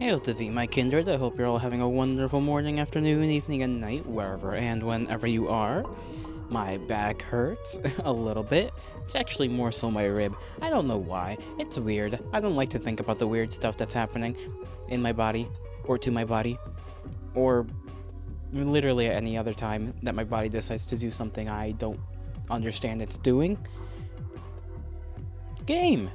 Hail to thee, my kindred. I hope you're all having a wonderful morning, afternoon, evening, and night, wherever and whenever you are. My back hurts a little bit. It's actually more so my rib. I don't know why. It's weird. I don't like to think about the weird stuff that's happening in my body, or to my body, or literally at any other time that my body decides to do something I don't understand it's doing. Game.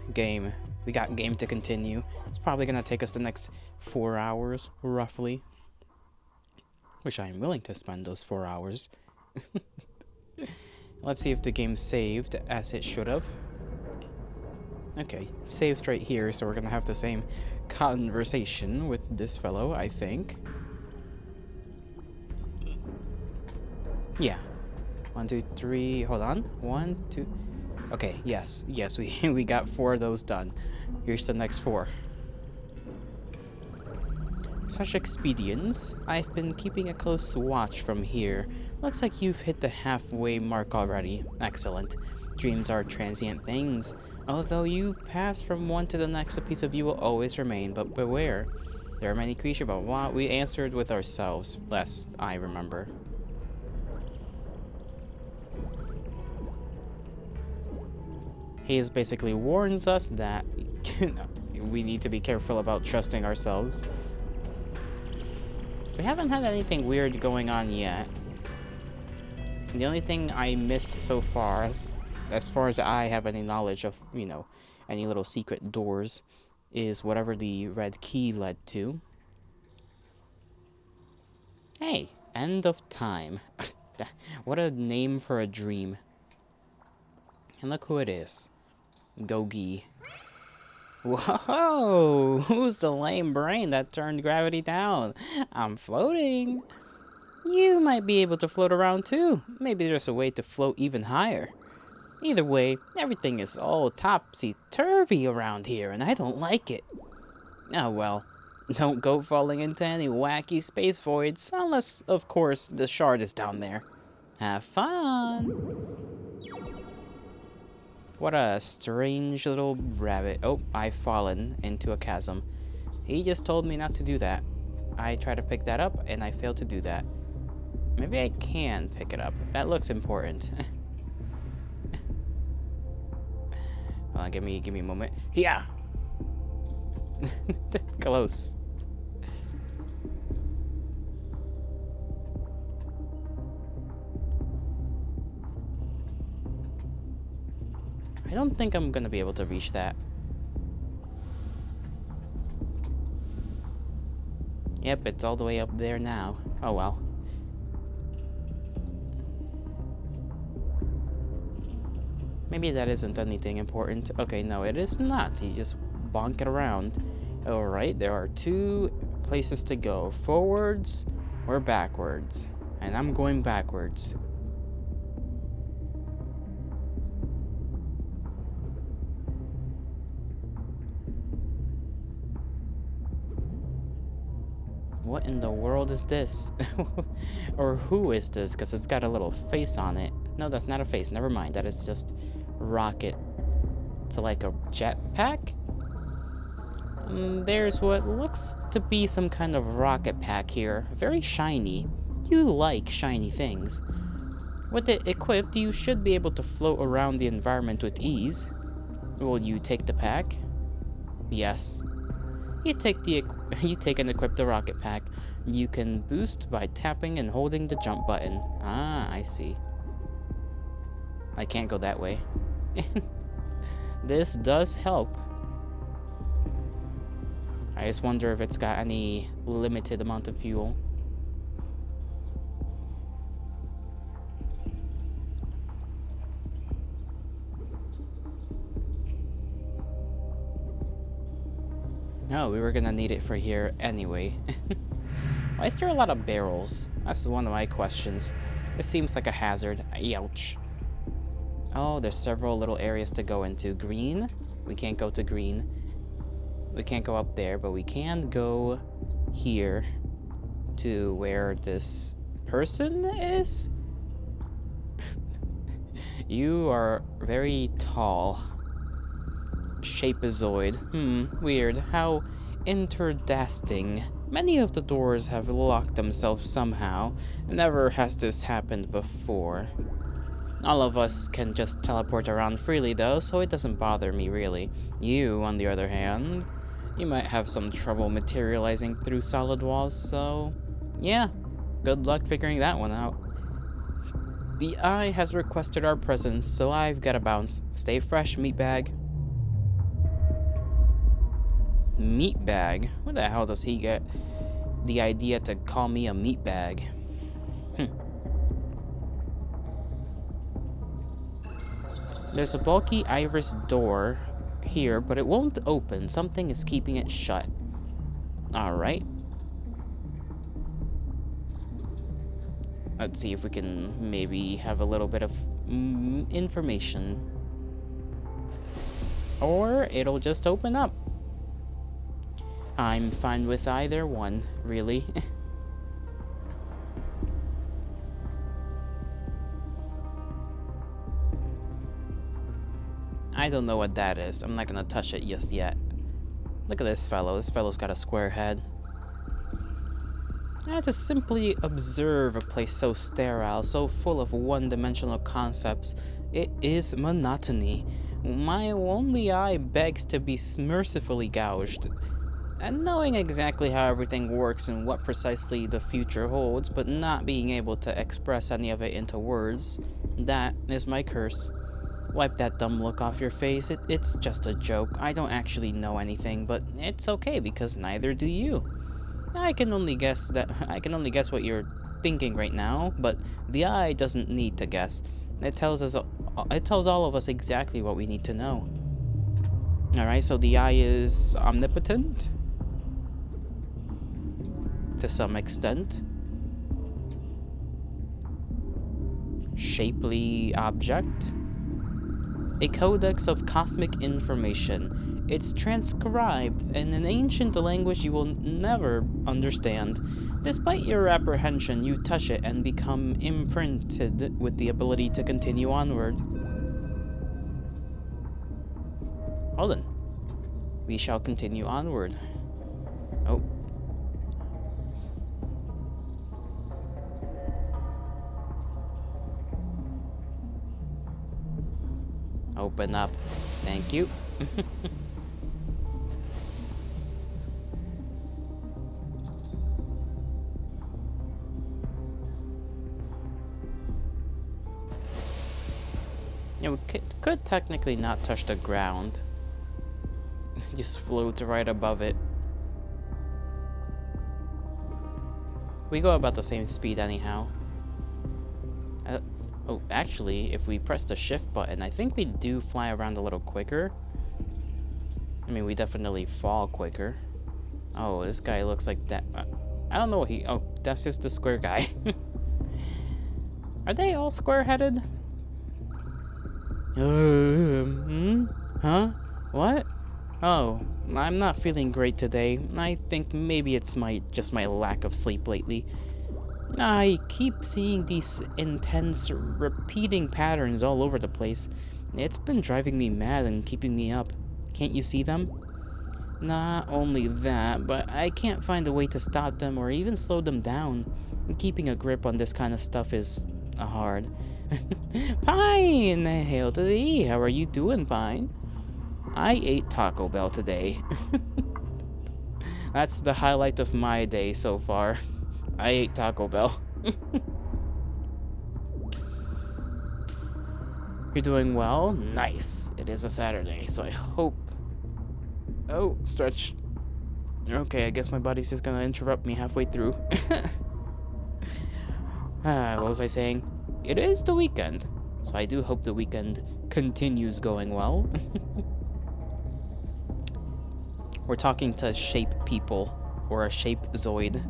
We got game to continue. It's probably gonna take us the next 4 hours, roughly. Which I am willing to spend those 4 hours. Let's see if the game saved as it should have. Okay, saved right here, so we're gonna have the same conversation with this fellow, I think. Yeah. 1, 2, 3, hold on. 1, 2... Okay, yes, we got 4 of those done. Here's the next 4. Such expedients. I've been keeping a close watch from here. Looks like you've hit the halfway mark already. Excellent. Dreams are transient things. Although you pass from one to the next, a piece of you will always remain, but beware. There are many creatures, but what we answered with ourselves, lest I remember. He basically warns us that we need to be careful about trusting ourselves. We haven't had anything weird going on yet. The only thing I missed so far, as far as I have any knowledge of, any little secret doors, is whatever the red key led to. Hey, end of time. What a name for a dream. And look who it is. Gogi. Whoa! Who's the lame brain that turned gravity down? I'm floating. You might be able to float around too. Maybe there's a way to float even higher. Either way, everything is all topsy-turvy around here, and I don't like it. Oh well. Don't go falling into any wacky space voids, unless, of course, the shard is down there. Have fun! What a strange little rabbit. Oh, I've fallen into a chasm. He just told me not to do that. I tried to pick that up, and I failed to do that. Maybe I can pick it up. That looks important. Hold on, give me a moment. Yeah! Close. I don't think I'm gonna be able to reach that. Yep, it's all the way up there now. Oh well. Maybe that isn't anything important. Okay, no, it is not. You just bonk it around. Alright, there are 2 places to go. Forwards or backwards. And I'm going backwards. What in the world is this? Or who is this? Because it's got a little face on it. No, that's not a face. Never mind. That is just rocket. It's like a jetpack? There's what looks to be some kind of rocket pack here. Very shiny. You like shiny things. With it equipped, you should be able to float around the environment with ease. Will you take the pack? Yes. You take and equip the rocket pack. You can boost by tapping and holding the jump button. Ah, I see. I can't go that way. This does help. I just wonder if it's got any limited amount of fuel. No, we were gonna need it for here anyway. Why is there a lot of barrels? That's one of my questions. This seems like a hazard. Ouch. Oh, there's several little areas to go into. Green? We can't go to green. We can't go up there, but we can go here to where this person is? You are very tall. Shapeazoid. Weird. How interdasting. Many of the doors have locked themselves somehow. Never has this happened before. All of us can just teleport around freely though, so it doesn't bother me really. You, on the other hand, you might have some trouble materializing through solid walls, so yeah, good luck figuring that one out. The Eye has requested our presence, so I've gotta bounce. Stay fresh, meatbag. Meatbag? Where the hell does he get the idea to call me a meatbag? There's a bulky iris door here, but it won't open. Something is keeping it shut. Alright. Let's see if we can maybe have a little bit of information. Or it'll just open up. I'm fine with either one, really. I don't know what that is. I'm not gonna touch it just yet. Look at this fellow. This fellow's got a square head. To simply observe a place so sterile, so full of one-dimensional concepts, it is monotony. My only eye begs to be mercifully gouged. And knowing exactly how everything works and what precisely the future holds, but not being able to express any of it into words, that is my curse. Wipe that dumb look off your face. It's just a joke. I don't actually know anything, but it's okay because neither do you. I can only guess what you're thinking right now, but the Eye doesn't need to guess. It tells all of us exactly what we need to know. Alright, so the Eye is omnipotent? To some extent. Shapely object? A codex of cosmic information. It's transcribed in an ancient language you will never understand. Despite your apprehension, you touch it and become imprinted with the ability to continue onward. Hold on. We shall continue onward. Oh. Open up. Thank you. Yeah, we could technically not touch the ground. Just float right above it. We go about the same speed anyhow. Oh, actually, if we press the shift button, I think we do fly around a little quicker. I mean, we definitely fall quicker. Oh, this guy looks like that. I don't know what he... Oh, that's just the square guy. Are they all square-headed? Huh? What? Oh, I'm not feeling great today. I think maybe it's just my lack of sleep lately. I keep seeing these intense, repeating patterns all over the place. It's been driving me mad and keeping me up. Can't you see them? Not only that, but I can't find a way to stop them or even slow them down. Keeping a grip on this kind of stuff is hard. Pine! Hail to thee! How are you doing, Pine? I ate Taco Bell today. That's the highlight of my day so far. I ate Taco Bell. You're doing well? Nice. It is a Saturday, so I hope... Oh, stretch. Okay, I guess my body's just gonna interrupt me halfway through. What was I saying? It is the weekend, so I do hope the weekend continues going well. We're talking to shape people, or a shape zoid.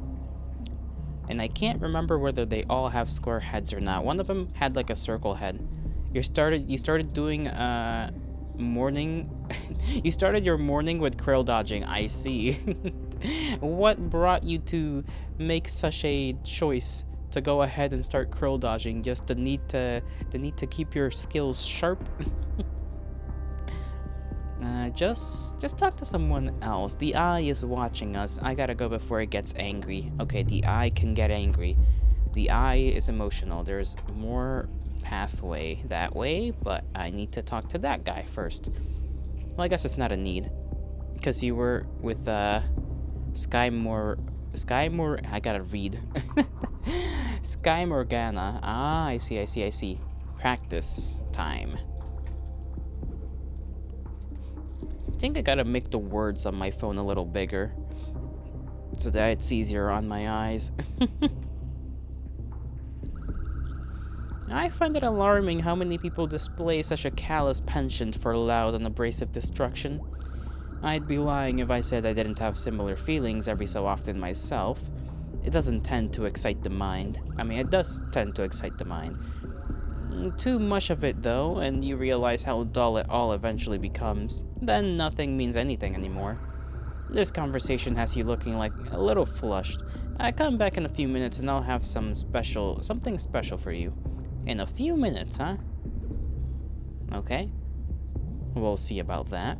And I can't remember whether they all have square heads or not. One of them had like a circle head. You started doing morning. You started your morning with krill dodging. I see. What brought you to make such a choice to go ahead and start krill dodging? Just the need to keep your skills sharp. Just talk to someone else. The eye is watching us. I gotta go before it gets angry. Okay, the eye can get angry. The eye is emotional. There's more pathway that way, but I need to talk to that guy first. Well, I guess it's not a need, because you were with Skymore. I gotta read. Sky Morgana. Ah, I see. Practice time. I think I gotta make the words on my phone a little bigger so that it's easier on my eyes. I find it alarming how many people display such a callous penchant for loud and abrasive destruction. I'd be lying if I said I didn't have similar feelings every so often myself. It doesn't tend to excite the mind. I mean, it does tend to excite the mind. Too much of it, though, and you realize how dull it all eventually becomes. Then nothing means anything anymore. This conversation has you looking like a little flushed. I come back in a few minutes and I'll have something special for you. In a few minutes, huh? Okay. We'll see about that.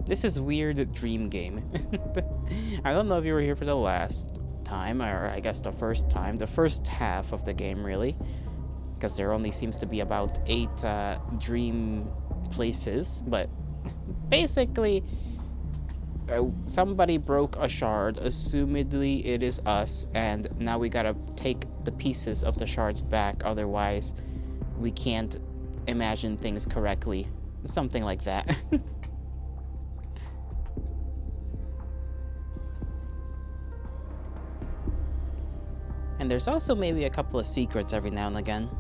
This is weird dream game. I don't know if you were here for the last time, or I guess the first time. The first half of the game, really. Because there only seems to be about 8 dream places. But basically, somebody broke a shard. Assumedly, it is us. And now we gotta take the pieces of the shards back. Otherwise, we can't imagine things correctly. Something like that. And there's also maybe a couple of secrets every now and again.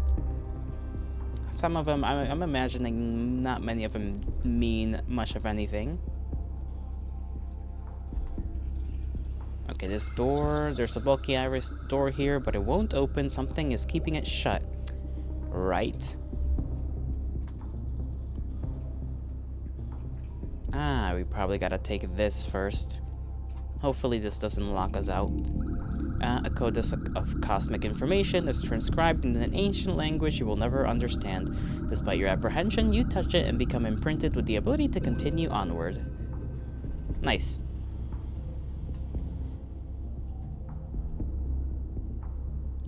Some of them, I'm imagining not many of them mean much of anything. Okay, this door, there's a bulky iris door here, but it won't open. Something is keeping it shut. Right. Ah, we probably gotta take this first. Hopefully this doesn't lock us out. A codice of cosmic information is transcribed in an ancient language you will never understand. Despite your apprehension, you touch it and become imprinted with the ability to continue onward. Nice.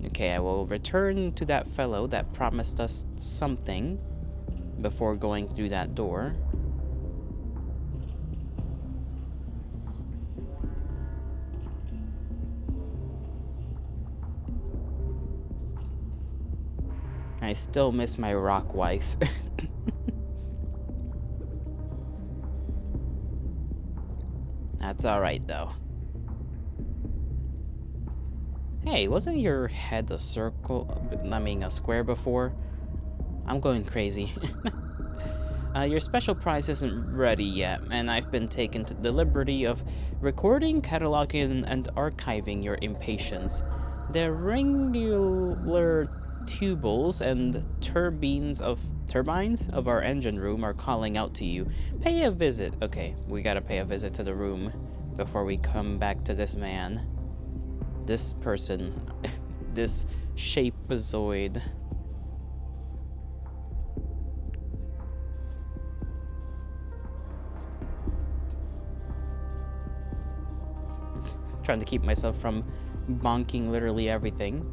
Okay, I will return to that fellow that promised us something before going through that door. I still miss my rock wife. That's alright, though. Hey, wasn't your head a square before? I'm going crazy. Your special prize isn't ready yet, and I've been taken to the liberty of recording, cataloging, and archiving your impatience. The ringular tubules and turbines of our engine room are calling out to you. Pay a visit. Okay, we gotta pay a visit to the room before we come back to this man. This person. This shapezoid. Trying to keep myself from bonking literally everything.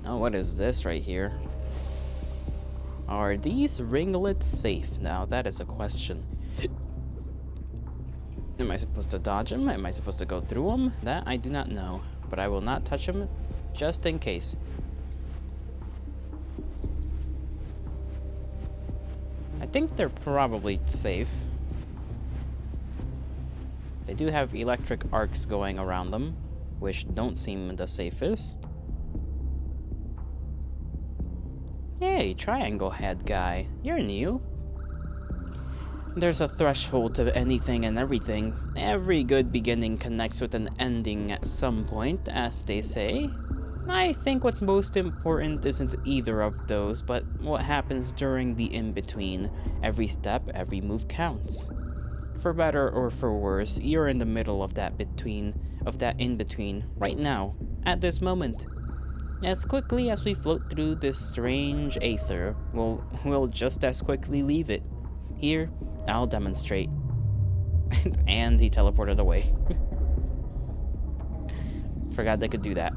Oh, what is this right here? Are these ringlets safe? Now, that is a question. Am I supposed to dodge them? Am I supposed to go through them? That I do not know. But I will not touch them just in case. I think they're probably safe. They do have electric arcs going around them, which don't seem the safest. Hey, triangle head guy, you're new. There's a threshold to anything and everything. Every good beginning connects with an ending at some point, as they say. I think what's most important isn't either of those, but what happens during the in-between. Every step, every move counts. For better or for worse, you're in the middle of that in-between, right now, at this moment. As quickly as we float through this strange aether, we'll just as quickly leave it. Here, I'll demonstrate. And he teleported away. Forgot they could do that.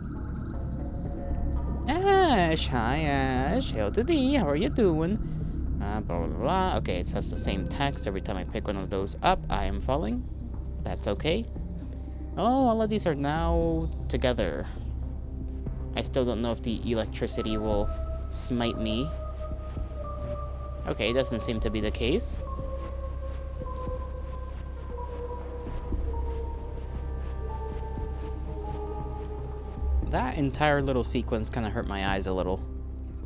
Ash, hi Ash, hail to thee, how are you doing? Blah, blah, blah. Okay, it says the same text every time I pick one of those up. I am falling. That's okay. Oh, all of these are now together. I still don't know if the electricity will smite me. Okay, doesn't seem to be the case. That entire little sequence kind of hurt my eyes a little.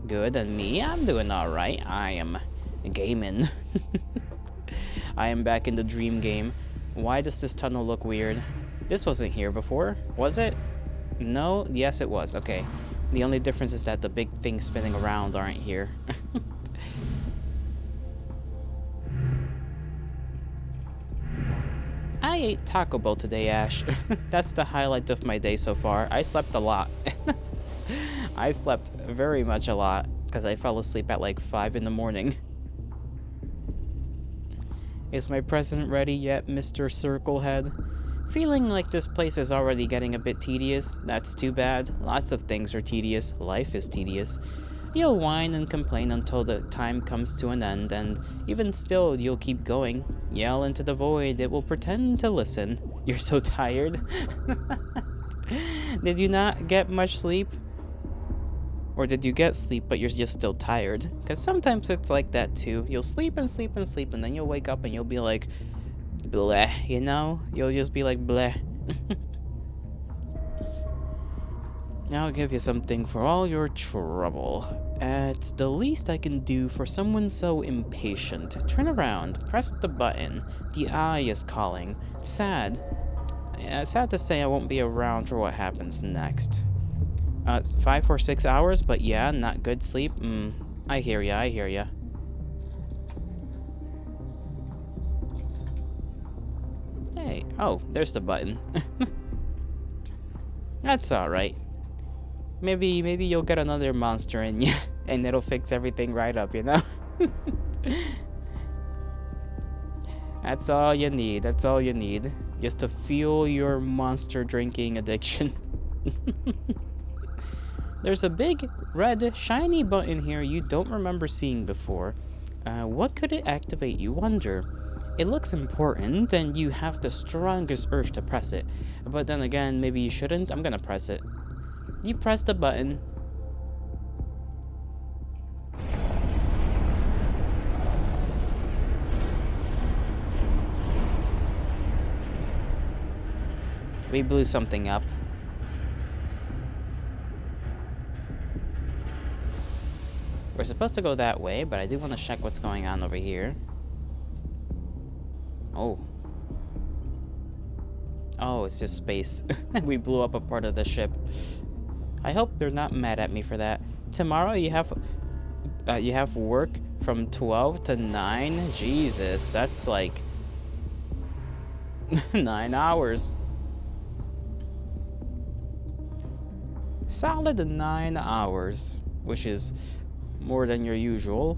Good, and me, I'm doing alright. I am gaming. I am back in the dream game. Why does this tunnel look weird? This wasn't here before, was it? No? Yes, it was. Okay. The only difference is that the big things spinning around aren't here. I ate Taco Bell today, Ash. That's the highlight of my day so far. I slept a lot. I slept very much a lot because I fell asleep at like 5 in the morning. Is my present ready yet, Mr. Circlehead? Feeling like this place is already getting a bit tedious? That's too bad. Lots of things are tedious. Life is tedious. You'll whine and complain until the time comes to an end, and even still, you'll keep going. Yell into the void. It will pretend to listen. You're so tired. Did you not get much sleep? Or did you get sleep, but you're just still tired? Because sometimes it's like that too. You'll sleep and sleep and sleep, and then you'll wake up and you'll be like, bleh, you know? You'll just be like, bleh. I'll give you something for all your trouble. It's the least I can do for someone so impatient. Turn around, press the button. The eye is calling. Sad. Sad to say I won't be around for what happens next. It's 5 or 6 hours, but yeah, not good sleep. I hear ya, I hear ya. Hey, oh, there's the button. That's alright. Maybe you'll get another monster in you, and it'll fix everything right up, you know? That's all you need, that's all you need. Just to fuel your monster drinking addiction. There's a big, red, shiny button here you don't remember seeing before. What could it activate, you wonder? It looks important, and you have the strongest urge to press it. But then again, maybe you shouldn't. I'm gonna press it. You press the button. We blew something up. We're supposed to go that way, but I do want to check what's going on over here. Oh. Oh, it's just space. We blew up a part of the ship. I hope they're not mad at me for that. Tomorrow you have work from 12 to 9? Jesus, that's like 9 hours. Solid 9 hours, which is more than your usual.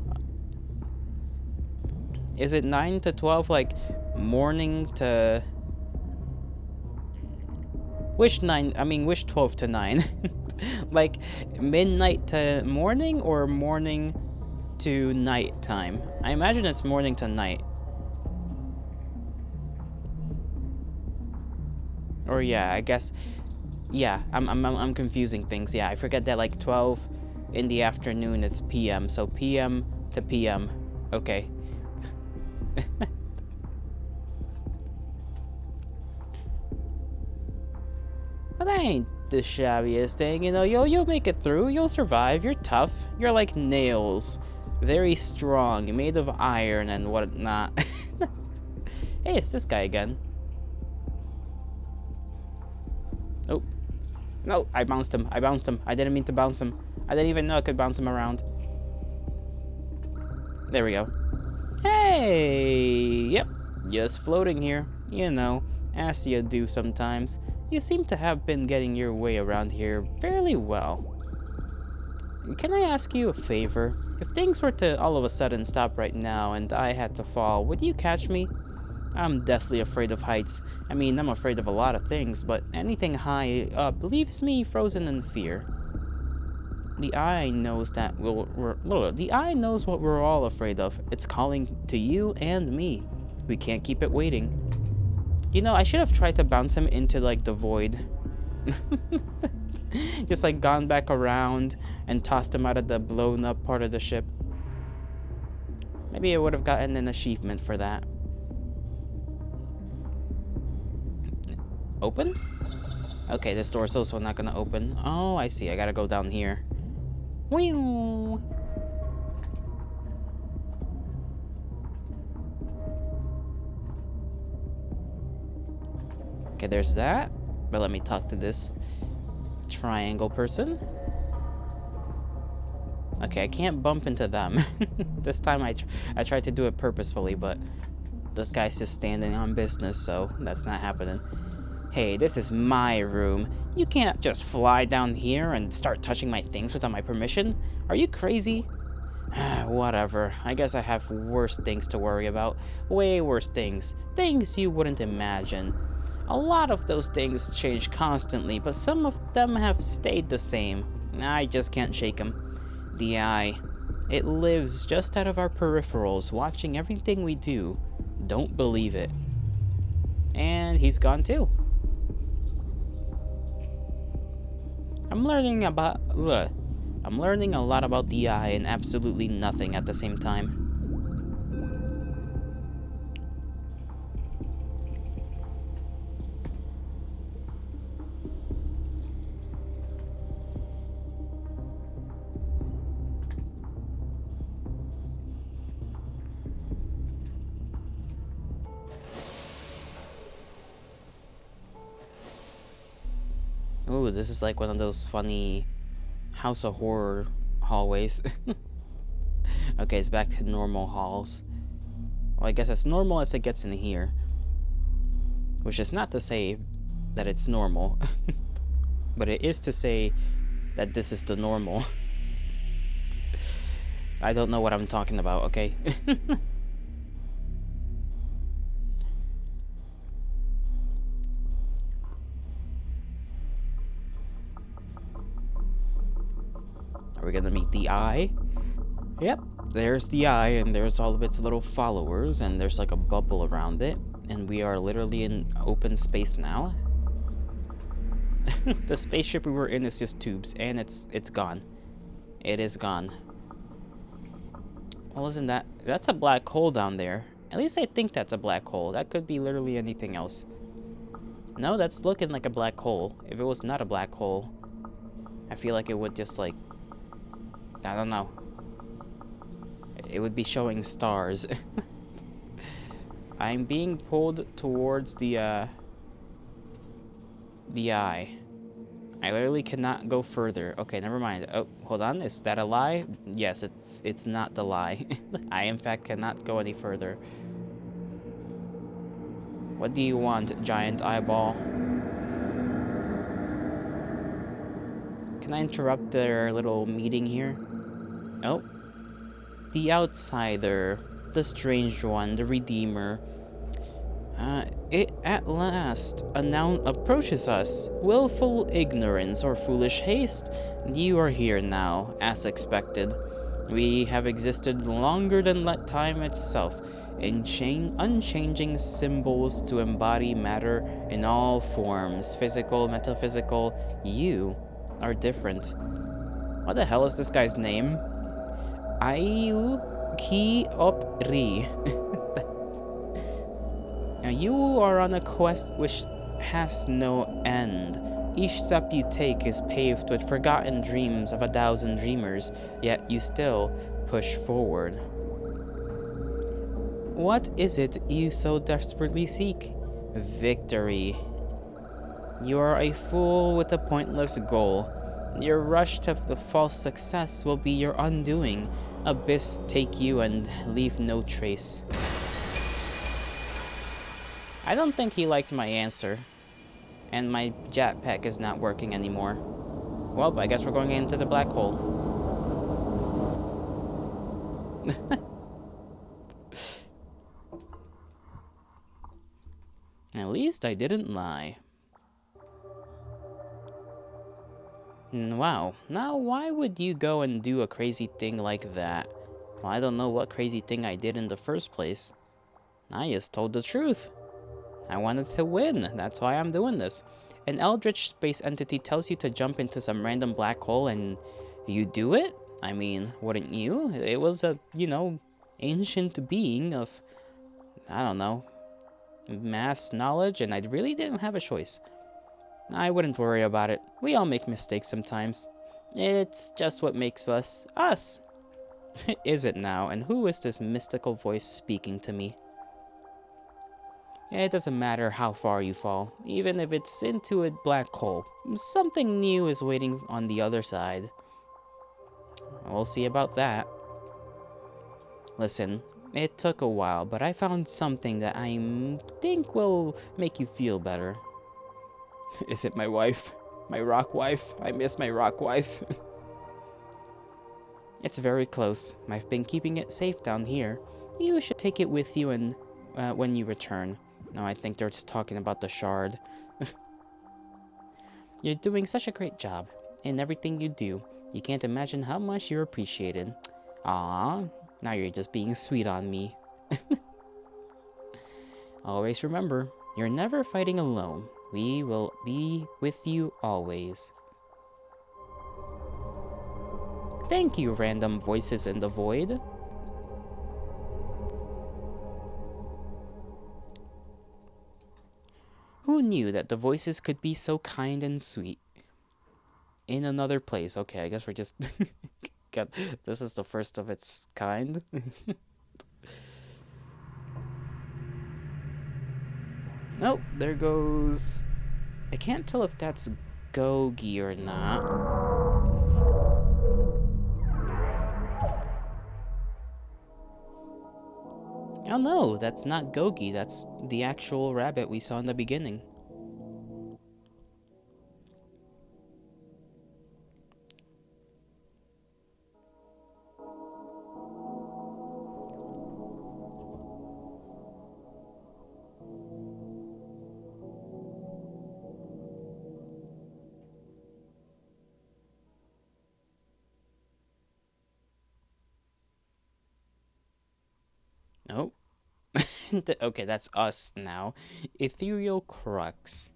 Is it 9 to 12 like morning to... Wish 12 to 9. Like midnight to morning or morning to night time? I imagine it's morning to night. Or yeah, I guess, yeah, I'm confusing things. Yeah, I forget that like 12 in the afternoon it's PM, so PM to PM. Okay. But that ain't the shabbiest thing, you know. You'll make it through. You'll survive. You're tough. You're like nails, very strong, made of iron and whatnot. Hey, it's this guy again. Oh, no! I bounced him. I bounced him. I didn't mean to bounce him. I didn't even know I could bounce him around. There we go. Hey! Yep. Just floating here, you know, as you do sometimes. You seem to have been getting your way around here fairly well. Can I ask you a favor? If things were to all of a sudden stop right now and I had to fall, would you catch me? I'm deathly afraid of heights. I mean, I'm afraid of a lot of things, but anything high up leaves me frozen in fear. The eye knows the eye knows what we're all afraid of. It's calling to you and me. We can't keep it waiting. You know, I should have tried to bounce him into like the void. Just like gone back around and tossed him out of the blown up part of the ship. Maybe I would have gotten an achievement for that. Open? Okay, this door is also not gonna open. Oh, I see. I gotta go down here. Whee! Okay, there's that. But let me talk to this triangle person. Okay, I can't bump into them. This time I tried to do it purposefully, but this guy's just standing on business, so that's not happening. Hey, this is my room. You can't just fly down here and start touching my things without my permission. Are you crazy? Whatever. I guess I have worse things to worry about. Way worse things. Things you wouldn't imagine. A lot of those things change constantly, but some of them have stayed the same. I just can't shake them. The eye. It lives just out of our peripherals, watching everything we do. Don't believe it. And he's gone too. I'm learning a lot about the eye and absolutely nothing at the same time. Ooh, this is like one of those funny House of Horror hallways. Okay, it's back to normal halls. Well, I guess as normal as it gets in here. Which is not to say that it's normal. But it is to say that this is the normal. I don't know what I'm talking about, okay? Are we gonna meet the eye? Yep, there's the eye, and there's all of its little followers, and there's like a bubble around it, and we are literally in open space now. The spaceship we were in is just tubes, and it's gone. It is gone. Well, isn't that... That's a black hole down there. At least I think that's a black hole. That could be literally anything else. No, that's looking like a black hole. If it was not a black hole, I feel like it would just like... I don't know. It would be showing stars. I'm being pulled towards the eye. I literally cannot go further. Okay, never mind. Oh, hold on. Is that a lie? Yes, it's not the lie. I, in fact, cannot go any further. What do you want, giant eyeball? Can I interrupt their little meeting here? Oh. The outsider. The strange one. The redeemer. It at last approaches us. Willful ignorance or foolish haste. You are here now, as expected. We have existed longer than time itself, unchanging symbols to embody matter in all forms, physical, metaphysical. You are different. What the hell is this guy's name? Ayu Ki Op Ri. Now you are on a quest which has no end. Each step you take is paved with forgotten dreams of 1,000 dreamers, yet you still push forward. What is it you so desperately seek? Victory. You are a fool with a pointless goal. Your rush to the false success will be your undoing. Abyss take you and leave no trace. I don't think he liked my answer. And my jetpack is not working anymore. Well, I guess we're going into the black hole. At least I didn't lie. Wow. Now, why would you go and do a crazy thing like that? Well, I don't know what crazy thing I did in the first place. I just told the truth. I wanted to win. That's why I'm doing this. An eldritch space entity tells you to jump into some random black hole and you do it? I mean, wouldn't you? It was a, ancient being of, I don't know, mass knowledge, and I really didn't have a choice. I wouldn't worry about it. We all make mistakes sometimes. It's just what makes us, us. Is it now? And who is this mystical voice speaking to me? It doesn't matter how far you fall, even if it's into a black hole. Something new is waiting on the other side. We'll see about that. Listen, it took a while, but I found something that I think will make you feel better. Is it my wife? My rock wife? I miss my rock wife. It's very close. I've been keeping it safe down here. You should take it with you and when you return. No, I think they're just talking about the shard. You're doing such a great job in everything you do. You can't imagine how much you're appreciated. Aww, now you're just being sweet on me. Always remember, you're never fighting alone. We will be with you always. Thank you, random voices in the void. Who knew that the voices could be so kind and sweet? In another place. Okay, I guess we're just... God, this is the first of its kind. Nope, there goes... I can't tell if that's Gogi or not. Oh no, that's not Gogi, that's the actual rabbit we saw in the beginning. Nope. Okay, that's us now. Ethereal Crux.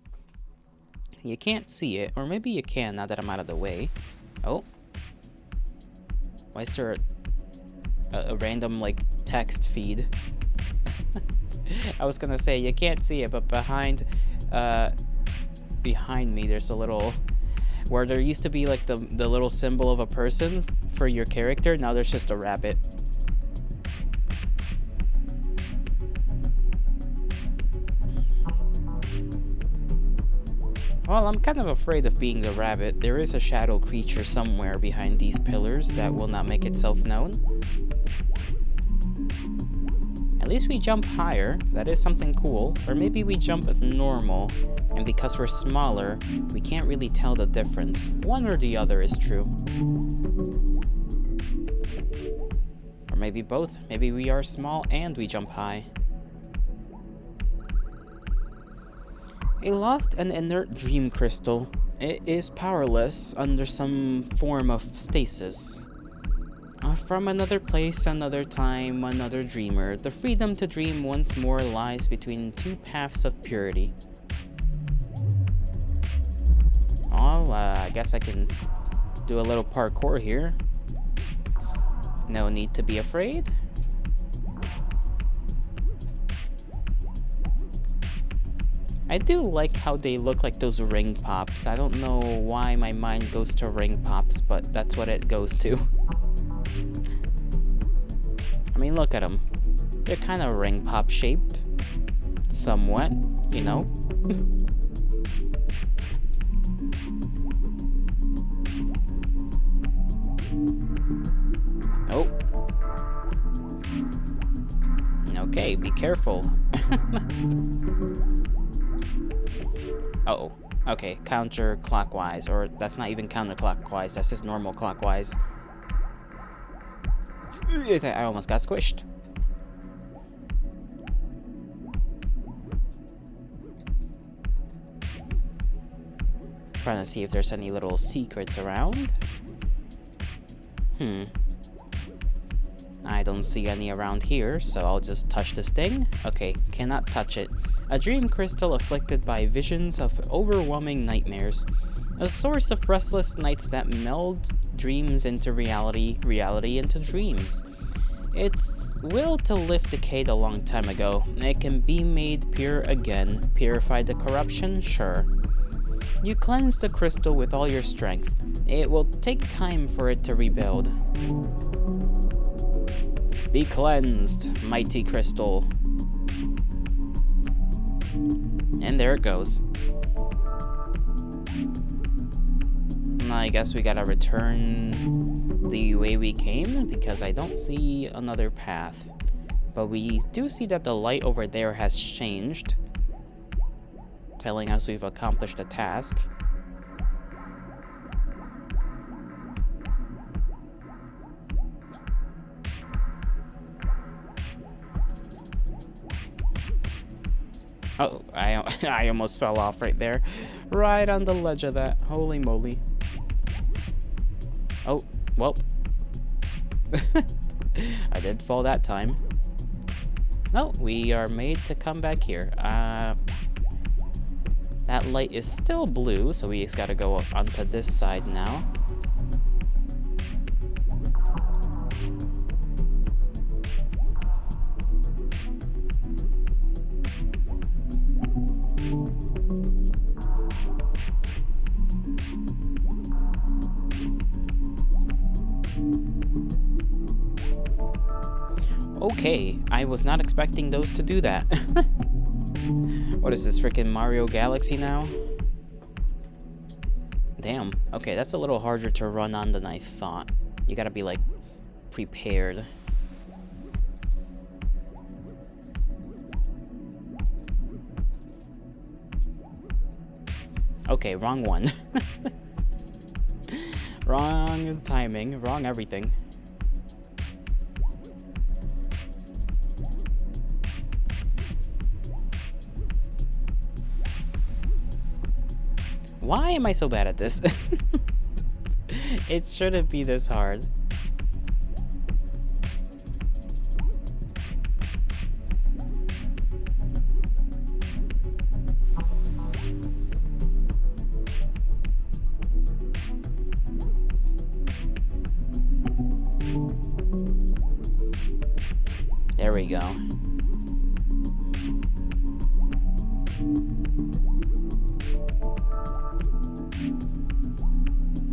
You can't see it, or maybe you can now that I'm out of the way. Oh. Why is there a random, like, text feed? I was gonna say, you can't see it, but behind me there's a little... Where there used to be, like, the little symbol of a person for your character, now there's just a rabbit. Well, I'm kind of afraid of being the rabbit. There is a shadow creature somewhere behind these pillars that will not make itself known. At least we jump higher. That is something cool. Or maybe we jump at normal, and because we're smaller, we can't really tell the difference. One or the other is true. Or maybe both. Maybe we are small and we jump high. A lost and inert dream crystal. It is powerless under some form of stasis. From another place, another time, another dreamer, the freedom to dream once more lies between two paths of purity. Well, I guess I can do a little parkour here. No need to be afraid. I do like how they look like those ring pops. I don't know why my mind goes to ring pops, but that's what it goes to. I mean, look at them. They're kind of ring pop shaped. Somewhat, you know? Oh. Okay, be careful. Uh-oh. Okay, counterclockwise. Or that's not even counterclockwise, that's just normal clockwise. I almost got squished. Trying to see if there's any little secrets around. I don't see any around here, so I'll just touch this thing. Okay, cannot touch it. A dream crystal afflicted by visions of overwhelming nightmares. A source of restless nights that meld dreams into reality, reality into dreams. Its will to live decayed a long time ago. It can be made pure again. Purify the corruption? Sure. You cleanse the crystal with all your strength. It will take time for it to rebuild. Be cleansed, mighty crystal. And there it goes. I guess we gotta return the way we came, because I don't see another path. But we do see that the light over there has changed, telling us we've accomplished a task. Oh, I almost fell off right there. Right on the ledge of that. Holy moly. Oh, well. I did fall that time. No, we are made to come back here. That light is still blue, so we just gotta go onto this side now. Okay, I was not expecting those to do that. What is this, freaking Mario Galaxy now? Damn. Okay, that's a little harder to run on than I thought. You gotta be, like, prepared. Okay, wrong one. Wrong timing, wrong everything. Why am I so bad at this? It shouldn't be this hard. There we go.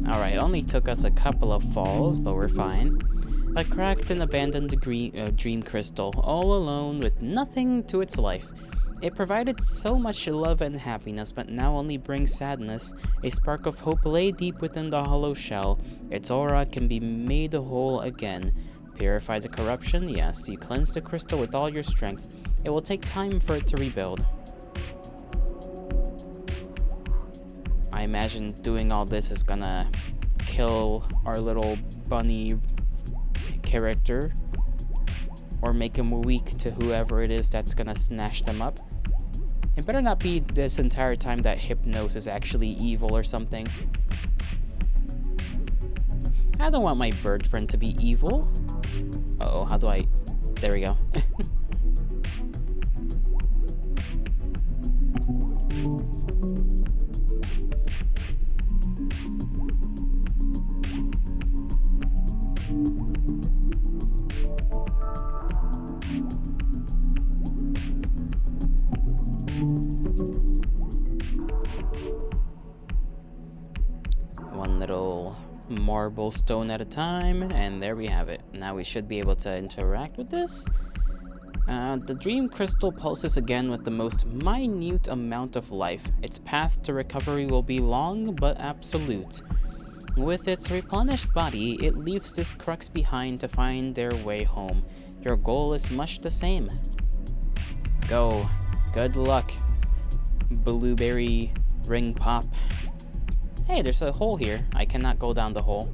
Alright, only took us a couple of falls, but we're fine. A cracked and abandoned dream crystal, all alone with nothing to its life. It provided so much love and happiness, but now only brings sadness. A spark of hope lay deep within the hollow shell. Its aura can be made whole again. Purify the corruption? Yes, you cleanse the crystal with all your strength. It will take time for it to rebuild. I imagine doing all this is gonna kill our little bunny character, or make him weak to whoever it is that's gonna snatch them up. It better not be this entire time that Hypnos is actually evil or something. I don't want my bird friend to be evil. Uh-oh, how do I... There we go. One little marble stone at a time, and there we have it. Now we should be able to interact with this. The dream crystal pulses again with the most minute amount of life. Its path to recovery will be long but absolute. With its replenished body, it leaves this crux behind to find their way home. Your goal is much the same. go. Good luck, blueberry ring pop. Hey, there's a hole here. I cannot go down the hole.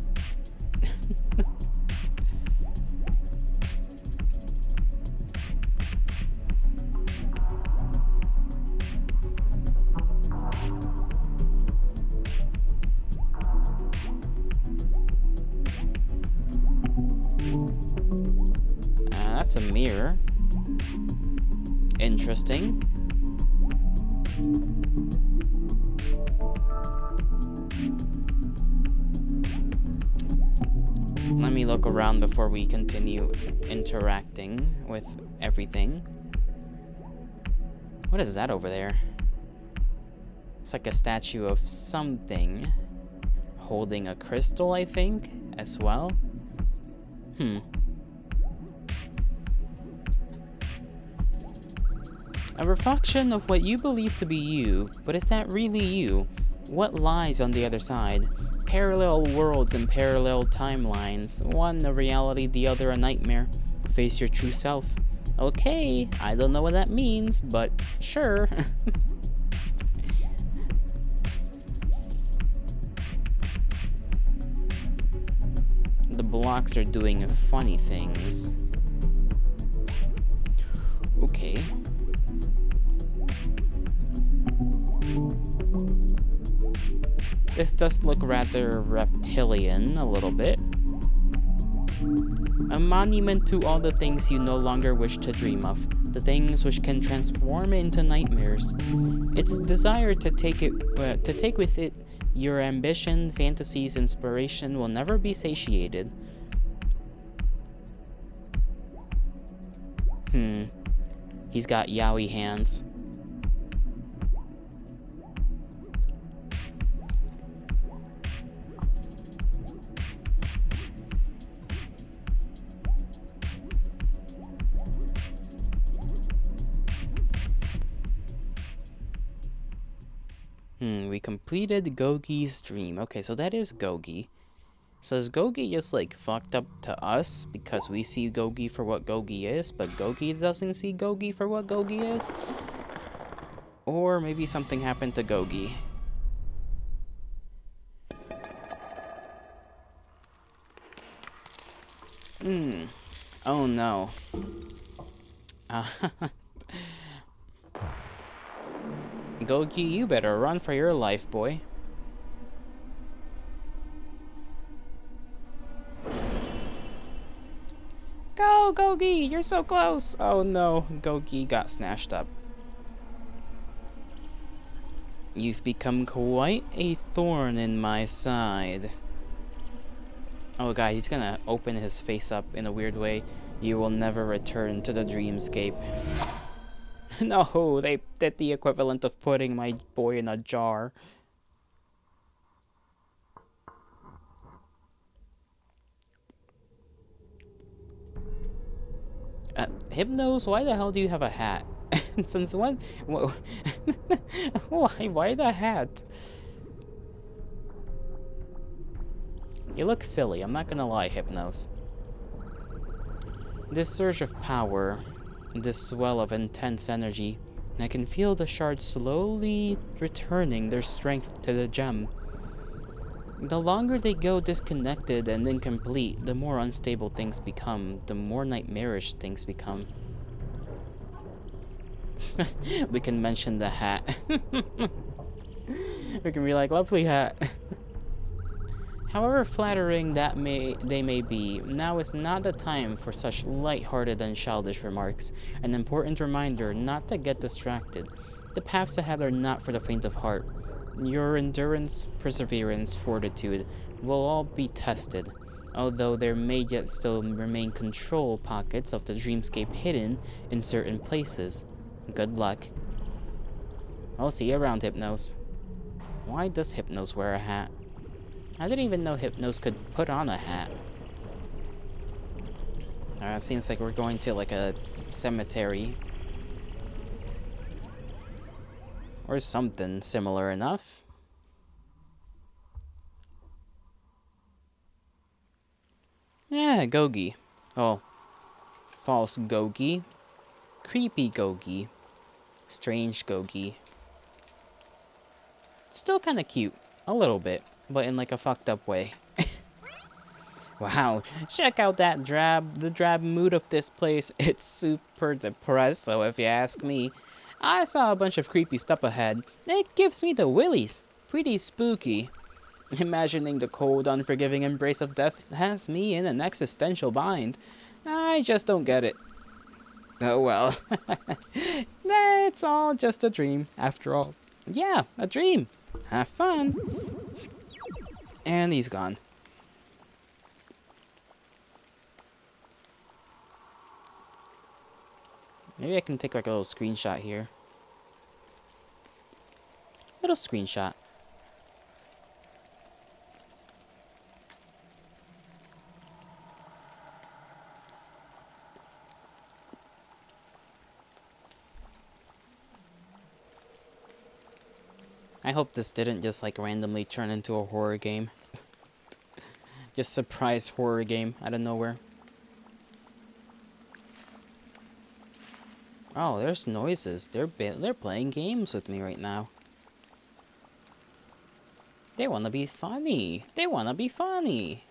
That's a mirror. Interesting. Let me look around before we continue interacting with everything. What is that over there? It's like a statue of something holding a crystal, I think, as well. A reflection of what you believe to be you, but is that really you? What lies on the other side? Parallel worlds and parallel timelines. One a reality, the other a nightmare. Face your true self. Okay, I don't know what that means, but sure. The blocks are doing funny things. Okay. This does look rather reptilian, a little bit. A monument to all the things you no longer wish to dream of, the things which can transform into nightmares. Its desire to take with it your ambition, fantasies, inspiration will never be satiated. He's got yaoi hands. We completed Gogi's dream. Okay, so that is Gogi. So is Gogi just like fucked up to us because we see Gogi for what Gogi is, but Gogi doesn't see Gogi for what Gogi is? Or maybe something happened to Gogi. Oh no. Gogi, you better run for your life, boy. Go, Gogi! You're so close! Oh no, Gogi got snatched up. You've become quite a thorn in my side. Oh god, he's gonna open his face up in a weird way. You will never return to the dreamscape. No, they did the equivalent of putting my boy in a jar. Hypnos, why the hell do you have a hat? Since when? Why the hat? You look silly, I'm not gonna lie, Hypnos. This surge of power, this swell of intense energy, I can feel the shards slowly returning their strength to the gem. The longer they go disconnected and incomplete, the more unstable things become, the more nightmarish things become. We can mention the hat. We can be like, lovely hat. However flattering that they may be, now is not the time for such light-hearted and childish remarks. An important reminder not to get distracted. The paths ahead are not for the faint of heart. Your endurance, perseverance, fortitude will all be tested, although there may yet still remain control pockets of the dreamscape hidden in certain places. Good luck. I'll see you around, Hypnos. Why does Hypnos wear a hat? I didn't even know Hypnos could put on a hat. It seems like we're going to like a cemetery. Or something similar enough. Yeah, Gogi. Oh, false Gogi. Creepy Gogi. Strange Gogi. Still kind of cute. A little bit. But in like a fucked up way. Wow. Check out that the drab mood of this place. It's super depresso if you ask me. I saw a bunch of creepy stuff ahead. It gives me the willies. Pretty spooky. Imagining the cold, unforgiving embrace of death has me in an existential bind. I just don't get it. Oh well. It's all just a dream, after all. Yeah, a dream. Have fun. And he's gone. Maybe I can take like a little screenshot here. Little screenshot. I hope this didn't just like randomly turn into a horror game. Just surprise horror game out of nowhere. Oh, there's noises. They're playing games with me right now. They want to be funny. They want to be funny.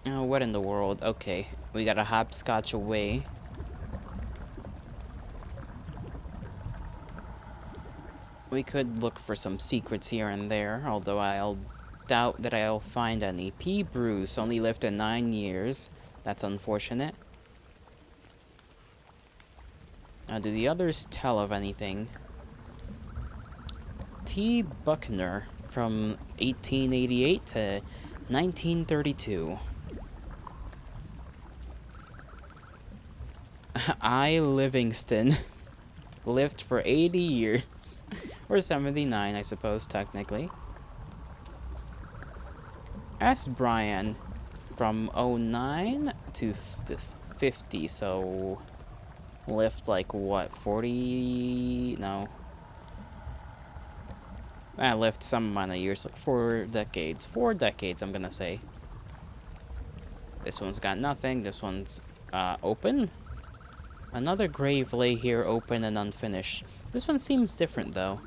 Oh, what in the world? Okay, we got a hopscotch away. We could look for some secrets here and there, although I'll doubt that I'll find any. P. Bruce only lived in 9 years. That's unfortunate. Do the others tell of anything? T. Buckner from 1888 to 1932. I. Livingston lived for 80 years. Or 79, I suppose, technically. S. Brian from 09 to 50, so lived like what, 40? No. I lived some amount of years, like 4 decades. 4 decades, I'm gonna say. This one's got nothing. This one's open. Another grave lay here open and unfinished. This one seems different though.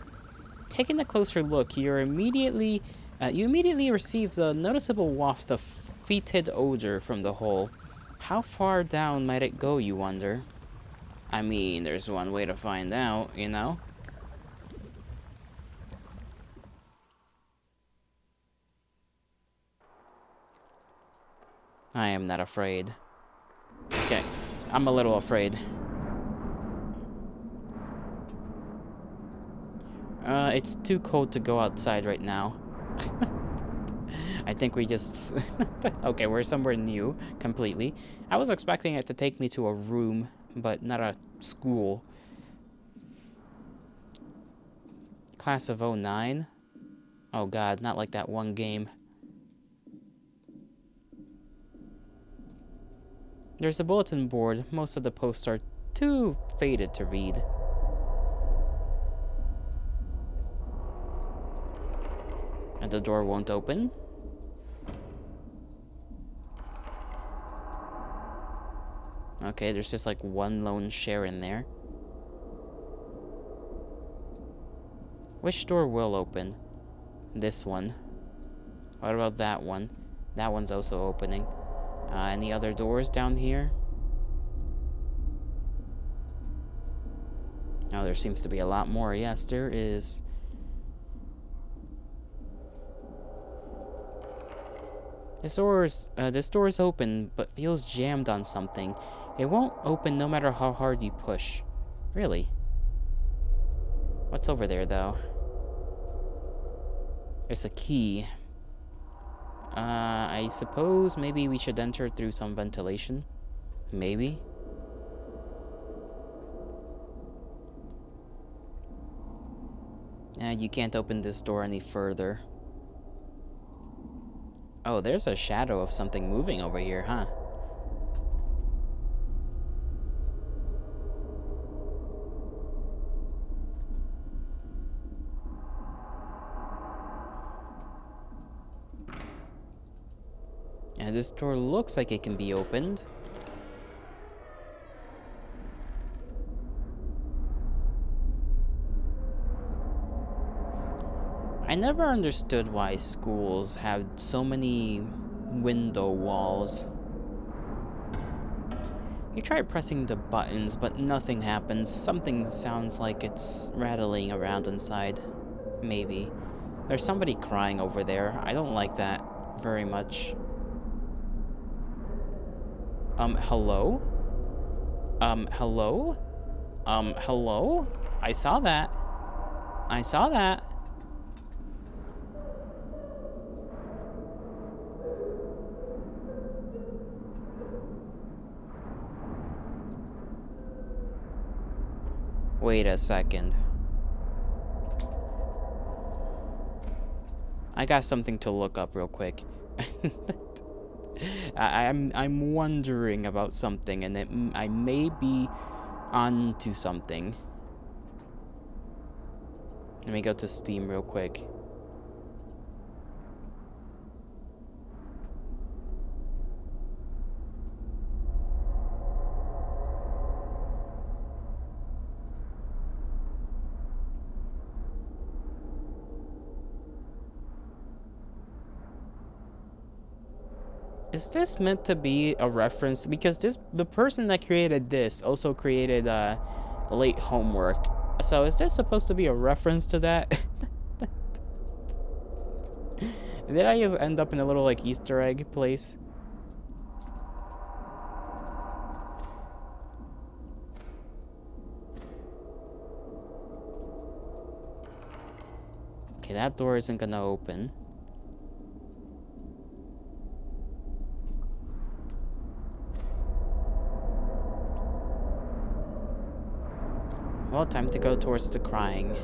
Taking a closer look, you immediately receive the noticeable waft of fetid odor from the hole. How far down might it go, you wonder? I mean, there's one way to find out, you know? I am not afraid. Okay, I'm a little afraid. It's too cold to go outside right now. I think we just... Okay, we're somewhere new, completely. I was expecting it to take me to a room, but not a school. Class of 09? Oh god, not like that one game. There's a bulletin board. Most of the posts are too faded to read. And the door won't open. Okay, there's just like one lone chair in there. Which door will open? This one. What about that one? That one's also opening. Any other doors down here? Oh, there seems to be a lot more. Yes, there is. This door's open, but feels jammed on something. It won't open no matter how hard you push. Really? What's over there, though? There's a key. I suppose maybe we should enter through some ventilation. Maybe. You can't open this door any further. Oh, there's a shadow of something moving over here, huh? And this door looks like it can be opened. I never understood why schools have so many window walls. You try pressing the buttons, but nothing happens. Something sounds like it's rattling around inside. Maybe. There's somebody crying over there. I don't like that very much. Hello? Hello? Hello? I saw that. I saw that. Wait a second. I got something to look up real quick. I'm wondering about something, and I may be onto something. Let me go to Steam real quick. Is this meant to be a reference? Because the person that created this also created late homework. So is this supposed to be a reference to that? Did I just end up in a little like Easter egg place? Okay, that door isn't gonna open. Well, time to go towards the crying.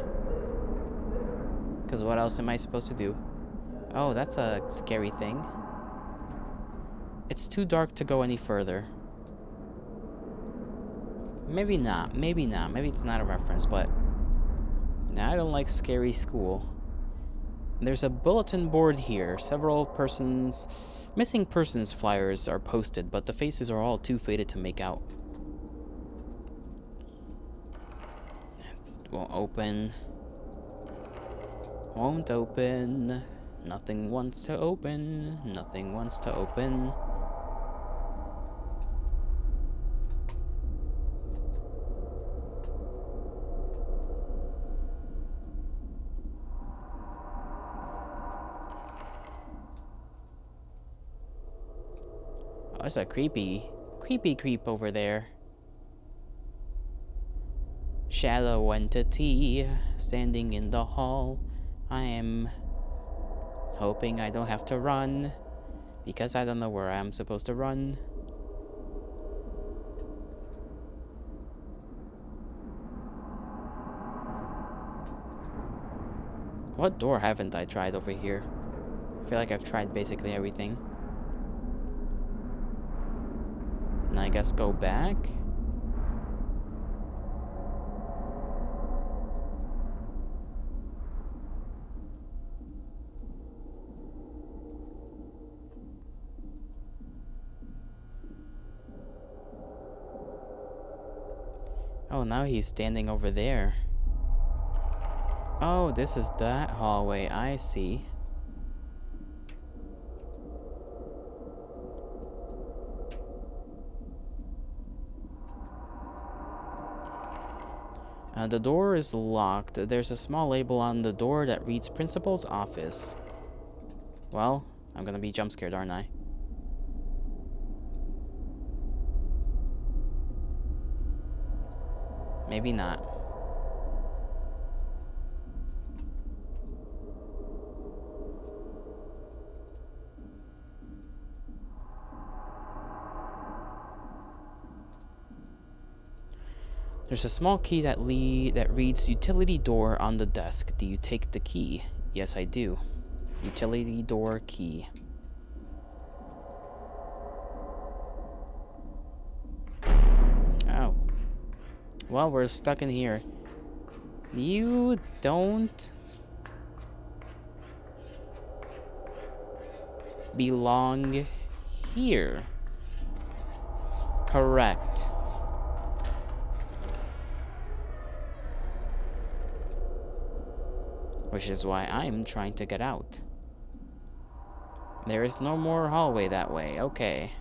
Because what else am I supposed to do? Oh, that's a scary thing. It's too dark to go any further. Maybe not. Maybe not. Maybe it's not a reference, but... Nah, I don't like scary school. There's a bulletin board here. Several missing persons flyers are posted, but the faces are all too faded to make out. Won't open. Won't open. Nothing wants to open. Nothing wants to open. Oh, it's a creepy creep over there. Shadow entity standing in the hall. I am hoping I don't have to run, because I don't know where I'm supposed to run. What door haven't I tried over here? I feel like I've tried basically everything. And I guess go back. Oh, now he's standing over there. Oh, this is that hallway. I see. The door is locked. There's a small label on the door that reads Principal's Office. Well, I'm gonna be jump scared, aren't I? Maybe not. There's a small key that reads utility door on the desk. Do you take the key? Yes, I do. Utility door key. Oh. Well, we're stuck in here. You don't belong here. Correct. Which is why I'm trying to get out. There is no more hallway that way. Okay.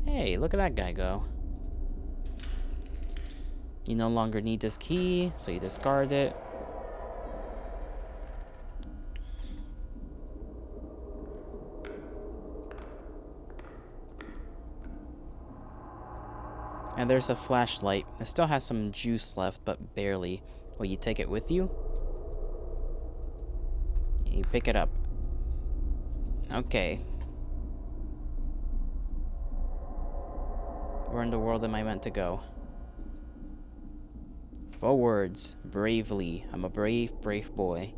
Hey, look at that guy go. You no longer need this key, so you discard it. And there's a flashlight. It still has some juice left, but barely. Will you take it with you? You pick it up. Okay. Where in the world am I meant to go? Forwards. Bravely. I'm a brave, brave boy.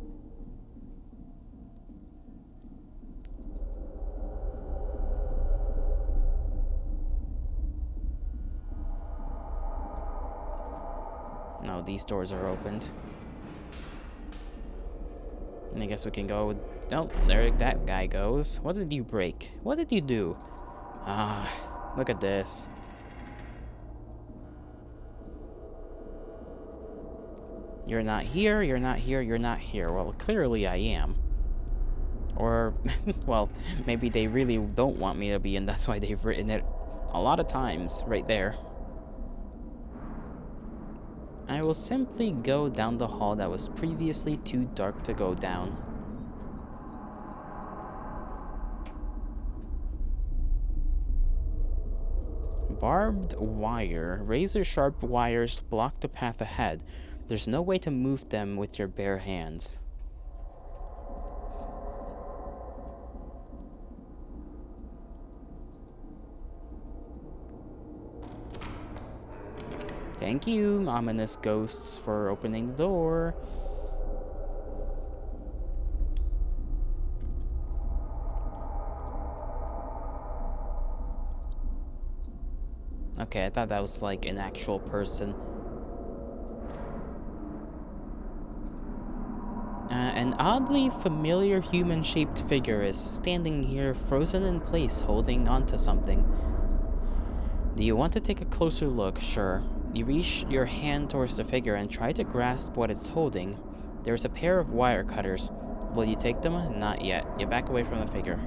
No, these doors are opened. I guess we can go... Oh, there that guy goes. What did you break? What did you do? Ah, look at this. You're not here, you're not here, you're not here. Well, clearly I am. Or, well, maybe they really don't want me to be, and that's why they've written it a lot of times right there. I will simply go down the hall that was previously too dark to go down. Barbed wire. Razor-sharp wires block the path ahead. There's no way to move them with your bare hands. Thank you, ominous ghosts, for opening the door. Okay, I thought that was like an actual person. An oddly familiar human-shaped figure is standing here, frozen in place, holding onto something. Do you want to take a closer look? Sure. You reach your hand towards the figure and try to grasp what it's holding. There's a pair of wire cutters. Will you take them? Not yet. You back away from the figure.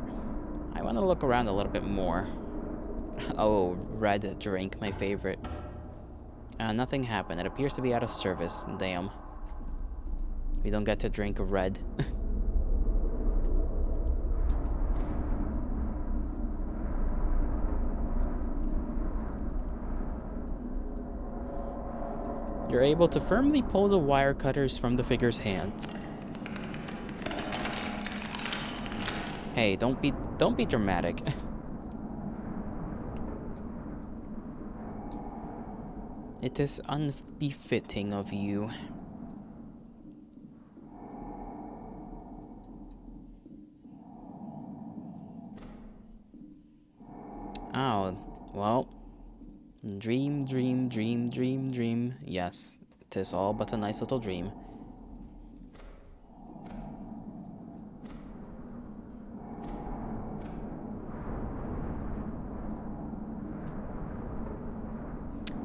I want to look around a little bit more. Oh, red drink, my favorite. Nothing happened. It appears to be out of service. Damn. We don't get to drink red. You're able to firmly pull the wire cutters from the figure's hands. Hey, don't be dramatic. It is unbefitting of you. Oh, well. Dream, dream, dream, dream, dream. Yes, 'tis all but a nice little dream.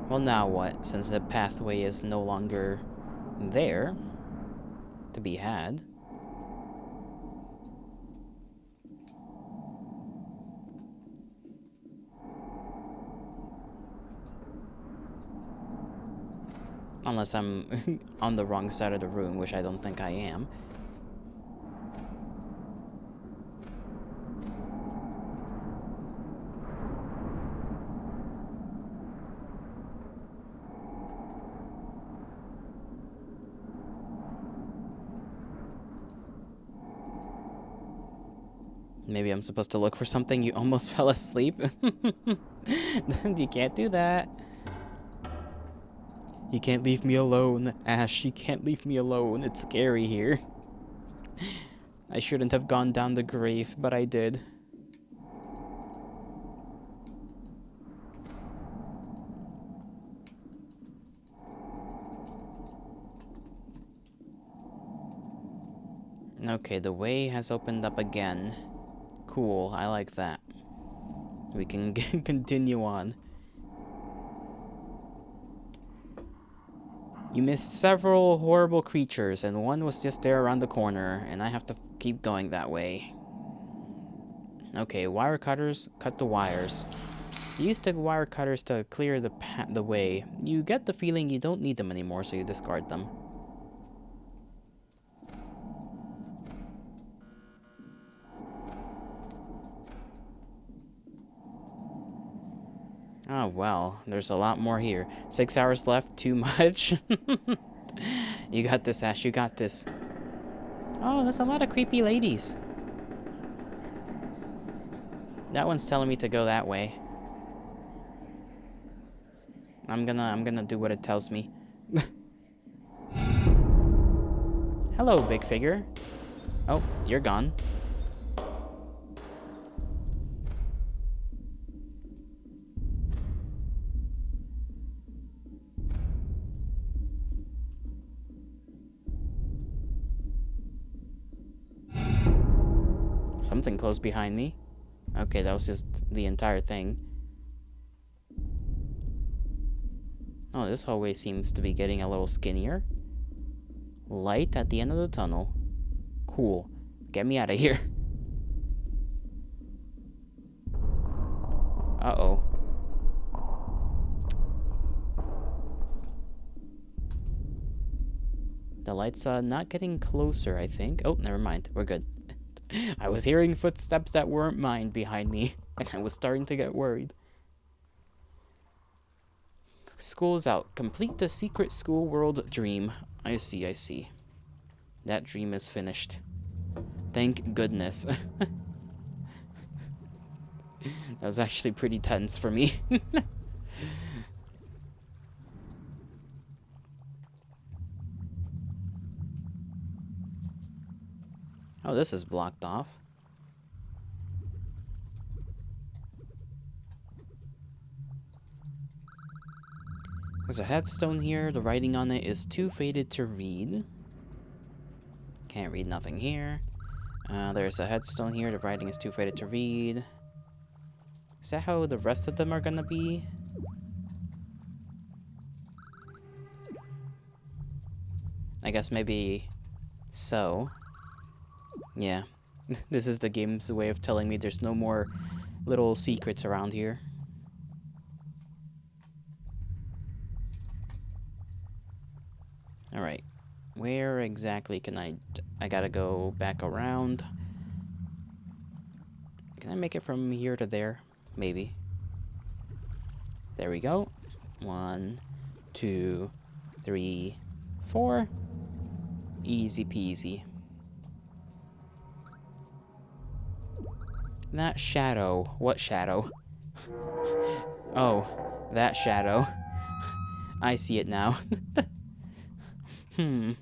Well, now what? Since the pathway is no longer there to be had. Unless I'm on the wrong side of the room, which I don't think I am. Maybe I'm supposed to look for something. You almost fell asleep. You can't do that. You can't leave me alone, Ash. You can't leave me alone. It's scary here. I shouldn't have gone down the grave, but I did. Okay, the way has opened up again. Cool, I like that. We can continue on. You missed several horrible creatures, and one was just there around the corner, and I have to keep going that way. Okay, wire cutters, cut the wires. Use the wire cutters to clear the way. You get the feeling you don't need them anymore, so you discard them. Oh, well, there's a lot more here. 6 hours left, too much. You got this, Ash, you got this. Oh, there's a lot of creepy ladies. That one's telling me to go that way. I'm gonna do what it tells me. Hello, big figure. Oh, you're gone. Something close behind me. Okay, that was just the entire thing. Oh, this hallway seems to be getting a little skinnier. Light at the end of the tunnel. Cool. Get me out of here. Uh-oh. The light's not getting closer, I think. Oh, never mind. We're good. I was hearing footsteps that weren't mine behind me, and I was starting to get worried. School's out. Complete the secret school world dream. I see, I see. That dream is finished. Thank goodness. That was actually pretty tense for me. Oh, this is blocked off. There's a headstone here. The writing on it is too faded to read. Can't read nothing here. There's a headstone here. The writing is too faded to read. Is that how the rest of them are gonna be? I guess maybe so. Yeah. This is the game's way of telling me there's no more little secrets around here. Alright. Where exactly can I gotta go back around. Can I make it from here to there? Maybe. There we go. 1, 2, 3, 4. Easy peasy. That shadow. What shadow? Oh, that shadow. I see it now. Oh,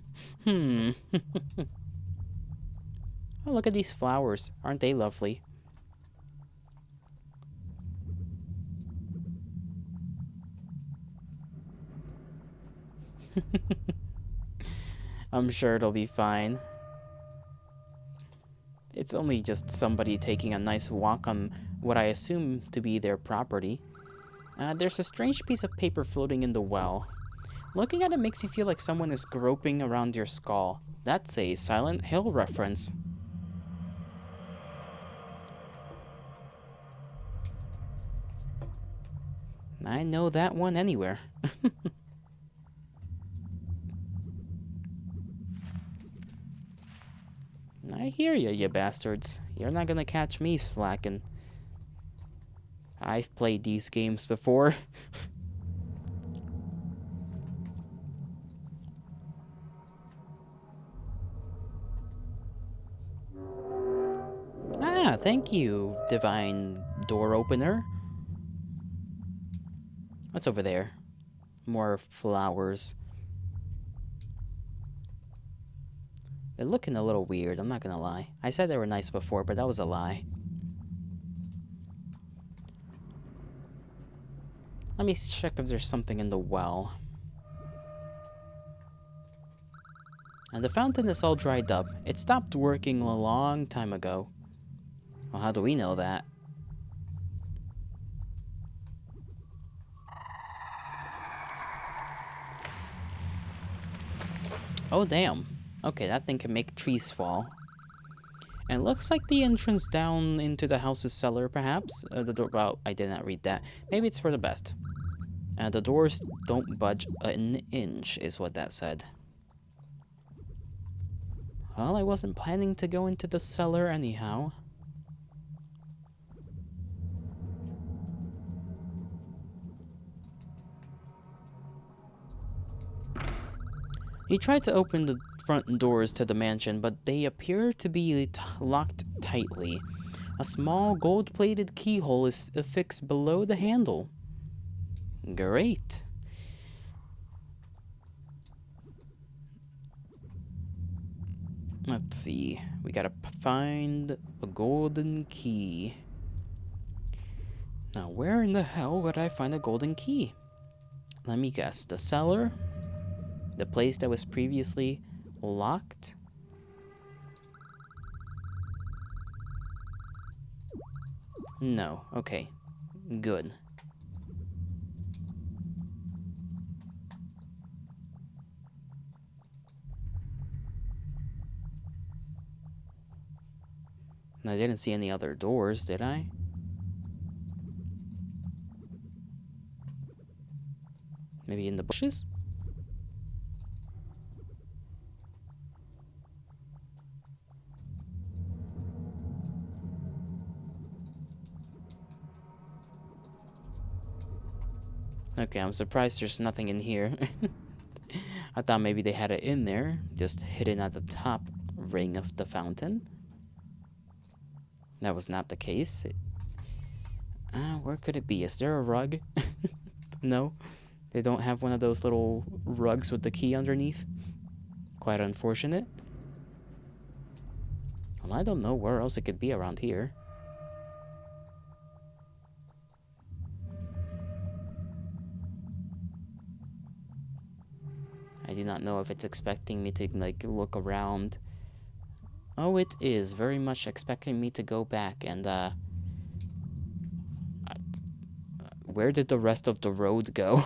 look at these flowers. Aren't they lovely? I'm sure it'll be fine. It's only just somebody taking a nice walk on what I assume to be their property. There's a strange piece of paper floating in the well. Looking at it makes you feel like someone is groping around your skull. That's a Silent Hill reference. I know that one anywhere. I hear ya, you bastards. You're not gonna catch me slacking. I've played these games before. Ah, thank you, divine door opener. What's over there? More flowers. They're looking a little weird, I'm not gonna lie. I said they were nice before, but that was a lie. Let me check if there's something in the well. And the fountain is all dried up. It stopped working a long time ago. Well, how do we know that? Oh, damn. Okay, that thing can make trees fall. And it looks like the entrance down into the house's cellar, perhaps? The door. Well, I did not read that. Maybe it's for the best. The doors don't budge an inch, is what that said. Well, I wasn't planning to go into the cellar anyhow. He tried to open the front doors to the mansion, but they appear to be locked tightly. A small gold-plated keyhole is affixed below the handle. Great. Let's see. We gotta find a golden key. Now, where in the hell would I find a golden key? Let me guess. The cellar? The place that was previously locked? No. Okay. Good. I didn't see any other doors, did I? Maybe in the bushes? Okay, I'm surprised there's nothing in here. I thought maybe they had it in there, just hidden at the top ring of the fountain. That was not the case. Where could it be? Is there a rug? No? They don't have one of those little rugs with the key underneath? Quite unfortunate. Well, I don't know where else it could be around here. I do not know if it's expecting me to, like, look around. Oh, it is very much expecting me to go back and, where did the rest of the road go?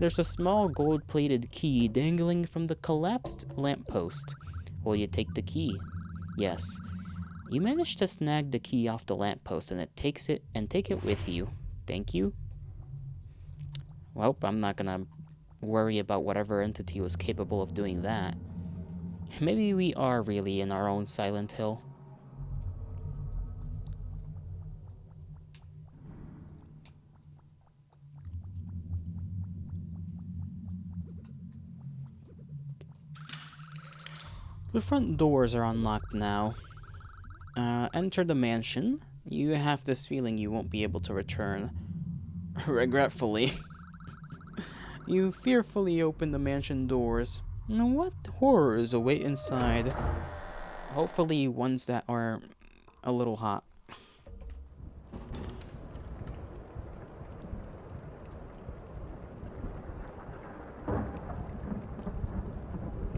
There's a small gold-plated key dangling from the collapsed lamppost. Will you take the key? Yes. You managed to snag the key off the lamppost and take it with you. Thank you. Well, I'm not gonna worry about whatever entity was capable of doing that. Maybe we are really in our own Silent Hill. The front doors are unlocked now. Enter the mansion. You have this feeling you won't be able to return. Regretfully. You fearfully open the mansion doors. What horrors await inside? Hopefully ones that are a little hot.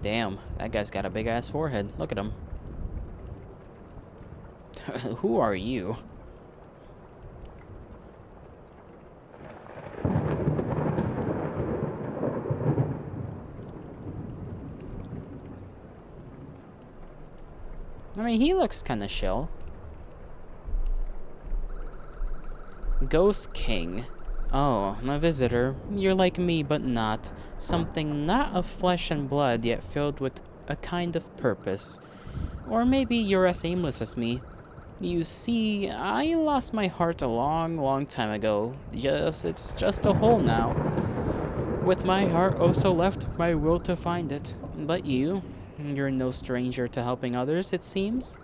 Damn, that guy's got a big ass forehead. Look at him. Who are you? I mean, he looks kind of chill. Ghost King. Oh, a visitor. You're like me, but not. Something not of flesh and blood, yet filled with a kind of purpose. Or maybe you're as aimless as me. You see, I lost my heart a long time ago. It's just a hole now. With my heart also left my will to find it. But you're no stranger to helping others, it seems.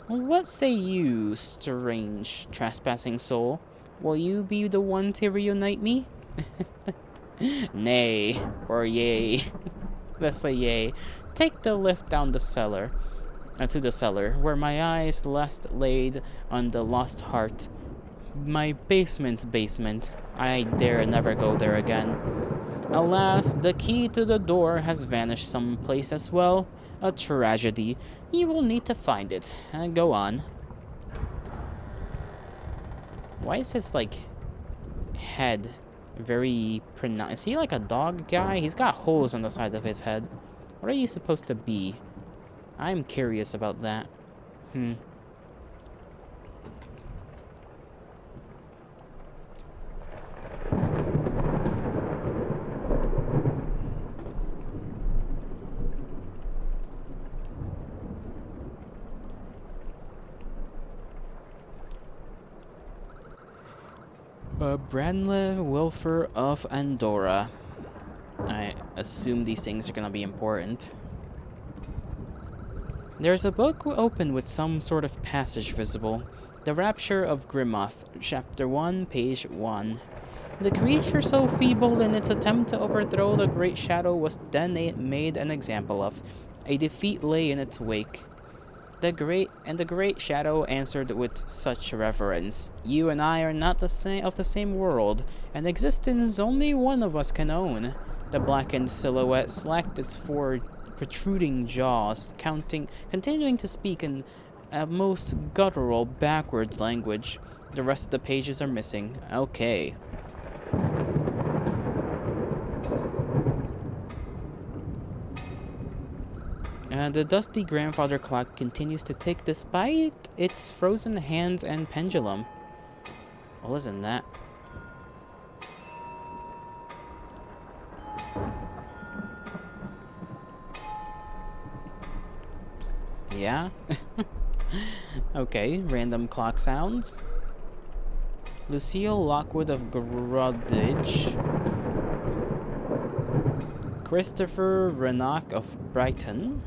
What say you, strange, trespassing soul? Will you be the one to reunite me? Nay, or yea. Let's say yea. Take the lift down the cellar, to the cellar, where my eyes last laid on the lost heart. My basement's basement. I dare never go there again. Alas, the key to the door has vanished someplace as well. A tragedy. You will need to find it. Go on. Why is his, like, head very pronounced? Is he like a dog guy? He's got holes on the side of his head. What are you supposed to be? I'm curious about that. Branle Wilfer of Andorra. I assume these things are gonna be important. There's a book open with some sort of passage visible. The Rapture of Grimoth, Chapter 1, Page 1. The creature so feeble in its attempt to overthrow the Great Shadow was then made an example of. A defeat lay in its wake. The Great Shadow answered with such reverence. You and I are not of the same world, and existence only one of us can own. The blackened silhouette slacked its four protruding jaws, continuing to speak in a most guttural, backwards language. The rest of the pages are missing. Okay. The dusty grandfather clock continues to tick despite its frozen hands and pendulum. Well, isn't that? Yeah? Okay, random clock sounds. Lucille Lockwood of Grudge. Christopher Rennock of Brighton.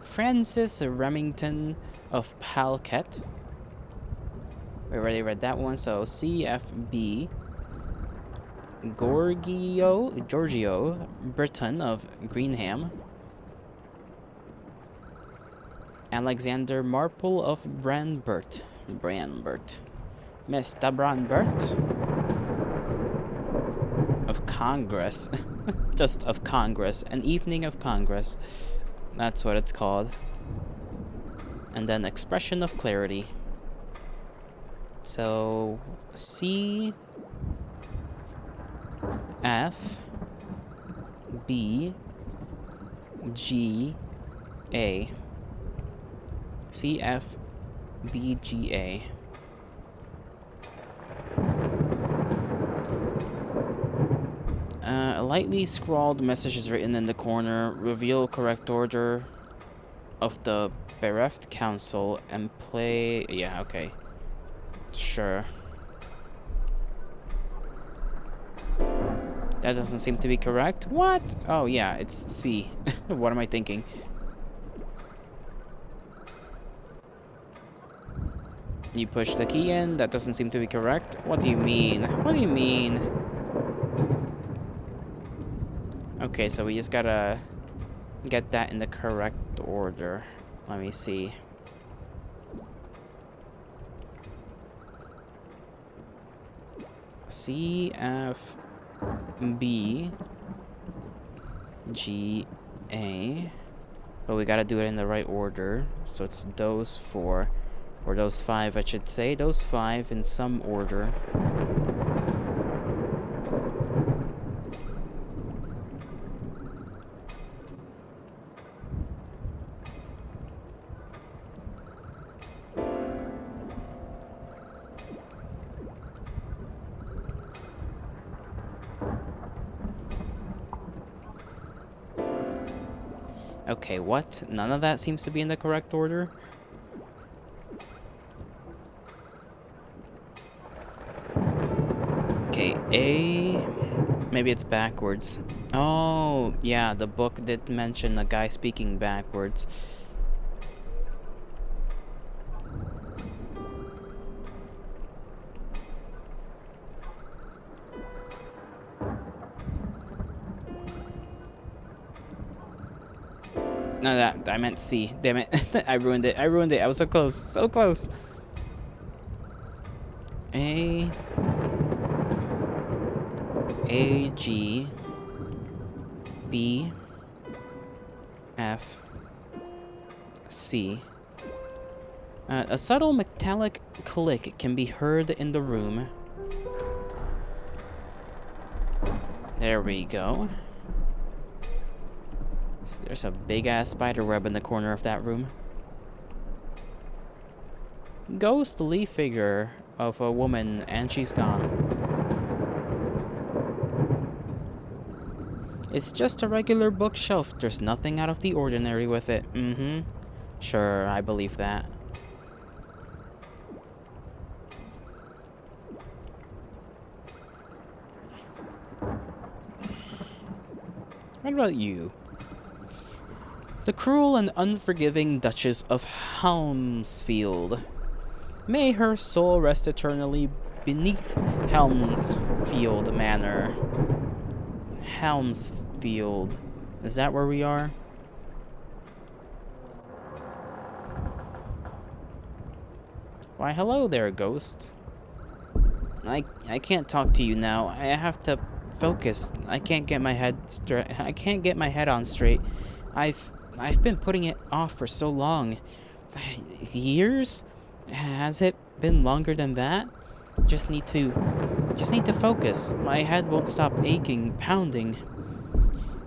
Francis Remington of Palket. We already read that one, so CFB. Giorgio Britton of Greenham. Alexander Marple of Branbert. Mr. Branbert. Of Congress. Just of Congress. An evening of Congress. That's what it's called. And then expression of clarity. So C F B G A. C F B G A. A lightly scrawled message is written in the corner. Reveal correct order of the bereft council and play. Yeah, okay. Sure. That doesn't seem to be correct. What? Oh, yeah, it's C. What am I thinking? You push the key in. That doesn't seem to be correct. What do you mean? What do you mean? Okay, so we just gotta get that in the correct order. Let me see. C, F, B, G, A. But we gotta do it in the right order. So it's those four. Or those five, I should say. Those five in some order. Okay, what? None of that seems to be in the correct order? Okay, A... Maybe it's backwards. Oh, yeah, the book did mention a guy speaking backwards. No, that I meant C. Damn it. I ruined it. I was so close. So close. A A, G, B, F, C. A subtle metallic click can be heard in the room. There we go. So there's a big-ass spider web in the corner of that room. Ghostly figure of a woman, and she's gone. It's just a regular bookshelf. There's nothing out of the ordinary with it. Sure, I believe that. What about you? The cruel and unforgiving Duchess of Helmsfield. May her soul rest eternally beneath Helmsfield Manor. Helmsfield. Is that where we are? Why, hello there, ghost. I can't talk to you now. I have to focus. I can't get my head on straight. I've been putting it off for so long. Years? Has it been longer than that? Just need to focus. My head won't stop aching, pounding.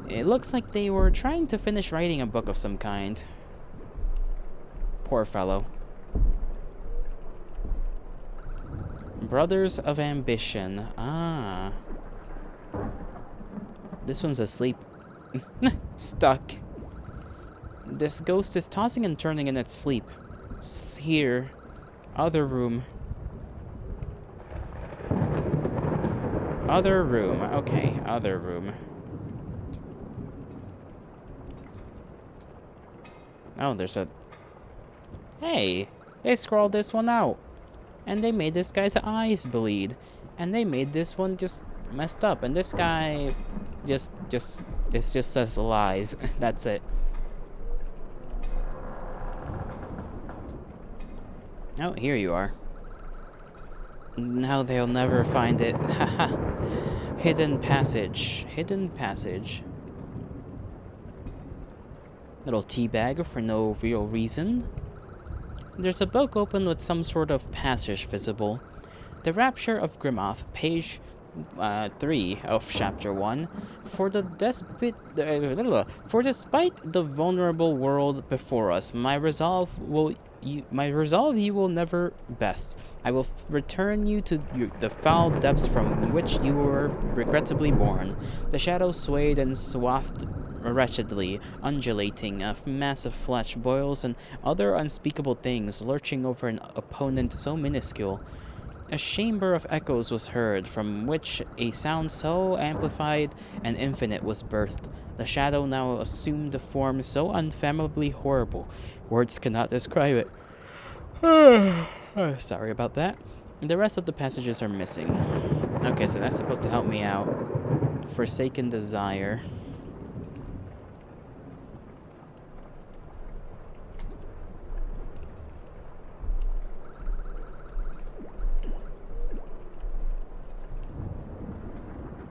It looks like they were trying to finish writing a book of some kind. Poor fellow. Brothers of Ambition. Ah. This one's asleep. Stuck. This ghost is tossing and turning in its sleep. It's here. Other room. Other room. Okay, other room. Oh, there's a... Hey! They scrawled this one out. And they made this guy's eyes bleed. And they made this one just messed up. And this guy it just says lies. That's it. Oh, here you are. Now they'll never find it. Haha. Hidden passage. Hidden passage. Little tea bag for no real reason. There's a book open with some sort of passage visible. The Rapture of Grimoth, page 3 of chapter 1. For despite the vulnerable world before us, my resolve you will never best. I will return you to the foul depths from which you were regrettably born. The shadow swayed and swathed wretchedly, undulating, a mass of flesh, boils, and other unspeakable things lurching over an opponent so minuscule. A chamber of echoes was heard, from which a sound so amplified and infinite was birthed. The shadow now assumed a form so unfathomably horrible, words cannot describe it. Sorry about that. The rest of the passages are missing. Okay, so that's supposed to help me out. Forsaken Desire.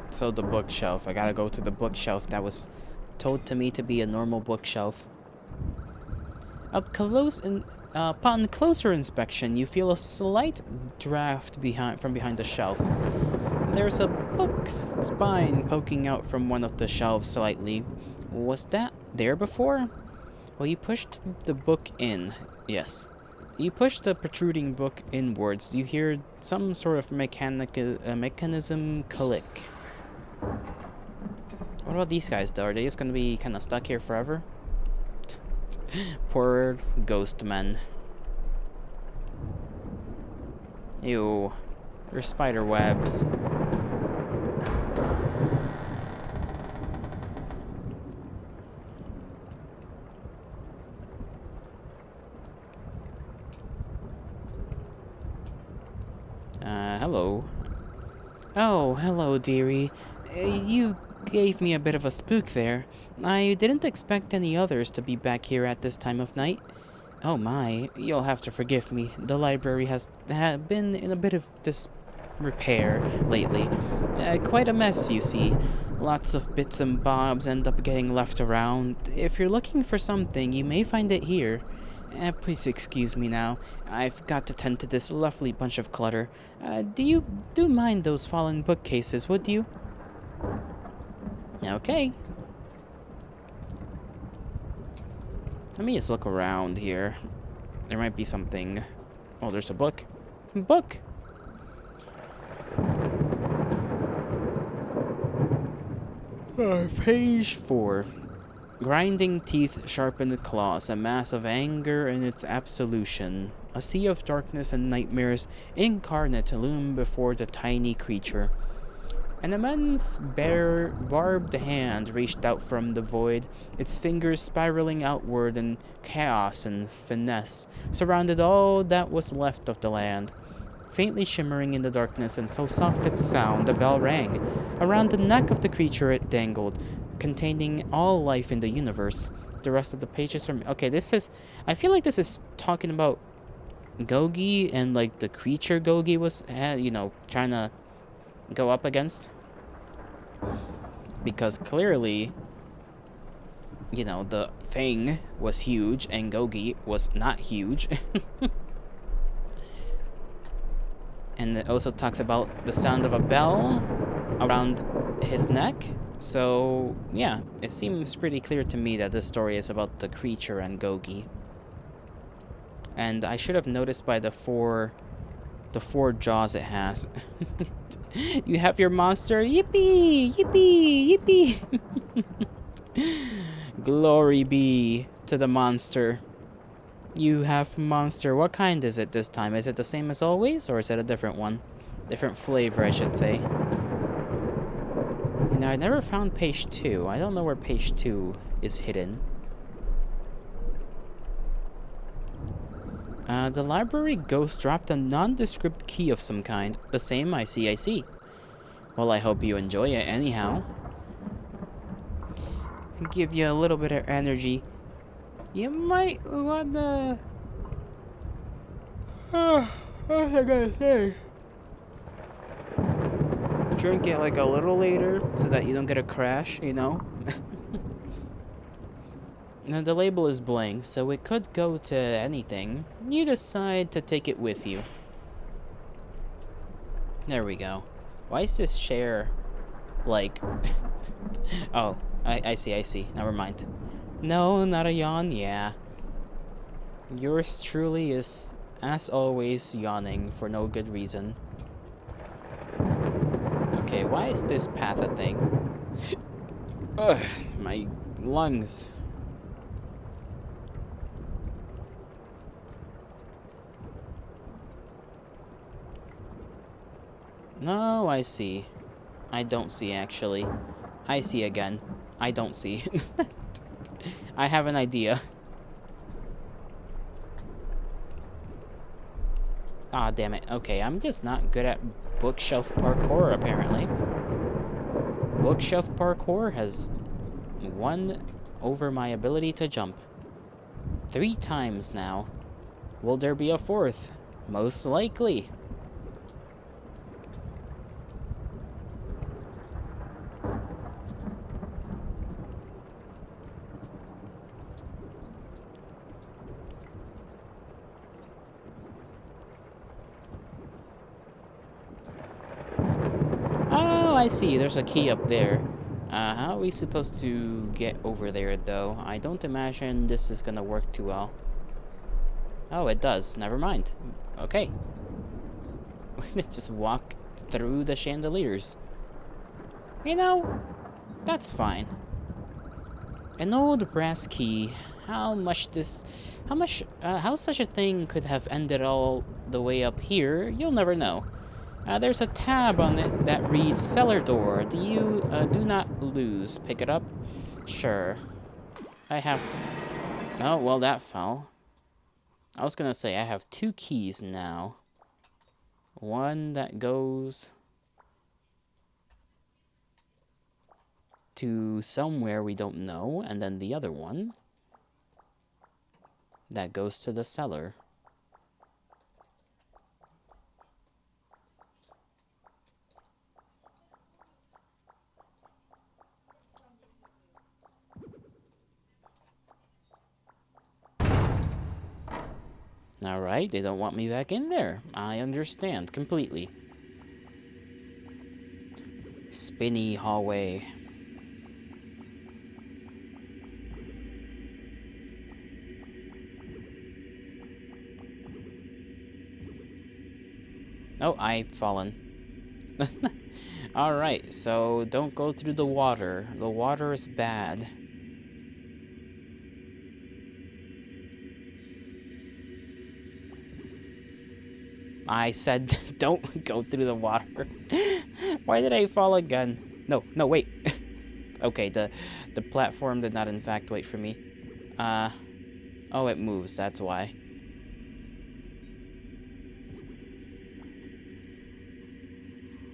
So the bookshelf. I gotta go to the bookshelf that was told to me to be a normal bookshelf. Upon closer inspection, you feel a slight draft from behind the shelf. There's a book's spine poking out from one of the shelves slightly. Was that there before? Well, you pushed the book in. Yes. You push the protruding book inwards. You hear some sort of mechanism click. What about these guys, though? Are they just gonna be kind of stuck here forever? Poor ghost men. Ew. Your spider webs. Hello. Oh, hello, dearie. You gave me a bit of a spook there. I didn't expect any others to be back here at this time of night. Oh my, you'll have to forgive me. The library has been in a bit of repair lately. Quite a mess, you see. Lots of bits and bobs end up getting left around. If you're looking for something, you may find it here. Please excuse me now. I've got to tend to this lovely bunch of clutter. Do mind those fallen bookcases, would you? Okay. Let me just look around here. There might be something. Oh, there's a book. Book! Page 4. Grinding teeth, sharpened claws, a mass of anger and its absolution. A sea of darkness and nightmares incarnate loom before the tiny creature. An immense, bare, barbed hand reached out from the void, its fingers spiraling outward in chaos and finesse, surrounded all that was left of the land. Faintly shimmering in the darkness and so soft its sound, the bell rang. Around the neck of the creature it dangled, containing all life in the universe. The rest of the pages are... Okay, this is... I feel like this is talking about Gogi and, like, the creature Gogi was, trying to go up against. Because clearly, the thing was huge and Gogi was not huge. And it also talks about the sound of a bell around his neck. So, yeah, it seems pretty clear to me that this story is about the creature and Gogi. And I should have noticed by the four jaws it has. You have your monster. Yippee! Yippee! Yippee! Glory be to the monster. You have monster. What kind is it this time? Is it the same as always, or is it a different one? Different flavor, I should say. I never found page 2. I don't know where page 2 is hidden. The library ghost dropped a nondescript key of some kind. The same, I see. Well, I hope you enjoy it anyhow. Give you a little bit of energy. You might wanna... what was I gonna say? Drink it like a little later so that you don't get a crash, Now, the label is blank, so it could go to anything. You decide to take it with you. There we go. Why is this share like... Oh, I see. Never mind. No, not a yawn, yeah. Yours truly is, as always, yawning for no good reason. Okay, why is this path a thing? Ugh, my lungs. No, I see. I don't see, actually. I see again. I don't see. I have an idea. Ah, damn it. Okay, I'm just not good at bookshelf parkour, apparently. Bookshelf parkour has won over my ability to jump. 3 times now. Will there be a 4th? Most likely. I see, there's a key up there. How are we supposed to get over there, though? I don't imagine this is gonna work too well. Oh, it does. Never mind. Okay. Just walk through the chandeliers. That's fine. An old brass key. How such a thing could have ended all the way up here, you'll never know. There's a tab on it that reads cellar door. Do not lose. Pick it up? Sure. I have... Oh, well, that fell. I was gonna say, I have 2 keys now. One that goes to somewhere we don't know, and then the other one that goes to the cellar. Alright, they don't want me back in there. I understand completely. Spinny hallway. Oh, I've fallen. Alright, so don't go through the water. The water is bad. I said don't go through the water. Why did I fall again? No, wait. Okay, the platform did not in fact wait for me. Oh, it moves, that's why.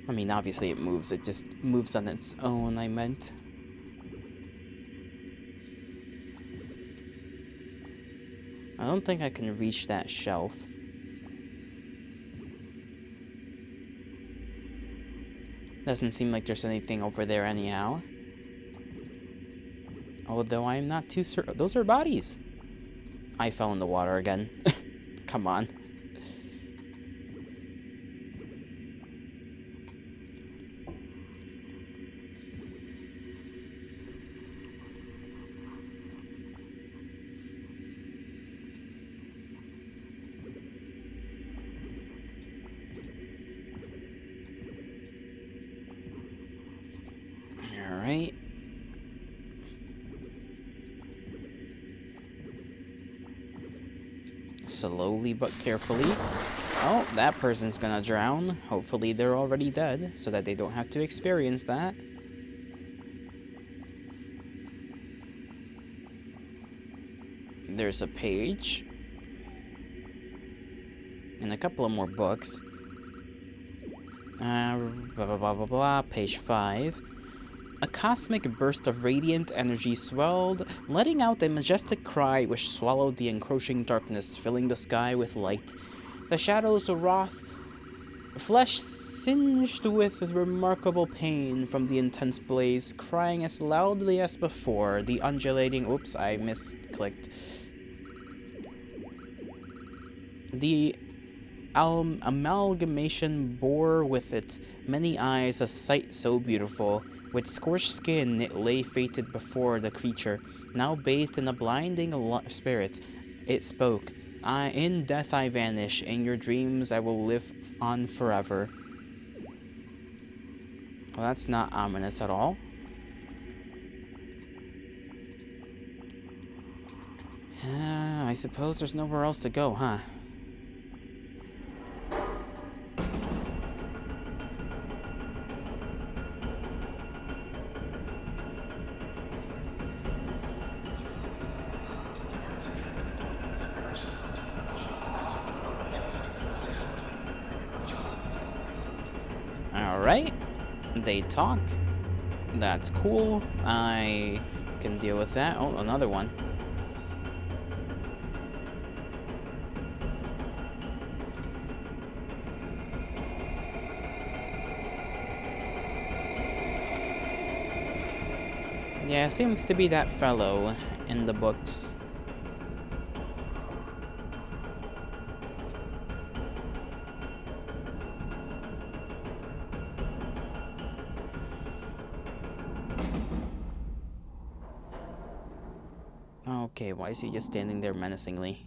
I mean, obviously it moves. It just moves on its own, I meant. I don't think I can reach that shelf. Doesn't seem like there's anything over there anyhow. Although I'm not too certain. Those are bodies. I fell in the water again. Come on. Alright. Slowly but carefully. Oh, that person's gonna drown. Hopefully they're already dead, so that they don't have to experience that. There's a page. And a couple of more books. Blah, blah, blah, blah, blah. Page 5. A cosmic burst of radiant energy swelled, letting out a majestic cry which swallowed the encroaching darkness, filling the sky with light. The shadows wroth, flesh singed with remarkable pain from the intense blaze, crying as loudly as before, the undulating... Oops, I misclicked. The amalgamation bore with its many eyes a sight so beautiful. With scorched skin, it lay fated before the creature, now bathed in a blinding spirit. It spoke, in death I vanish, in your dreams I will live on forever. Well, that's not ominous at all. I suppose there's nowhere else to go, huh? Alright, they talk. That's cool. I can deal with that. Oh, another one. Yeah, seems to be that fellow in the books. Okay, why is he just standing there menacingly?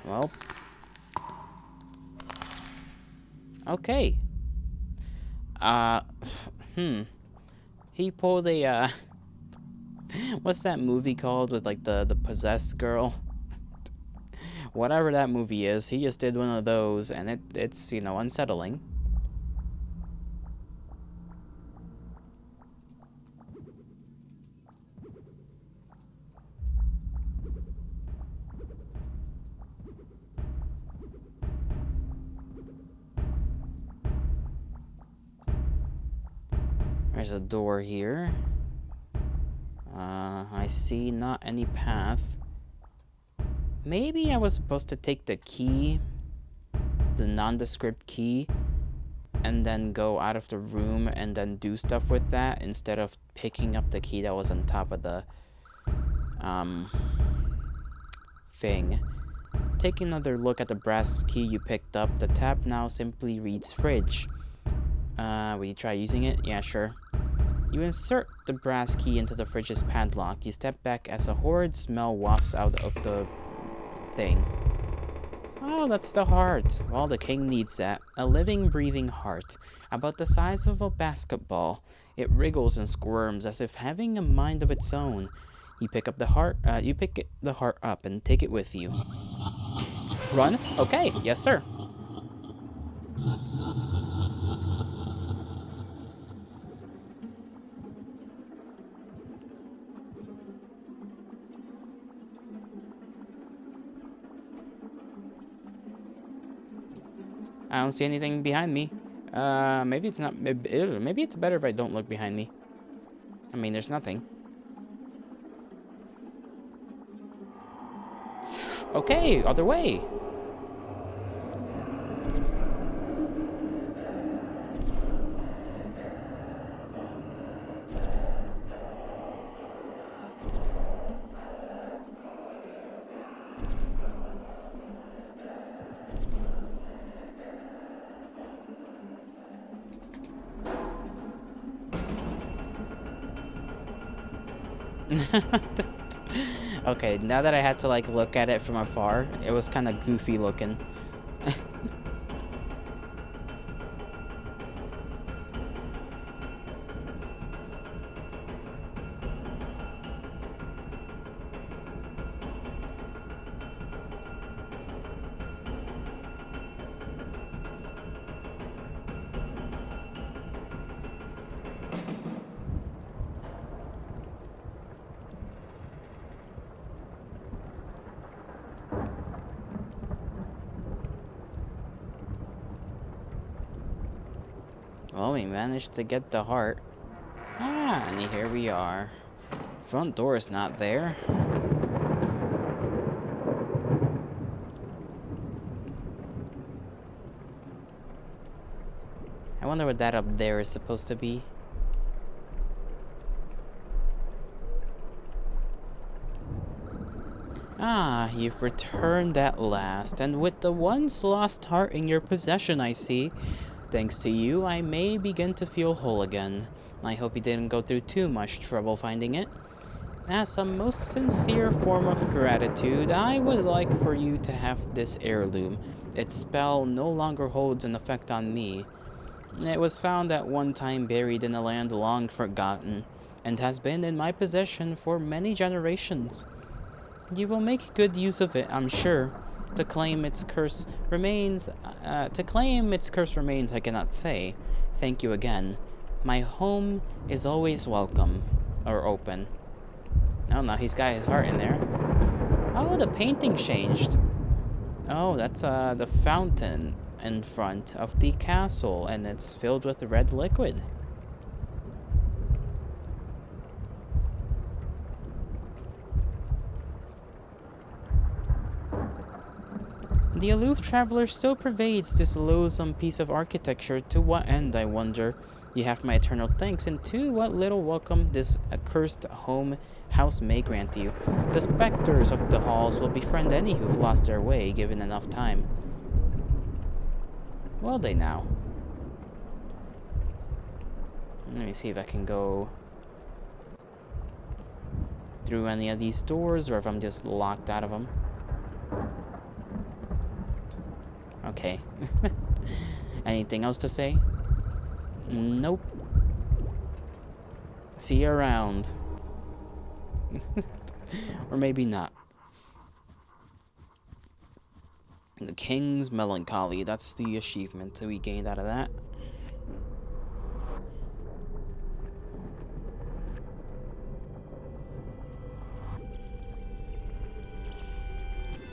Well. Okay. He pulled a, what's that movie called with, like, the possessed girl? Whatever that movie is, he just did one of those, and it's, you know, unsettling. There's a door here. I see not any path. Maybe I was supposed to take the key, the nondescript key, and then go out of the room and then do stuff with that instead of picking up the key that was on top of the um, thing. Take another look at the brass key you picked up. The tab now simply reads fridge. Will you try using it? Yeah, sure. You insert the brass key into the fridge's padlock. You step back as a horrid smell wafts out of the thing. Oh, that's the heart. Well, the king needs that. A living, breathing heart, about the size of a basketball. It wriggles and squirms as if having a mind of its own. You pick up the heart. You pick the heart up and take it with you. Run? Okay, yes, sir. I don't see anything behind me. Maybe it's not. Maybe it's better if I don't look behind me. I mean, there's nothing. Okay, other way. Okay, now that I had to like look at it from afar, it was kind of goofy looking. Well, we managed to get the heart. Ah, and here we are. Front door is not there. I wonder what that up there is supposed to be. Ah, you've returned at last, and with the once lost heart in your possession, I see. Thanks to you, I may begin to feel whole again. I hope you didn't go through too much trouble finding it. As a most sincere form of gratitude, I would like for you to have this heirloom. Its spell no longer holds an effect on me. It was found at one time buried in a land long forgotten, and has been in my possession for many generations. You will make good use of it, I'm sure. To claim its curse remains, I cannot say. Thank you again. My home is always welcome, or open. Oh no, he's got his heart in there. Oh, the painting changed. Oh, that's the fountain in front of the castle, and it's filled with red liquid. The aloof traveler still pervades this loathsome piece of architecture. To what end, I wonder? You have my eternal thanks, and to what little welcome this accursed house may grant you. The specters of the halls will befriend any who've lost their way, given enough time. Will they now? Let me see if I can go through any of these doors, or if I'm just locked out of them. Okay. Anything else to say? Nope. See you around. Or maybe not. The King's Melancholy. That's the achievement that we gained out of that.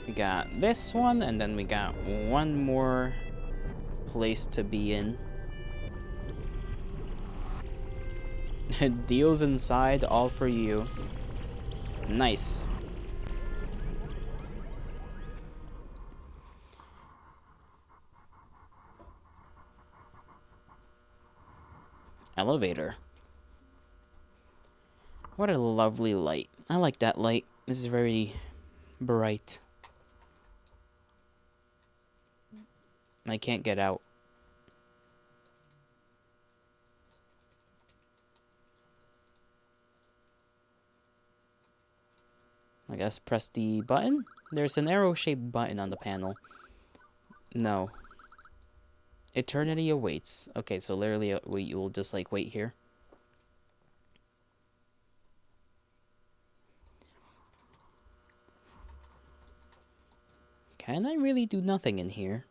We got this one, and then we got one more place to be in. Deals inside, all for you. Nice. Elevator. What a lovely light. I like that light. This is very bright. I can't get out. I guess press the button? There's an arrow-shaped button on the panel. No. Eternity awaits. Okay, so literally you will just like wait here. Can I really do nothing in here?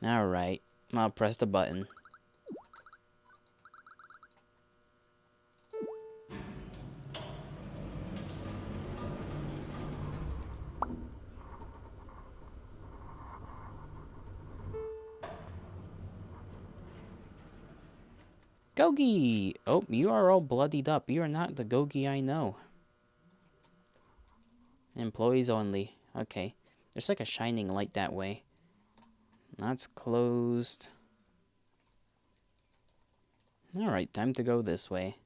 Alright, I'll press the button. Gogi! Oh, you are all bloodied up. You are not the Gogi I know. Employees only. Okay. There's like a shining light that way. That's closed. Alright, time to go this way.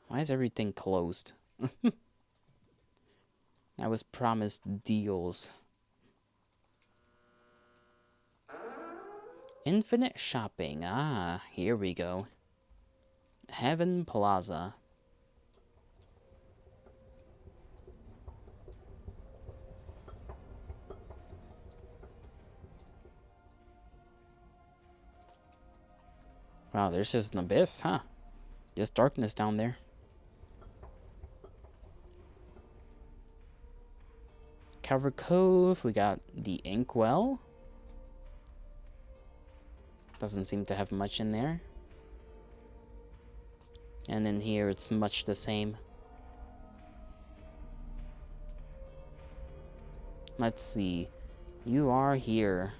Why is everything closed? I was promised deals. Infinite shopping. Ah, here we go. Heaven Plaza. Wow, there's just an abyss, huh? Just darkness down there. Cover Cove, we got the Inkwell. Doesn't seem to have much in there. And in here, it's much the same. Let's see. You are here.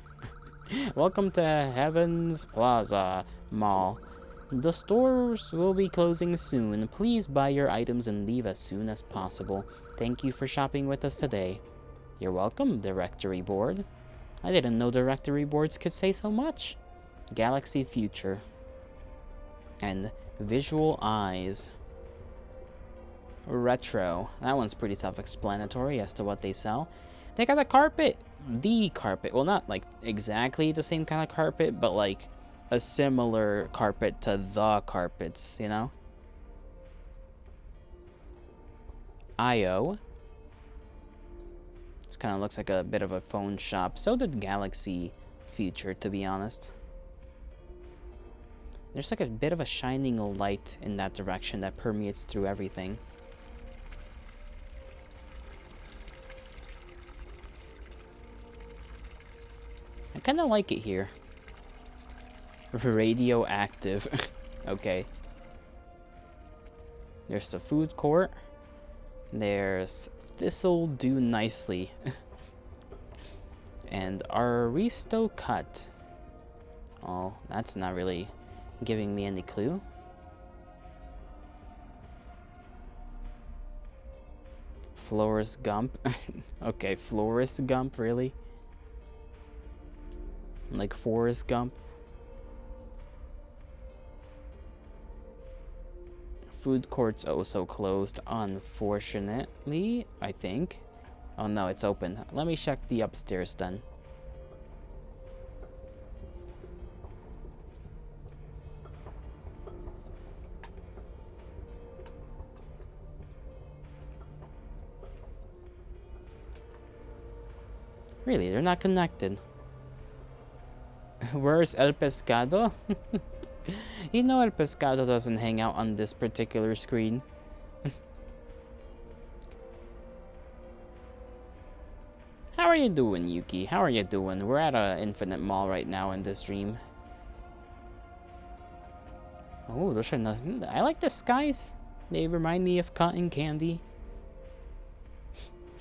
Welcome to Heaven's Plaza Mall. The stores will be closing soon. Please buy your items and leave as soon as possible. Thank you for shopping with us today. You're welcome, Directory Board. I didn't know Directory Boards could say so much. Galaxy Future. And Visual Eyes. Retro. That one's pretty self-explanatory as to what they sell. They got a carpet. The carpet. Well, not like exactly the same kind of carpet, but like a similar carpet to the carpets, you know? IO. This kind of looks like a bit of a phone shop. So did Galaxy Future, to be honest. There's like a bit of a shining light in that direction that permeates through everything. I kind of like it here. Radioactive. Okay. There's the food court. There's This'll Do Nicely. And Aristo Cut. Oh, that's not really giving me any clue. Florist Gump. Okay, Florist Gump, really? Like Forrest Gump? Food court's also closed, unfortunately, I think. Oh no, it's open. Let me check the upstairs then. Really, they're not connected. Where's El Pescado? You know El Pescado doesn't hang out on this particular screen. How are you doing, Yuki? How are you doing? We're at a Infinite Mall right now in this dream. Oh, those are nice. I like the skies. They remind me of cotton candy.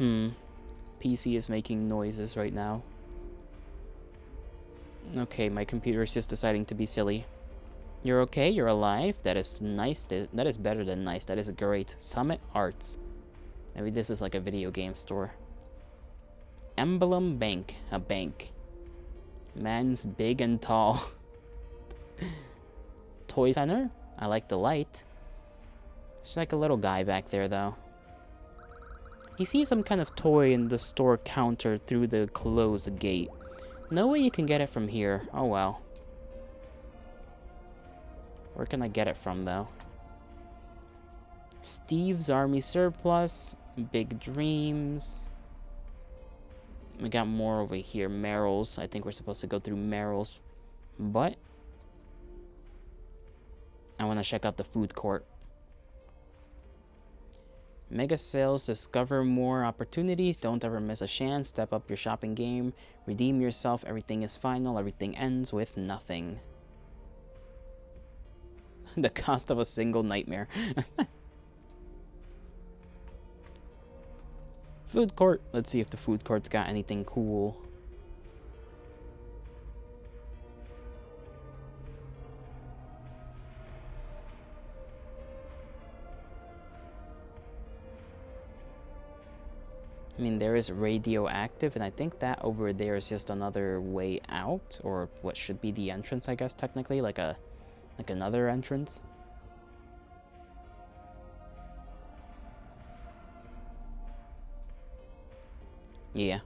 PC is making noises right now. Okay, my computer is just deciding to be silly. You're okay? You're alive? That is nice. That is better than nice. That is great. Summit Arts. Maybe this is like a video game store. Emblem Bank. A bank. Man's big and tall. Toy center? I like the light. It's like a little guy back there, though. He sees some kind of toy in the store counter through the closed gate. No way you can get it from here. Oh well. Where can I get it from, though? Steve's Army Surplus. Big Dreams. We got more over here. Merrill's. I think we're supposed to go through Merrill's. But I want to check out the food court. Mega sales. Discover more opportunities. Don't ever miss a chance. Step up your shopping game. Redeem yourself. Everything is final. Everything ends with nothing. The cost of a single nightmare. Food court. Let's see if the food court's got anything cool. I mean, there is radioactive, and I think that over there is just another way out, or what should be the entrance, I guess, technically, like another entrance. Yeah.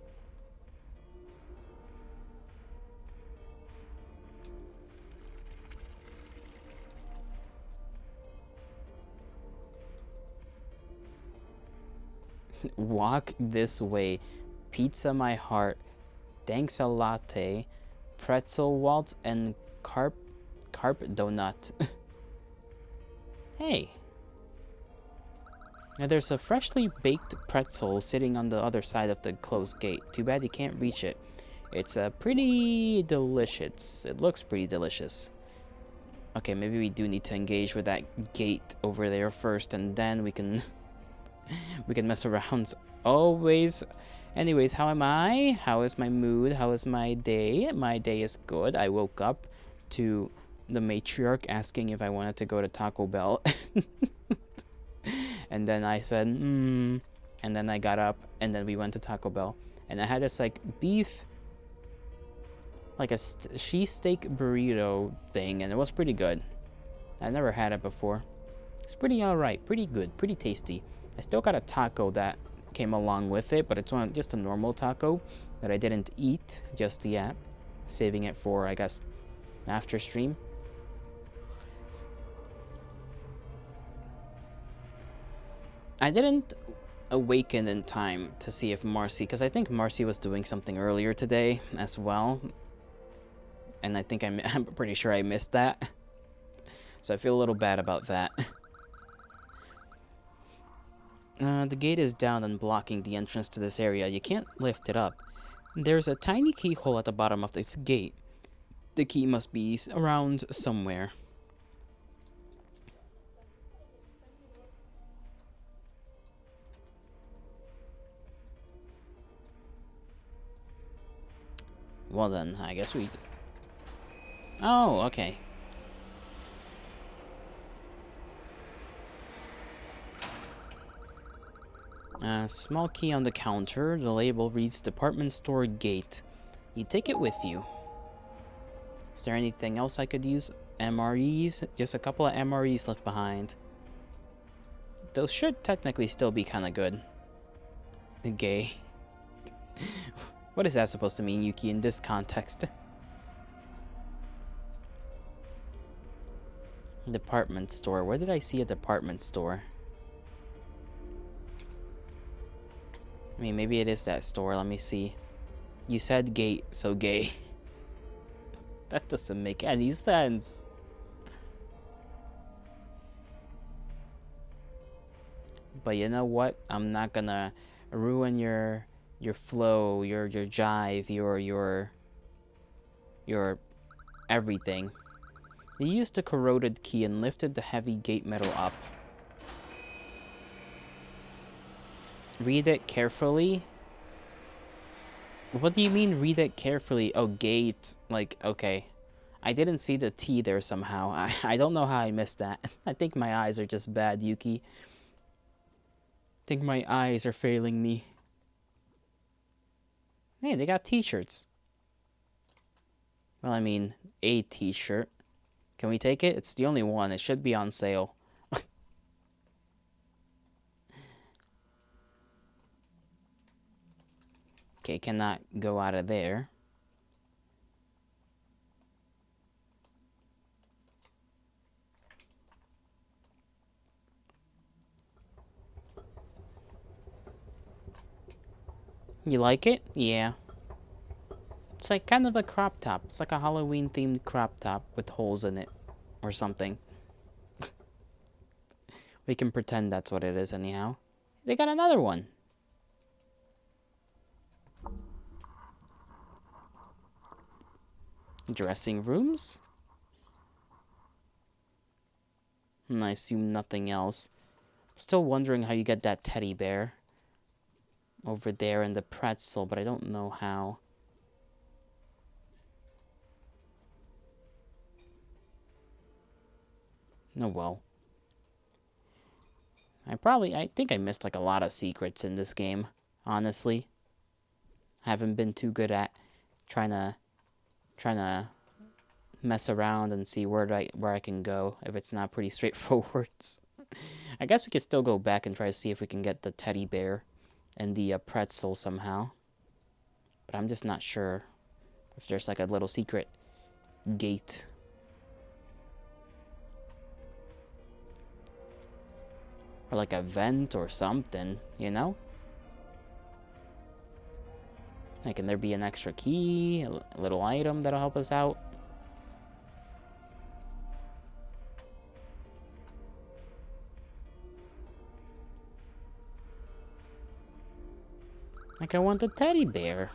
Walk this way. Pizza my heart. Thanks a latte. Pretzel waltz and carp donut. Hey. Now there's a freshly baked pretzel sitting on the other side of the closed gate. Too bad you can't reach it. It's pretty delicious. It looks pretty delicious. Okay, maybe we do need to engage with that gate over there first, and then we can we can mess around. Always. Anyways, how am I? How is my mood? How is my day? My day is good. I woke up to the matriarch asking if I wanted to go to Taco Bell. And then I said, and then I got up, and then we went to Taco Bell. And I had this, like, beef, like a cheesesteak burrito thing, and it was pretty good. I never had it before. It's pretty alright, pretty good, pretty tasty. I still got a taco that came along with it, but it's just a normal taco that I didn't eat just yet. Saving it for, I guess, after stream. I didn't awaken in time to see if Marcy, because I think Marcy was doing something earlier today as well. And I think I'm pretty sure I missed that. So I feel a little bad about that. The gate is down and blocking the entrance to this area. You can't lift it up. There's a tiny keyhole at the bottom of this gate. The key must be around somewhere. Well then, I guess we... Oh, okay. Small key on the counter. The label reads department store gate. You take it with you. Is there anything else I could use? MREs? Just a couple of MREs left behind. Those should technically still be kind of good. Gay. What is that supposed to mean, Yuki, in this context? Department store. Where did I see a department store? I mean, maybe it is that store. Let me see. You said gate, so gay. That doesn't make any sense. But you know what? I'm not gonna ruin your flow, your jive, your everything. They used the corroded key and lifted the heavy gate metal up. Read it carefully? What do you mean read it carefully? Oh, gate. Like, okay. I didn't see the T there somehow. I don't know how I missed that. I think my eyes are just bad, Yuki. I think my eyes are failing me. Hey, they got t-shirts. Well, I mean, a t-shirt. Can we take it? It's the only one. It should be on sale. Okay, cannot go out of there. You like it? Yeah. It's like kind of a crop top. It's like a Halloween themed crop top with holes in it. Or something. We can pretend that's what it is anyhow. They got another one. Dressing rooms? I assume nothing else. Still wondering how you get that teddy bear over there and the pretzel, but I don't know how. Oh well. I think I missed like a lot of secrets in this game, honestly. Haven't been too good at trying to mess around and see where I can go if it's not pretty straightforward. I guess we could still go back and try to see if we can get the teddy bear and the pretzel somehow. But I'm just not sure if there's like a little secret gate. Or like a vent or something, you know? Like, can there be an extra key, a little item that'll help us out? Like, I want the teddy bear.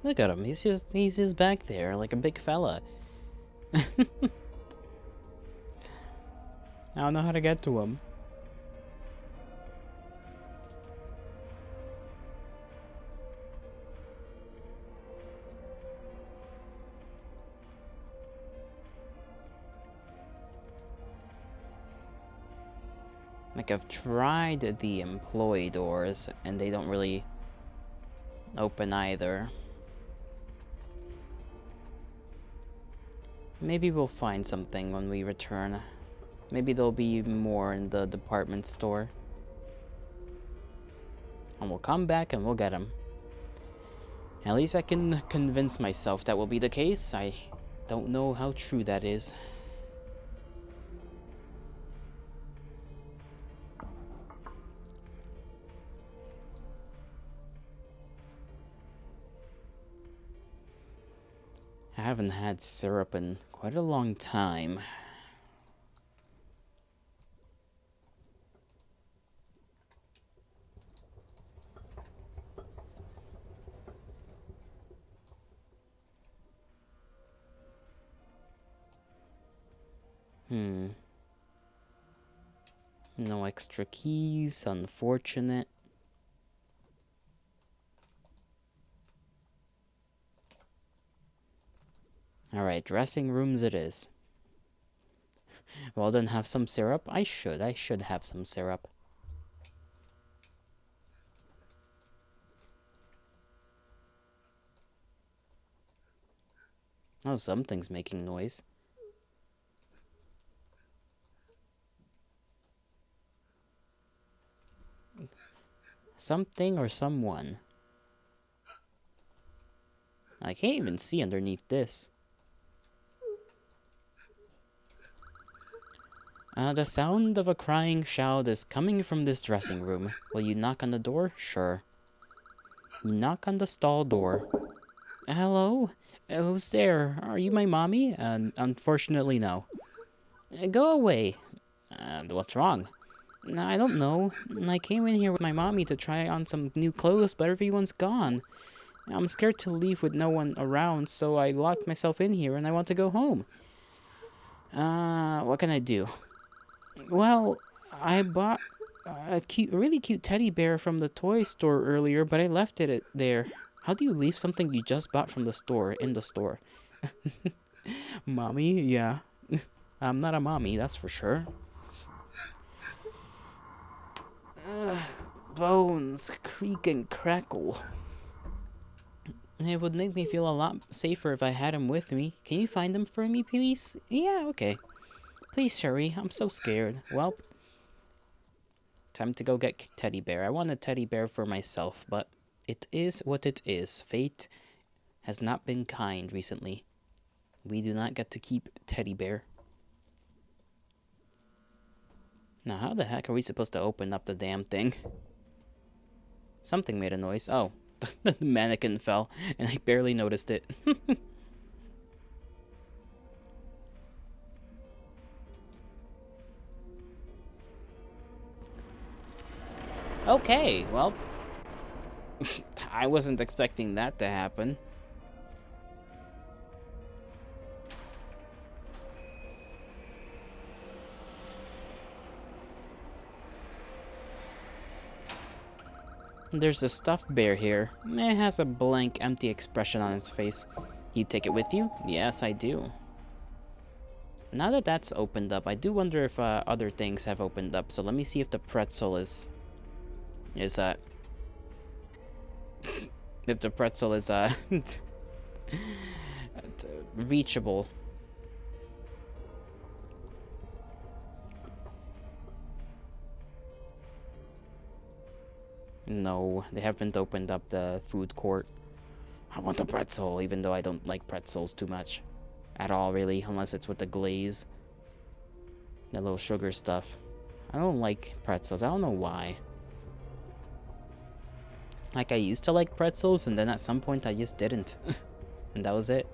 Look at him. He's just back there like a big fella. I don't know how to get to him. Like, I've tried the employee doors and they don't really open either. Maybe we'll find something when we return. Maybe there'll be more in the department store. And we'll come back and we'll get him. At least I can convince myself that will be the case. I don't know how true that is. I haven't had syrup in quite a long time. No extra keys, unfortunate. Alright, dressing rooms it is. Well, then have some syrup. I should have some syrup. Oh, something's making noise. Something or someone. I can't even see underneath this. The sound of a crying child is coming from this dressing room. Will you knock on the door? Sure. You knock on the stall door. Hello? Who's there? Are you my mommy? Unfortunately, no. Go away. What's wrong? I don't know. I came in here with my mommy to try on some new clothes, but everyone's gone. I'm scared to leave with no one around, so I locked myself in here and I want to go home. What can I do? Well, I bought a really cute teddy bear from the toy store earlier, but I left it there. How do you leave something you just bought from the store in the store? Mommy? Yeah. I'm not a mommy, that's for sure. Bones creak and crackle. It would make me feel a lot safer if I had him with me. Can you find him for me, please? Yeah, okay. Please hurry. I'm so scared. Well, time to go get teddy bear. I want a teddy bear for myself, but it is what it is. Fate has not been kind recently. We do not get to keep teddy bear. Now, how the heck are we supposed to open up the damn thing? Something made a noise. Oh, the mannequin fell, and I barely noticed it. Okay, well, I wasn't expecting that to happen. There's a stuffed bear here. It has a blank, empty expression on its face. You take it with you? Yes, I do. Now that that's opened up, I do wonder if other things have opened up. So let me see if the pretzel is if the pretzel is reachable. No, they haven't opened up the food court. I want the pretzel, even though I don't like pretzels too much. At all, really, unless it's with the glaze. The little sugar stuff. I don't like pretzels. I don't know why. Like, I used to like pretzels, and then at some point I just didn't. And that was it.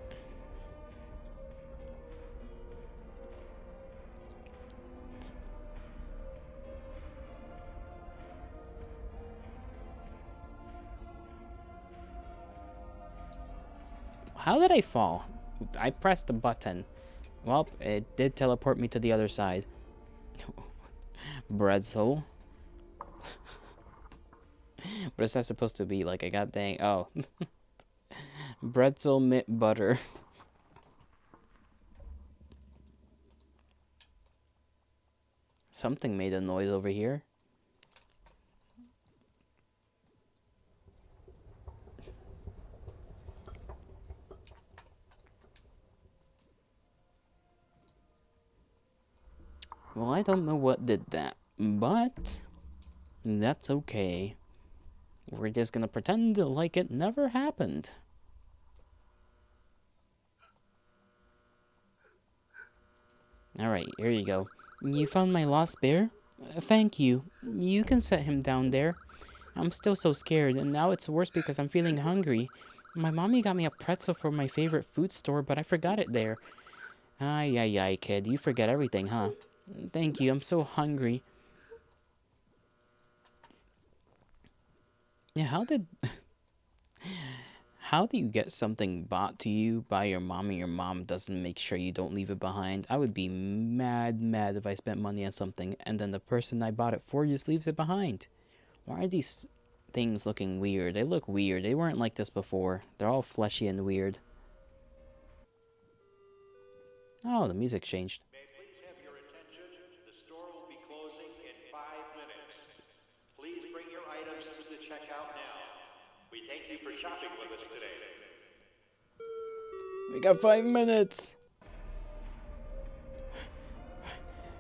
How did I fall? I pressed the button. Well, it did teleport me to the other side. Bretzel. What is that supposed to be? Like, I got dang. Oh. Bretzel mint butter. Something made a noise over here. Well, I don't know what did that, but that's okay. We're just gonna pretend like it never happened. Alright, here you go. You found my lost bear? Thank you. You can set him down there. I'm still so scared, and now it's worse because I'm feeling hungry. My mommy got me a pretzel from my favorite food store, but I forgot it there. Ay, ay, ay, kid. You forget everything, huh? Thank you. I'm so hungry. Yeah, how do you get something bought to you by your mom and your mom doesn't make sure you don't leave it behind? I would be mad if I spent money on something and then the person I bought it for just leaves it behind. Why are these things looking weird? They look weird. They weren't like this before. They're all fleshy and weird. Oh, the music changed. May I please have your attention? The store will be closing in 5 minutes. Please bring your items to the checkout now. We thank you for shopping with us today. We got 5 minutes.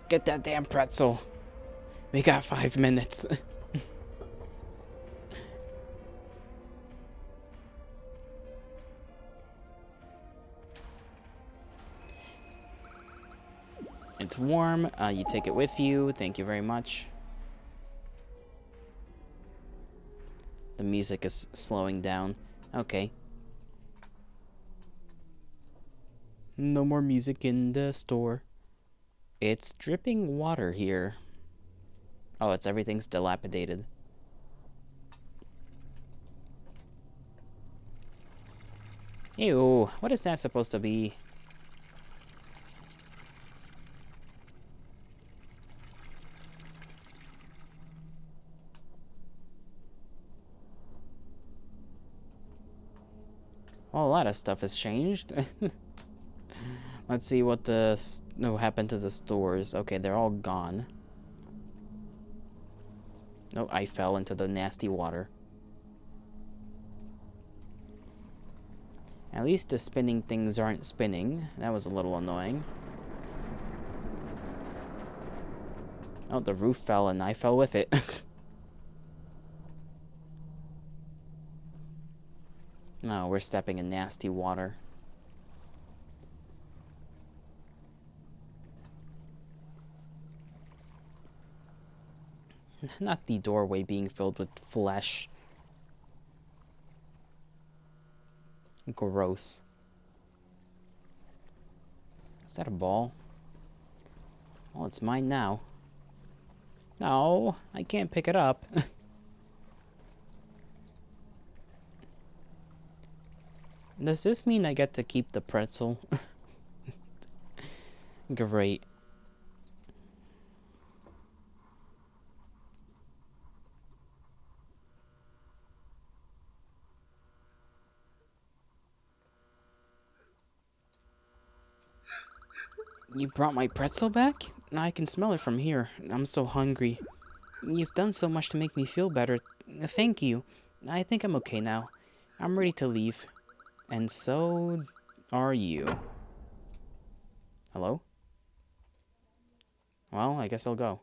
Get that damn pretzel. We got 5 minutes. It's warm. You take it with you. Thank you very much. The music is slowing down. Okay. No more music in the store. It's dripping water here. Oh, everything's dilapidated. Ew, what is that supposed to be? Well, a lot of stuff has changed. Let's see what happened to the stores. Okay, they're all gone. No, I fell into the nasty water. At least the spinning things aren't spinning. That was a little annoying. Oh, the roof fell and I fell with it. No, we're stepping in nasty water. Not the doorway being filled with flesh. Gross. Is that a ball? Oh, it's mine now. No, I can't pick it up. Does this mean I get to keep the pretzel? Great. You brought my pretzel back? I can smell it from here. I'm so hungry. You've done so much to make me feel better. Thank you. I think I'm okay now. I'm ready to leave. And so are you. Hello? Well, I guess I'll go.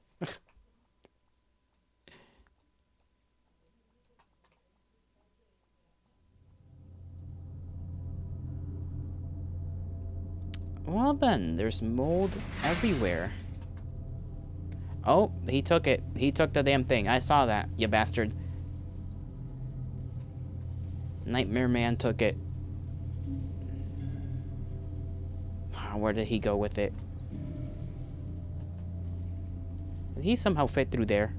Well then, there's mold everywhere. Oh, he took it. He took the damn thing. I saw that, you bastard. Nightmare Man took it. Where did he go with it? Did he somehow fit through there?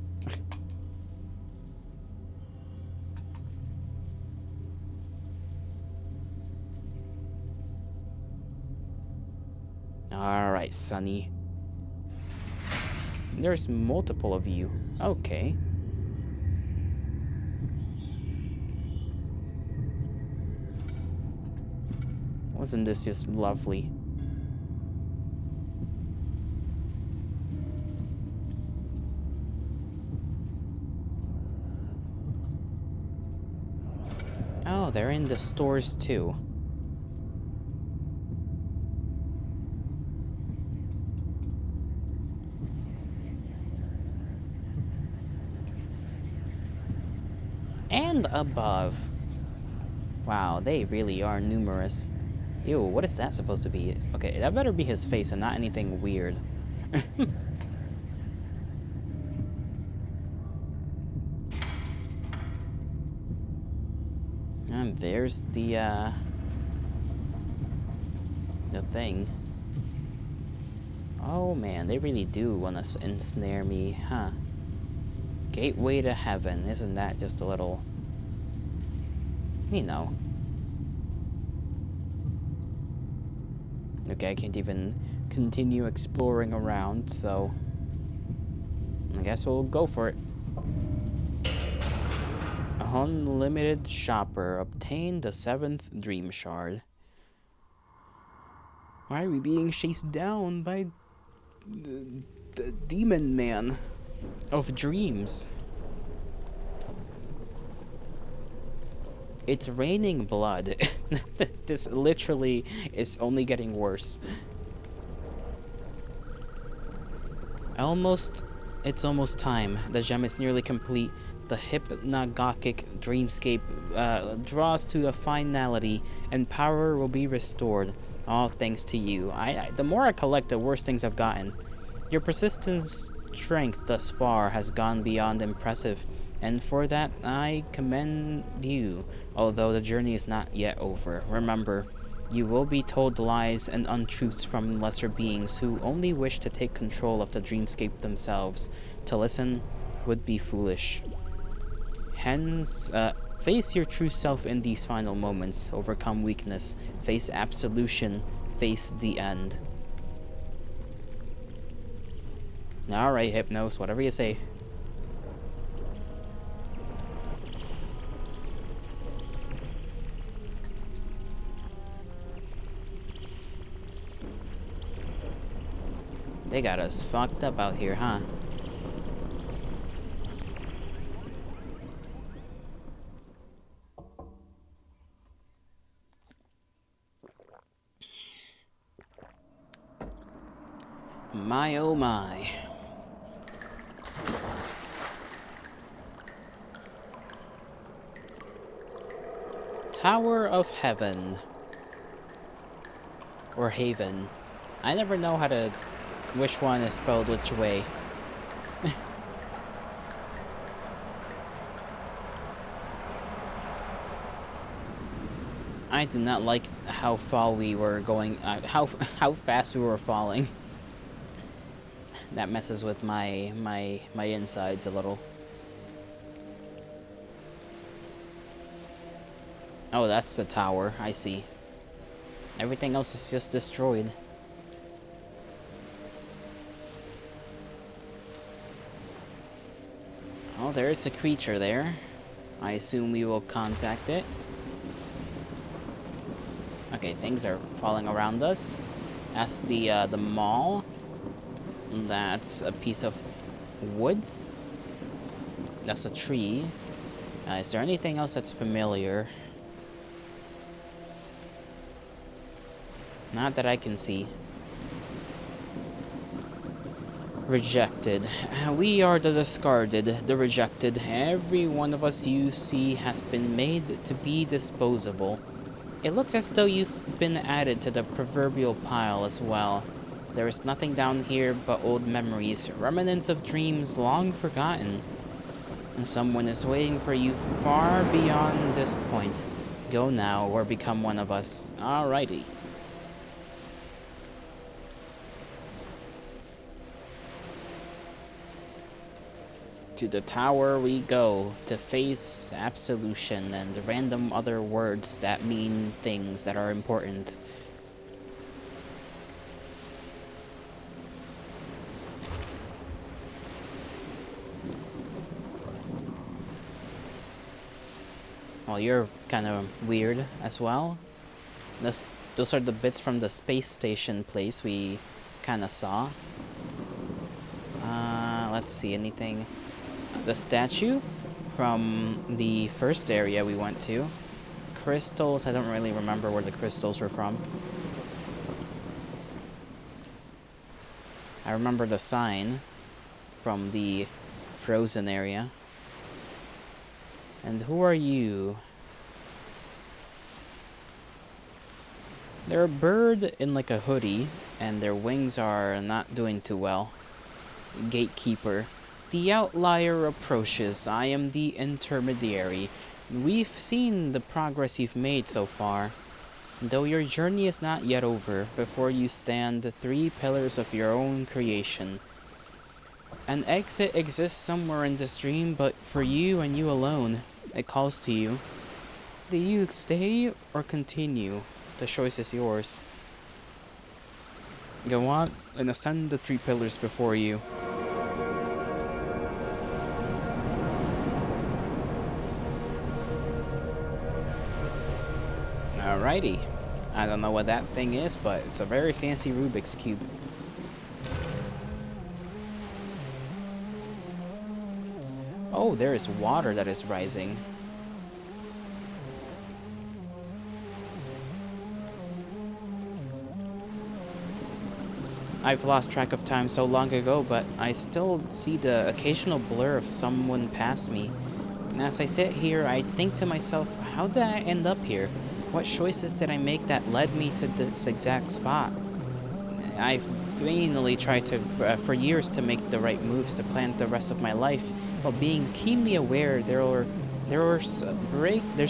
Alright, Sonny. There's multiple of you. Okay. Wasn't this just lovely? Oh, they're in the stores too. And above. Wow, they really are numerous. Ew, what is that supposed to be? Okay, that better be his face and not anything weird. And there's the thing. Oh man, they really do want to ensnare me, huh? Gateway to heaven, isn't that just a little... You know. Okay, I can't even continue exploring around, so... I guess we'll go for it. Unlimited shopper. Obtain the 7th dream shard. Why are we being chased down by the demon man of dreams? It's raining blood. This literally is only getting worse. It's almost time. The gem is nearly complete. The hypnagogic dreamscape draws to a finality, and power will be restored. All thanks to you. The more I collect, the worse things I've gotten. Your persistence strength thus far has gone beyond impressive, and for that I commend you, although the journey is not yet over. Remember, you will be told lies and untruths from lesser beings who only wish to take control of the dreamscape themselves. To listen would be foolish. Hence, face your true self in these final moments. Overcome weakness. Face absolution. Face the end. Alright, Hypnos, whatever you say. They got us fucked up out here, huh? My oh my. Tower of Heaven. Or Haven. I never know which one is spelled which way. I did not like how far we were going, how fast we were falling. That messes with my insides a little. Oh, that's the tower. I see. Everything else is just destroyed. Oh, there is a creature there. I assume we will contact it. Okay, things are falling around us. That's the mall. That's a piece of woods. That's a tree. Is there anything else that's familiar? Not that I can see. Rejected. We are the discarded, the rejected. Every one of us you see has been made to be disposable. It looks as though you've been added to the proverbial pile as well. There is nothing down here but old memories, remnants of dreams long forgotten. And someone is waiting for you far beyond this point. Go now or become one of us. Alrighty. To the tower we go to face absolution and random other words that mean things that are important. Well, you're kind of weird as well. Those are the bits from the space station place we kind of saw. Let's see, anything... The statue from the first area we went to. Crystals, I don't really remember where the crystals were from. I remember the sign from the frozen area. And who are you? They're a bird in like a hoodie, and their wings are not doing too well. Gatekeeper. The outlier approaches. I am the intermediary. We've seen the progress you've made so far. Though your journey is not yet over, before you stand the 3 pillars of your own creation. An exit exists somewhere in this dream, but for you and you alone, it calls to you. Do you stay or continue? The choice is yours. Go on and ascend the 3 pillars before you. Alrighty. I don't know what that thing is, but it's a very fancy Rubik's Cube. Oh, there is water that is rising. I've lost track of time so long ago, but I still see the occasional blur of someone past me. And as I sit here, I think to myself, how did I end up here? What choices did I make that led me to this exact spot? I've vainly tried for years to make the right moves to plan the rest of my life, while being keenly aware there's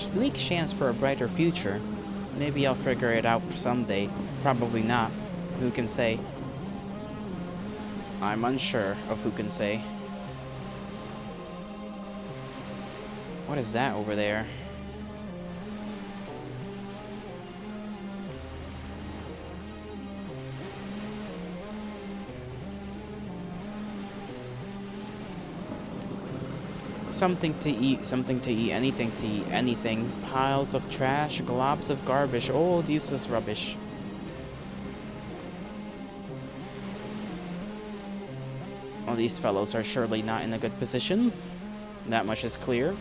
bleak chance for a brighter future. Maybe I'll figure it out someday. Probably not. Who can say? I'm unsure of who can say. What is that over there? Something to eat, anything to eat, anything. Piles of trash, globs of garbage, old useless rubbish. Well, these fellows are surely not in a good position. That much is clear.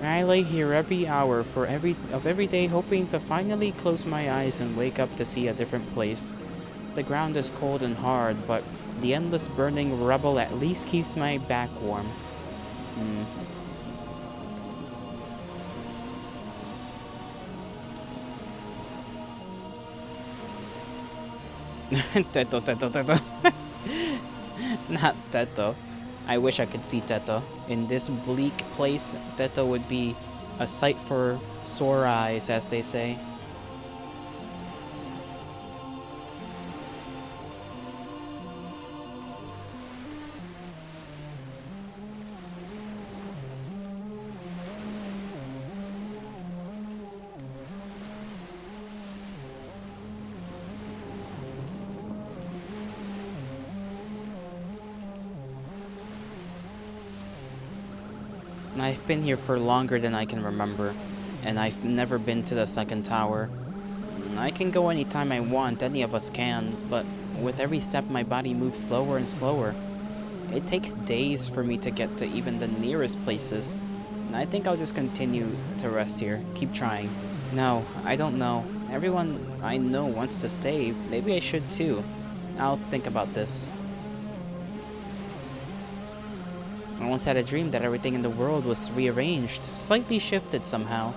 I lay here every hour every day hoping to finally close my eyes and wake up to see a different place. The ground is cold and hard, but the endless burning rubble at least keeps my back warm. Hmm. Teto, Teto, Teto. Not Teto. I wish I could see Teto. In this bleak place, Teto would be a sight for sore eyes, as they say. I've been here for longer than I can remember, and I've never been to the second tower. I can go anytime I want, any of us can, but with every step my body moves slower and slower. It takes days for me to get to even the nearest places, and I think I'll just continue to rest here, keep trying. No, I don't know. Everyone I know wants to stay, maybe I should too. I'll think about this. I once had a dream that everything in the world was rearranged, slightly shifted somehow.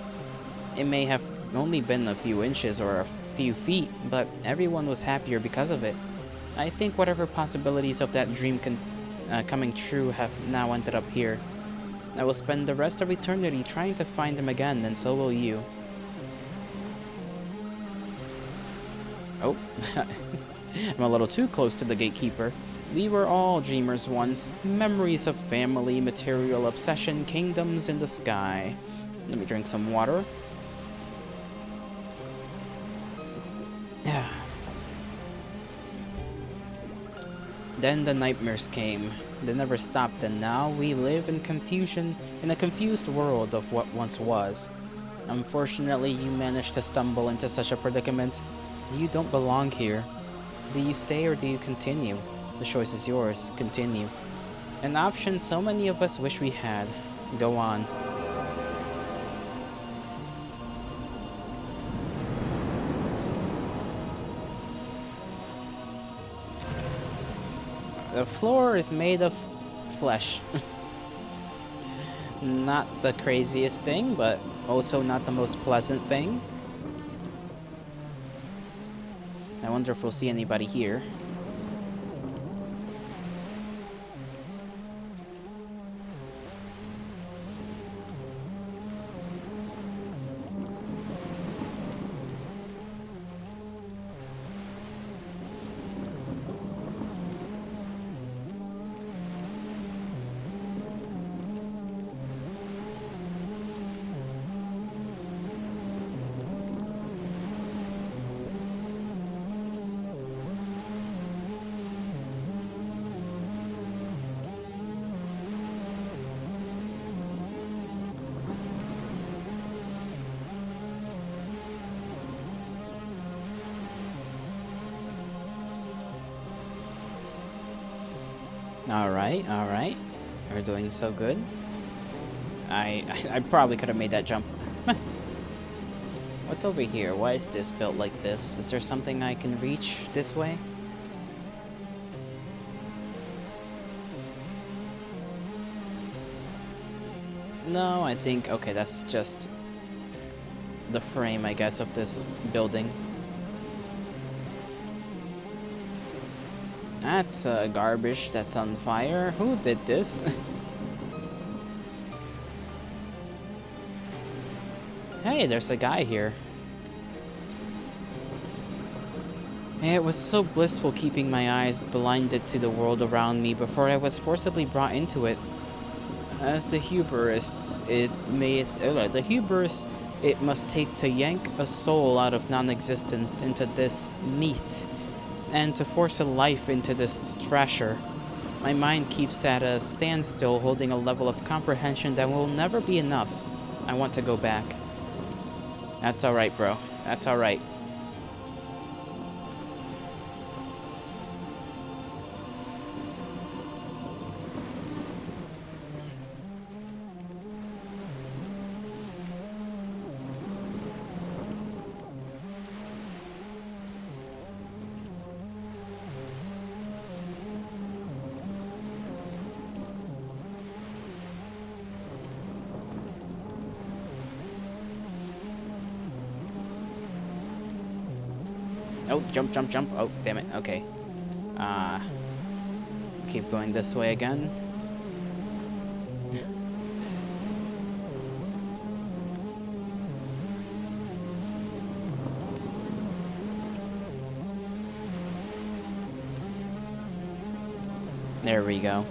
It may have only been a few inches or a few feet, but everyone was happier because of it. I think whatever possibilities of that dream coming true have now ended up here. I will spend the rest of eternity trying to find them again, and so will you. Oh, I'm a little too close to the gatekeeper. We were all dreamers once, memories of family, material obsession, kingdoms in the sky. Let me drink some water. Yeah. Then the nightmares came. They never stopped, and now we live in confusion, in a confused world of what once was. Unfortunately, you managed to stumble into such a predicament. You don't belong here. Do you stay or do you continue? The choice is yours. Continue. An option so many of us wish we had. Go on. The floor is made of flesh. Not the craziest thing, but also not the most pleasant thing. I wonder if we'll see anybody here. Alright. We're doing so good. I probably could have made that jump. What's over here? Why is this built like this? Is there something I can reach this way? No, I think... Okay, that's just the frame, I guess, of this building. That's garbage that's on fire. Who did this? Hey, there's a guy here. It was so blissful keeping my eyes blinded to the world around me before I was forcibly brought into it. The hubris it must take to yank a soul out of non-existence into this meat, and to force a life into this thrasher. My mind keeps at a standstill, holding a level of comprehension that will never be enough. I want to go back. That's alright, bro. That's alright. Oh, jump, jump, jump. Oh, damn it. Okay. Uh, keep going this way again. There we go.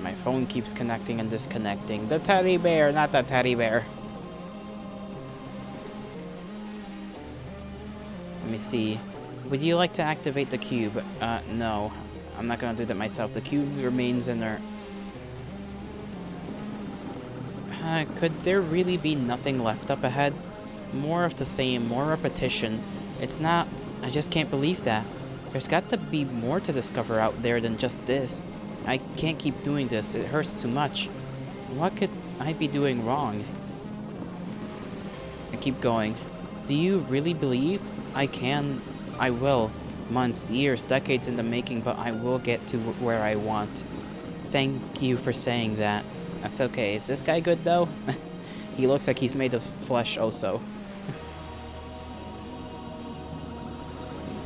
My phone keeps connecting and disconnecting. The teddy bear, not the teddy bear. Let me see. Would you like to activate the cube? No. I'm not gonna do that myself. The cube remains inert. Could there really be nothing left up ahead? More of the same, more repetition. It's not... I just can't believe that. There's got to be more to discover out there than just this. I can't keep doing this. It hurts too much. What could I be doing wrong? I keep going. Do you really believe? I can. I will. Months, years, decades in the making, but I will get to where I want. Thank you for saying that. That's okay. Is this guy good, though? He looks like he's made of flesh also.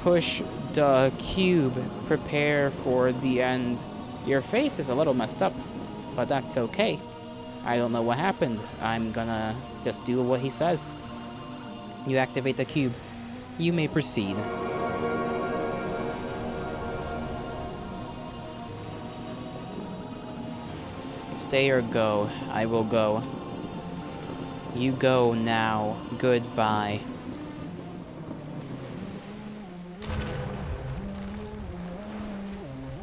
Push the cube. Prepare for the end. Your face is a little messed up, but that's okay. I don't know what happened. I'm gonna just do what he says. You activate the cube. You may proceed. Stay or go. I will go. You go now. Goodbye.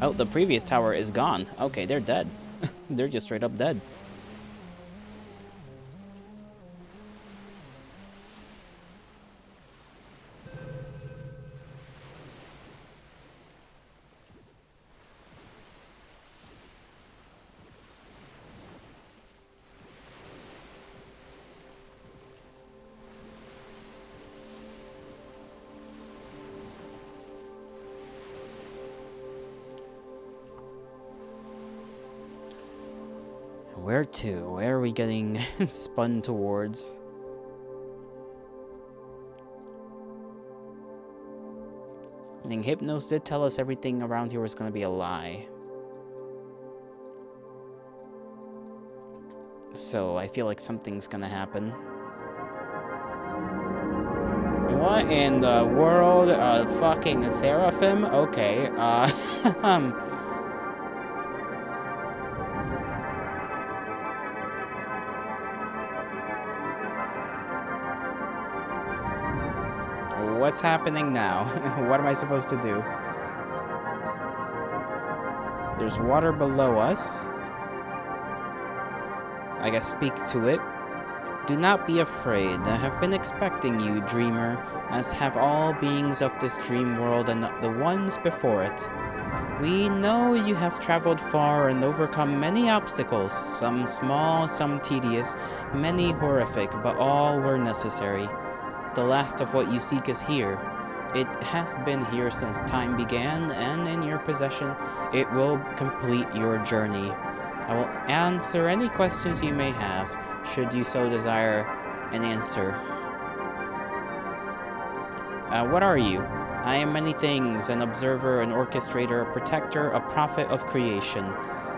Oh, the previous tower is gone. Okay, they're dead. They're just straight up dead. Where to? Where are we getting spun towards? I mean, Hypnos did tell us everything around here was going to be a lie. So I feel like something's going to happen. What in the world? Fucking Seraphim? Okay, What's happening now? What am I supposed to do? There's water below us. I guess speak to it. Do not be afraid. I have been expecting you, dreamer, as have all beings of this dream world and the ones before it. We know you have traveled far and overcome many obstacles, some small, some tedious, many horrific, but all were necessary. The last of what you seek is here. It has been here since time began, and in your possession, it will complete your journey. I will answer any questions you may have, should you so desire an answer. What are you? I am many things, an observer, an orchestrator, a protector, a prophet of creation.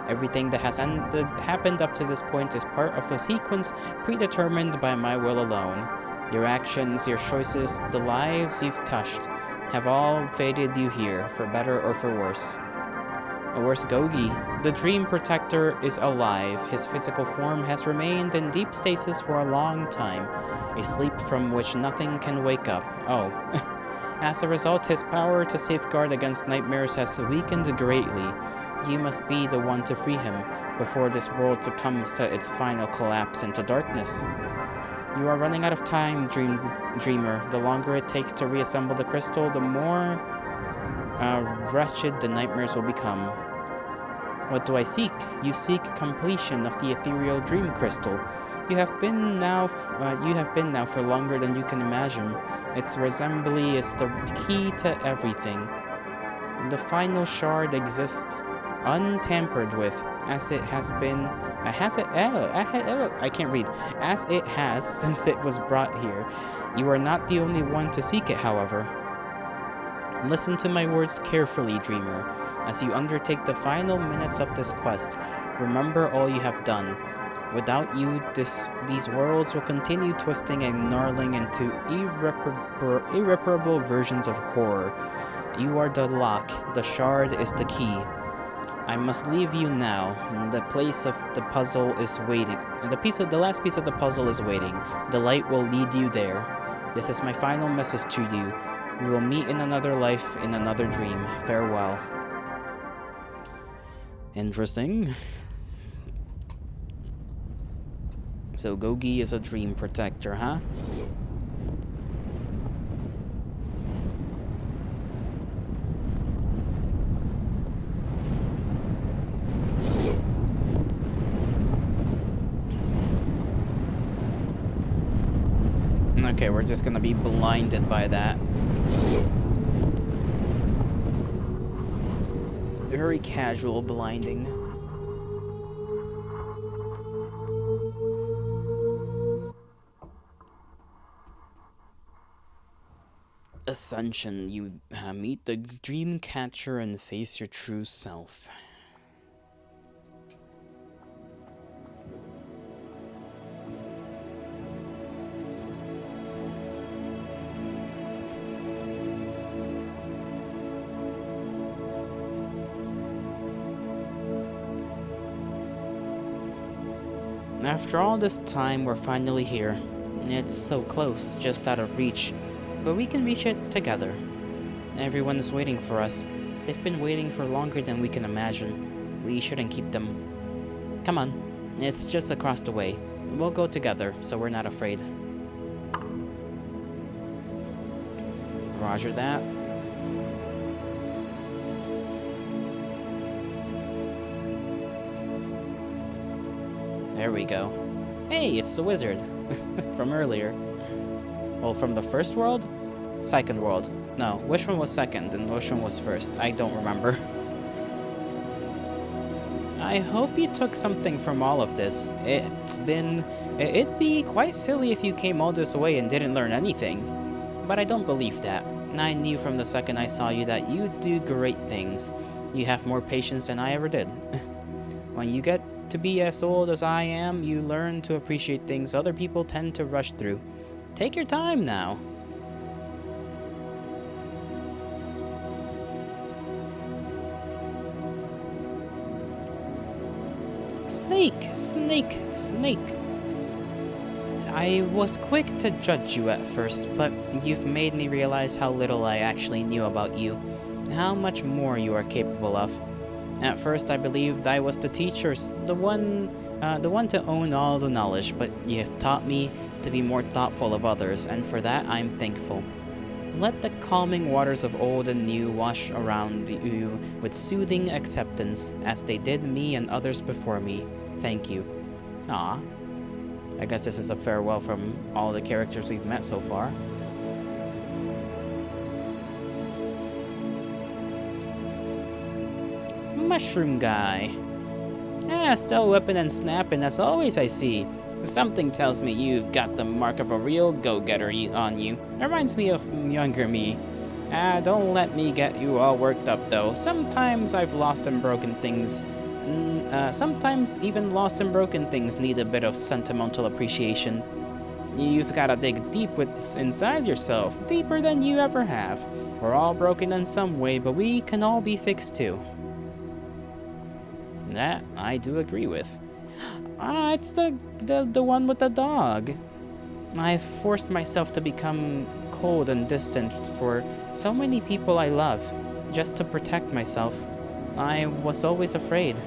Everything that has happened up to this point is part of a sequence predetermined by my will alone. Your actions, your choices, the lives you've touched, have all fated you here, for better or for worse. Where's Gogi? The Dream Protector is alive. His physical form has remained in deep stasis for a long time, a sleep from which nothing can wake up. Oh. As a result, his power to safeguard against nightmares has weakened greatly. You must be the one to free him, before this world succumbs to its final collapse into darkness. You are running out of time, Dreamer. The longer it takes to reassemble the crystal, the more wretched the nightmares will become. What do I seek? You seek completion of the ethereal dream crystal. You have been now for longer than you can imagine. Its assembly is the key to everything. The final shard exists untampered with, as it has been, I can't read, as it has since it was brought here. You are not the only one to seek it, however. Listen to my words carefully, dreamer. As you undertake the final minutes of this quest, remember all you have done. Without you, these worlds will continue twisting and gnarling into irreparable versions of horror. You are the lock, the shard is the key. I must leave you now. The place of the puzzle is waiting. The last piece of the puzzle is waiting. The light will lead you there. This is my final message to you. We will meet in another life, in another dream. Farewell. Interesting. So Gogi is a dream protector, huh? Okay, we're just gonna be blinded by that. Very casual blinding. Ascension, you meet the dream catcher and face your true self. After all this time, we're finally here. It's so close, just out of reach, but we can reach it together. Everyone is waiting for us. They've been waiting for longer than we can imagine. We shouldn't keep them. Come on, it's just across the way. We'll go together, so we're not afraid. Roger that. There we go. Hey, it's the wizard from earlier. Well, from the first world? Second world. No, which one was second and which one was first? I don't remember. I hope you took something from all of this. It'd be quite silly if you came all this way and didn't learn anything. But I don't believe that. I knew from the second I saw you that you do great things. You have more patience than I ever did. When you get to be as old as I am, you learn to appreciate things other people tend to rush through. Take your time now. Snake, snake, snake. I was quick to judge you at first, but you've made me realize how little I actually knew about you, how much more you are capable of. At first, I believed I was the teacher's, the one to own all the knowledge, but you have taught me to be more thoughtful of others, and for that I'm thankful. Let the calming waters of old and new wash around you with soothing acceptance, as they did me and others before me. Thank you. Ah, I guess this is a farewell from all the characters we've met so far. Mushroom guy. Still whipping and snapping as always, I see. Something tells me you've got the mark of a real go-getter on you. Reminds me of younger me. Don't let me get you all worked up though. Sometimes I've lost and broken things. Sometimes even lost and broken things need a bit of sentimental appreciation. You've gotta dig deep inside yourself, deeper than you ever have. We're all broken in some way, but we can all be fixed too. That I do agree with. It's the one with the dog. I've forced myself to become cold and distant for so many people I love, just to protect myself. I was always afraid.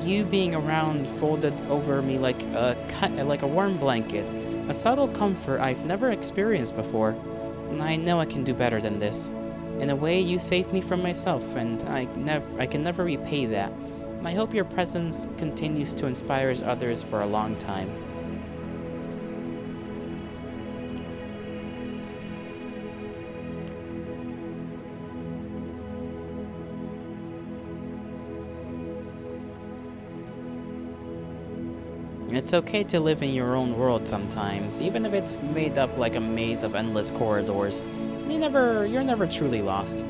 You being around folded over me like a warm blanket, a subtle comfort I've never experienced before. I know I can do better than this. In a way, you saved me from myself, and I can never repay that. I hope your presence continues to inspire others for a long time. It's okay to live in your own world sometimes, even if it's made up like a maze of endless corridors. You're never truly lost.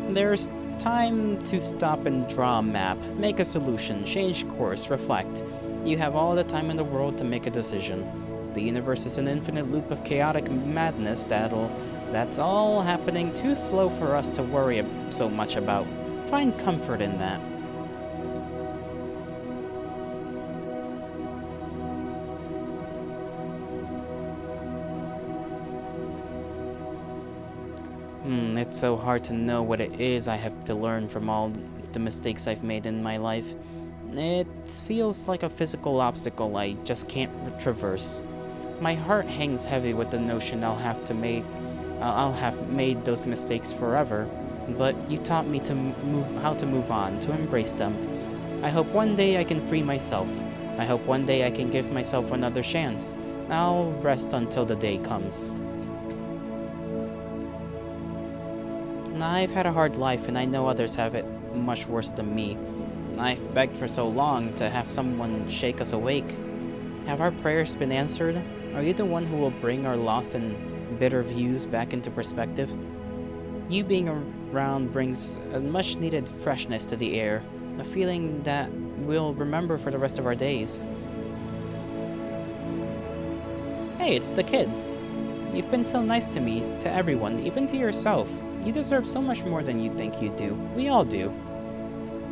There's time to stop and draw a map, make a solution, change course, reflect. You have all the time in the world to make a decision. The universe is an infinite loop of chaotic madness that's all happening too slow for us to worry so much about. Find comfort in that. It's so hard to know what it is I have to learn from all the mistakes I've made in my life. It feels like a physical obstacle I just can't traverse. My heart hangs heavy with the notion I'll have made those mistakes forever, but you taught me how to move on, to embrace them. I hope one day I can free myself. I hope one day I can give myself another chance. I'll rest until the day comes. I've had a hard life, and I know others have it much worse than me. I've begged for so long to have someone shake us awake. Have our prayers been answered? Are you the one who will bring our lost and bitter views back into perspective? You being around brings a much-needed freshness to the air, a feeling that we'll remember for the rest of our days. Hey, it's the kid. You've been so nice to me, to everyone, even to yourself. You deserve so much more than you think you do. We all do.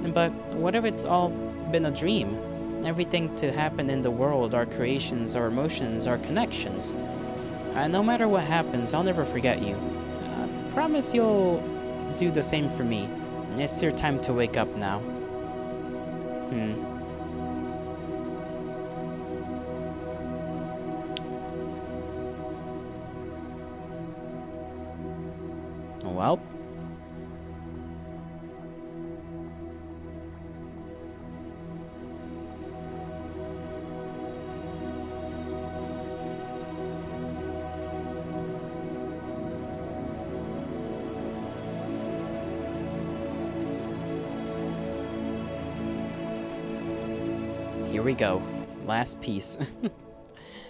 But what if it's all been a dream? Everything to happen in the world, our creations, our emotions, our connections. No matter what happens, I'll never forget you. Promise you'll do the same for me. It's your time to wake up now. Well. Here we go. Last piece.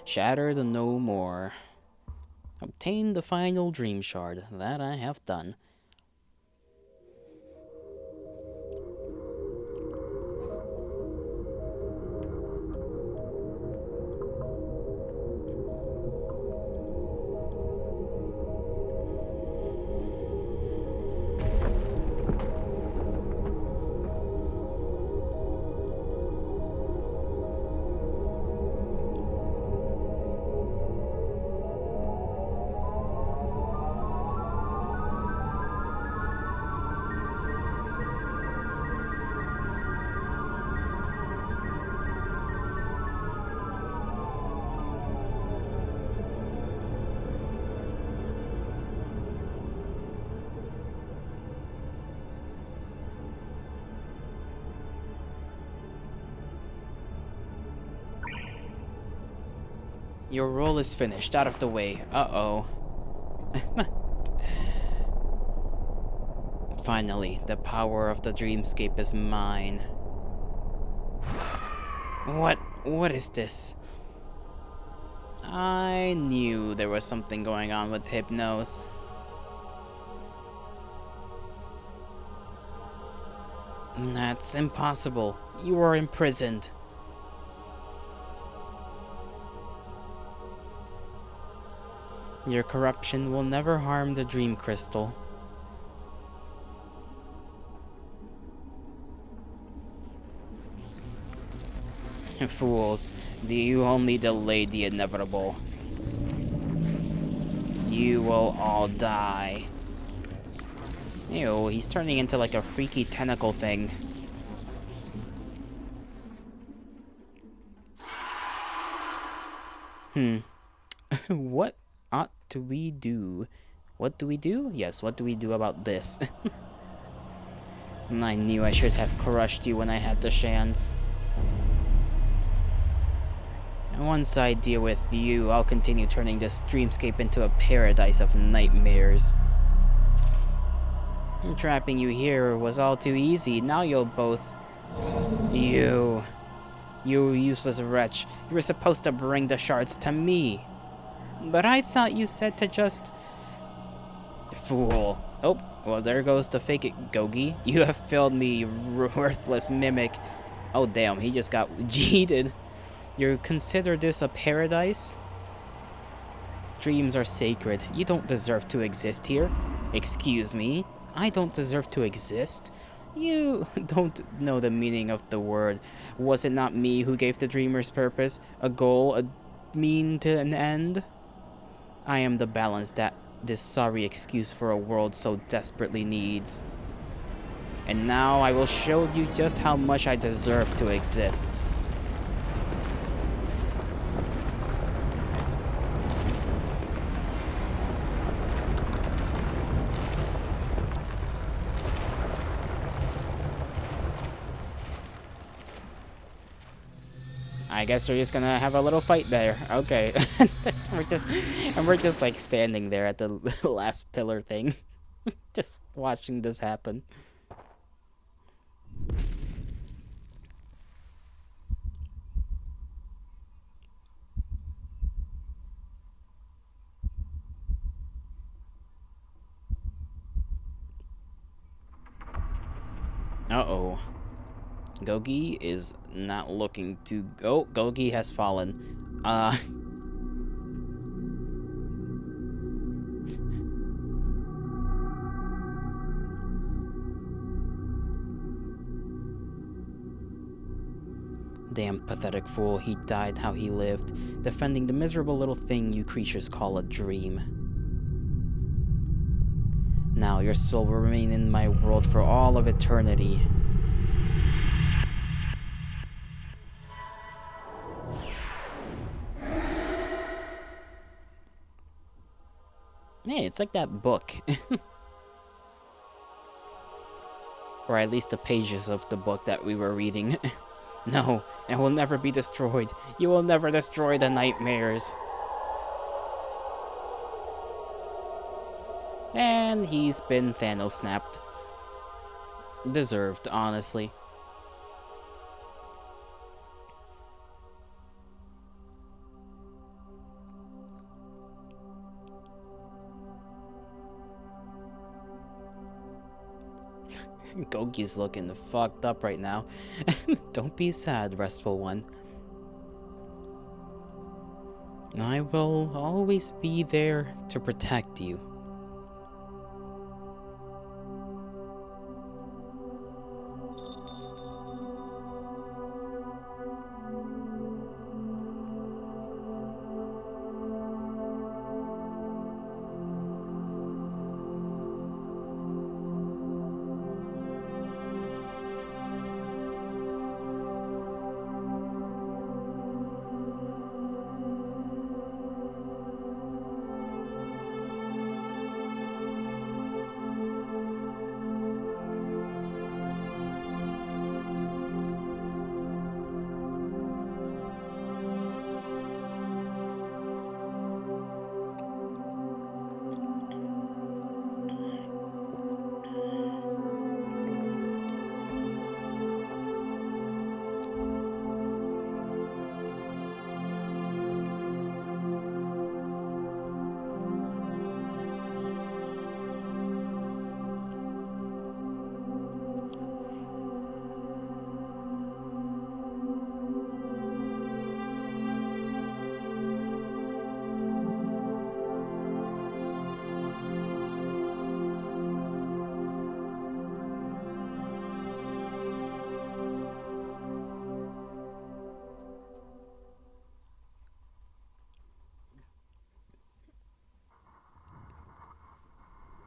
Shattered no more. Obtain the final dream shard. That I have done. Your role is finished. Out of the way. Uh-oh. Finally, the power of the dreamscape is mine. What is this? I knew there was something going on with Hypnos. That's impossible. You are imprisoned. Your corruption will never harm the dream crystal. Fools, you only delayed the inevitable. You will all die. Ew, he's turning into like a freaky tentacle thing. What ought do we do? What do we do? Yes, what do we do about this? I knew I should have crushed you when I had the chance. And once I deal with you, I'll continue turning this dreamscape into a paradise of nightmares. Trapping you here was all too easy. Now you'll both... You... You useless wretch. You were supposed to bring the shards to me. But I thought you said to just... Fool. Oh, well there goes the fake it, Gogi. You have failed me, worthless mimic. Oh damn, he just got cheated. You consider this a paradise? Dreams are sacred. You don't deserve to exist here. Excuse me? I don't deserve to exist? You don't know the meaning of the word. Was it not me who gave the dreamers purpose, a goal, a mean to an end? I am the balance that this sorry excuse for a world so desperately needs. And now I will show you just how much I deserve to exist. I guess we're just gonna have a little fight there. Okay. we're just like standing there at the last pillar thing. Just watching this happen. Uh-oh. Gogi is not looking to go. Gogi has fallen. Damn pathetic fool. He died how he lived, defending the miserable little thing you creatures call a dream. Now your soul will remain in my world for all of eternity. Hey, it's like that book. Or at least the pages of the book that we were reading. No, it will never be destroyed. You will never destroy the nightmares. And he's been Thanos snapped. Deserved, honestly. Gogi's looking fucked up right now. Don't be sad, restful one. I will always be there to protect you.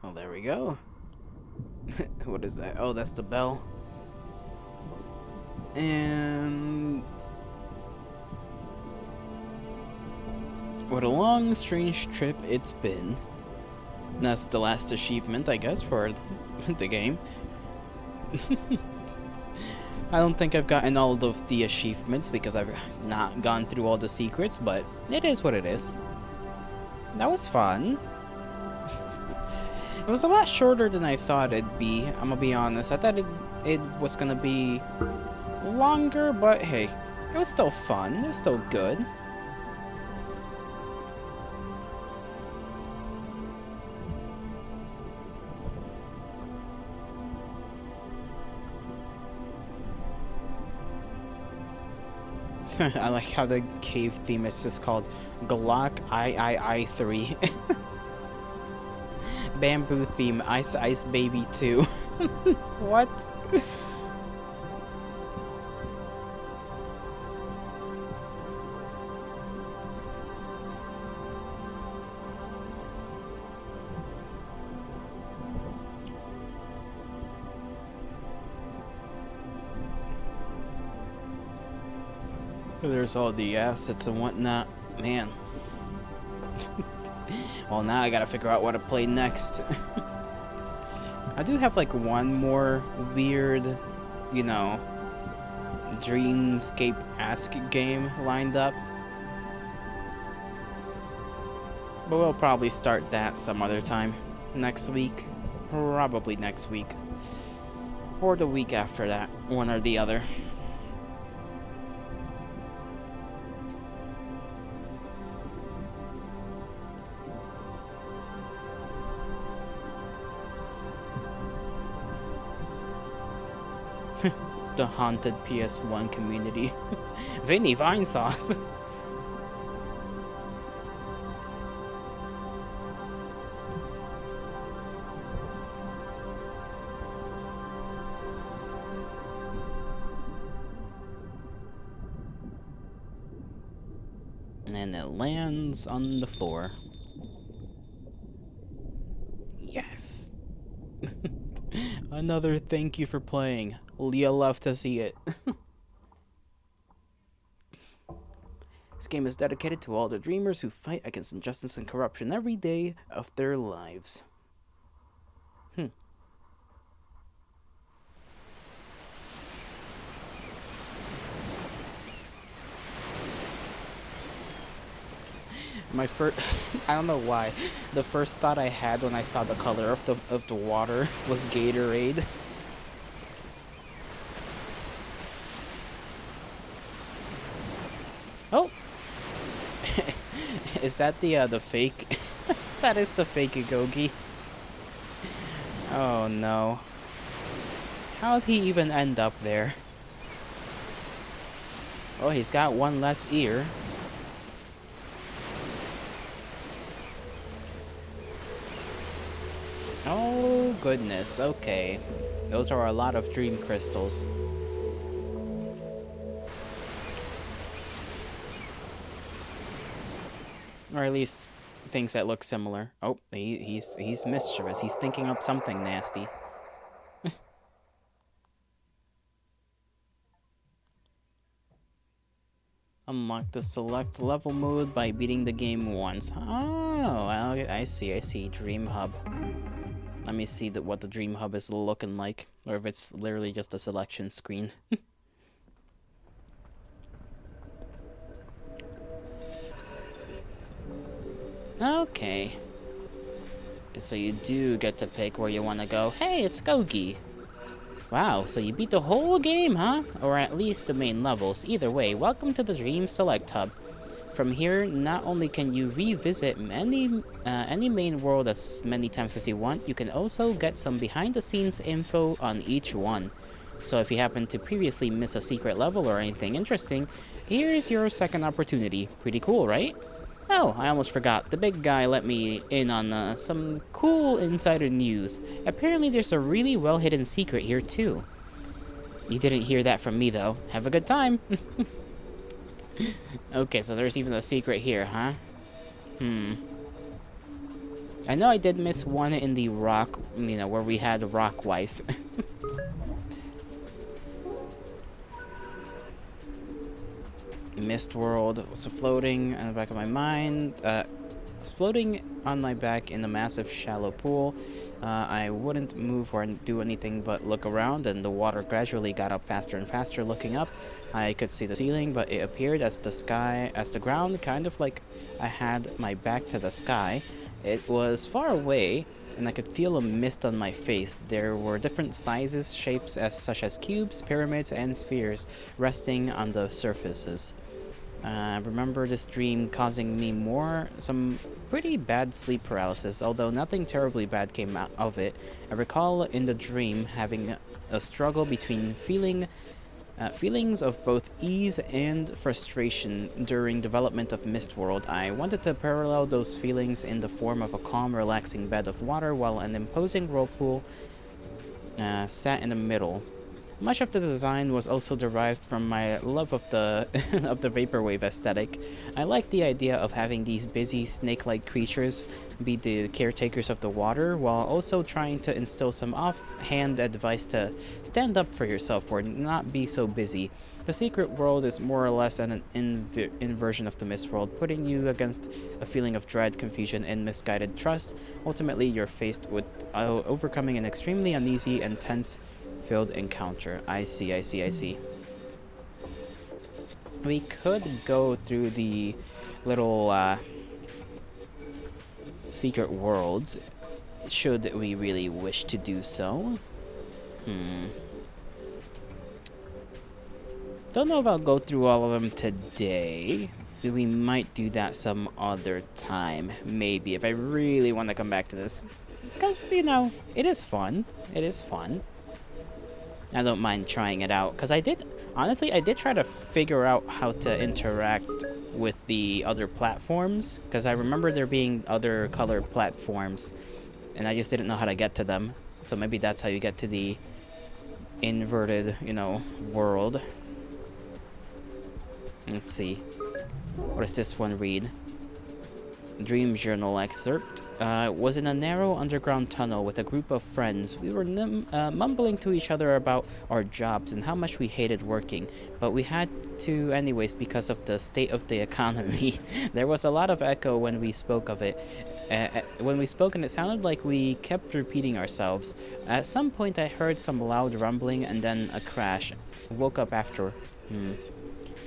Well, there we go. What is that? Oh, that's the bell. And what a long, strange trip it's been. That's the last achievement, I guess, for the game. I don't think I've gotten all of the achievements because I've not gone through all the secrets, but it is what it is. That was fun. It was a lot shorter than I thought it'd be, I'm gonna be honest. I thought it was gonna be longer, but hey, It was still fun. It was still good. I like how the cave theme is just called Glock III. Bamboo theme Ice Ice Baby 2. What? There's all the assets and whatnot. Man. Well, now I gotta figure out what to play next. I do have like one more weird, you know, Dreamscape-esque game lined up. But we'll probably start that some other time. Next week. Probably next week. Or the week after that. One or the other. The haunted PS1 community. Vinny Vine Sauce. And then it lands on the floor. Yes. Another thank you for playing. Leah loved to see it. This game is dedicated to all the dreamers who fight against injustice and corruption every day of their lives. My first, I don't know why, the first thought I had when I saw the color of the water was Gatorade. Oh, is that the fake? That is the fake Gogi. Oh no. How'd he even end up there? Oh, he's got one less ear. Oh goodness, okay. Those are a lot of dream crystals. Or at least things that look similar. Oh, he's mischievous. He's thinking up something nasty. Unlock the select level mode by beating the game once. Oh, I see. Dream Hub. Let me see what the Dream Hub is looking like. Or if it's literally just a selection screen. Okay. So you do get to pick where you want to go. Hey, it's Gogi. Wow, so you beat the whole game, huh? Or at least the main levels. Either way, welcome to the Dream Select Hub. From here, not only can you revisit any main world as many times as you want, you can also get some behind-the-scenes info on each one. So if you happen to previously miss a secret level or anything interesting, here's your second opportunity. Pretty cool, right? Oh, I almost forgot. The big guy let me in on some cool insider news. Apparently there's a really well-hidden secret here, too. You didn't hear that from me, though. Have a good time. Okay, so there's even a secret here, huh? I know I did miss one in the rock, you know, where we had the rock wife. Mist World was floating on the back of my mind. It's floating on my back in a massive shallow pool. I wouldn't move or do anything but look around, and the water gradually got up faster and faster. Looking up, I could see the ceiling, but it appeared as the ground, kind of like I had my back to the sky. It was far away, and I could feel a mist on my face. There were different sizes, shapes such as cubes, pyramids, and spheres resting on the surfaces. I remember this dream causing me some pretty bad sleep paralysis, although nothing terribly bad came out of it. I recall in the dream having a struggle between feelings of both ease and frustration during development of Mistworld. I wanted to parallel those feelings in the form of a calm, relaxing bed of water while an imposing whirlpool sat in the middle. Much of the design was also derived from my love of the of the vaporwave aesthetic. I like the idea of having these busy snake-like creatures be the caretakers of the water, while also trying to instill some offhand advice to stand up for yourself or not be so busy. The secret world is more or less an inversion of the mist world, putting you against a feeling of dread, confusion, and misguided trust. Ultimately, you're faced with overcoming an extremely uneasy and tense filled encounter. I see. We could go through the little secret worlds, should we really wish to do so. Don't know if I'll go through all of them today. We might do that some other time, maybe, if I really want to come back to this. Because, it is fun. I don't mind trying it out, because I did try to figure out how to interact with the other platforms, because I remember there being other color platforms, and I just didn't know how to get to them. So maybe that's how you get to the inverted, world. Let's see. What does this one read? Dream journal excerpt. Was in a narrow underground tunnel with a group of friends. We were mumbling to each other about our jobs and how much we hated working, but we had to anyways because of the state of the economy. There was a lot of echo when we spoke of it. When we spoke, and it sounded like we kept repeating ourselves. At some point, I heard some loud rumbling and then a crash. Woke up after.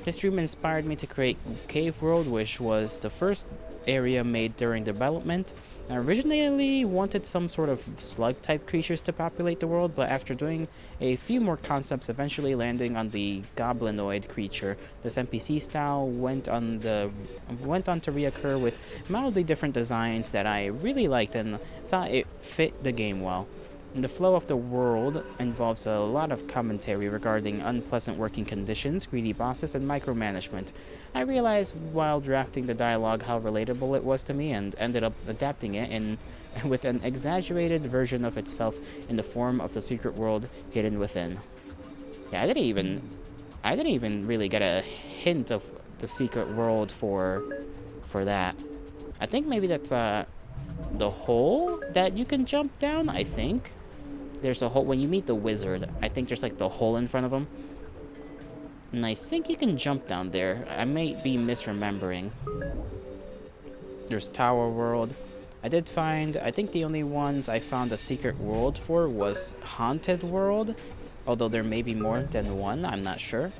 This dream inspired me to create Cave World, which was the first area made during development. I originally wanted some sort of slug-type creatures to populate the world, but after doing a few more concepts, eventually landing on the goblinoid creature, this NPC style went on to reoccur with mildly different designs that I really liked and thought it fit the game well. The flow of the world involves a lot of commentary regarding unpleasant working conditions, greedy bosses, and micromanagement. I realized while drafting the dialogue how relatable it was to me and ended up adapting it with an exaggerated version of itself in the form of the secret world hidden within. Yeah, I didn't even really get a hint of the secret world for that. I think maybe that's the hole that you can jump down, I think. There's a hole when you meet the wizard. I think there's like the hole in front of him. And I think you can jump down there. I may be misremembering. There's Tower World. I think the only ones I found a secret world for was Haunted World. Although there may be more than one, I'm not sure.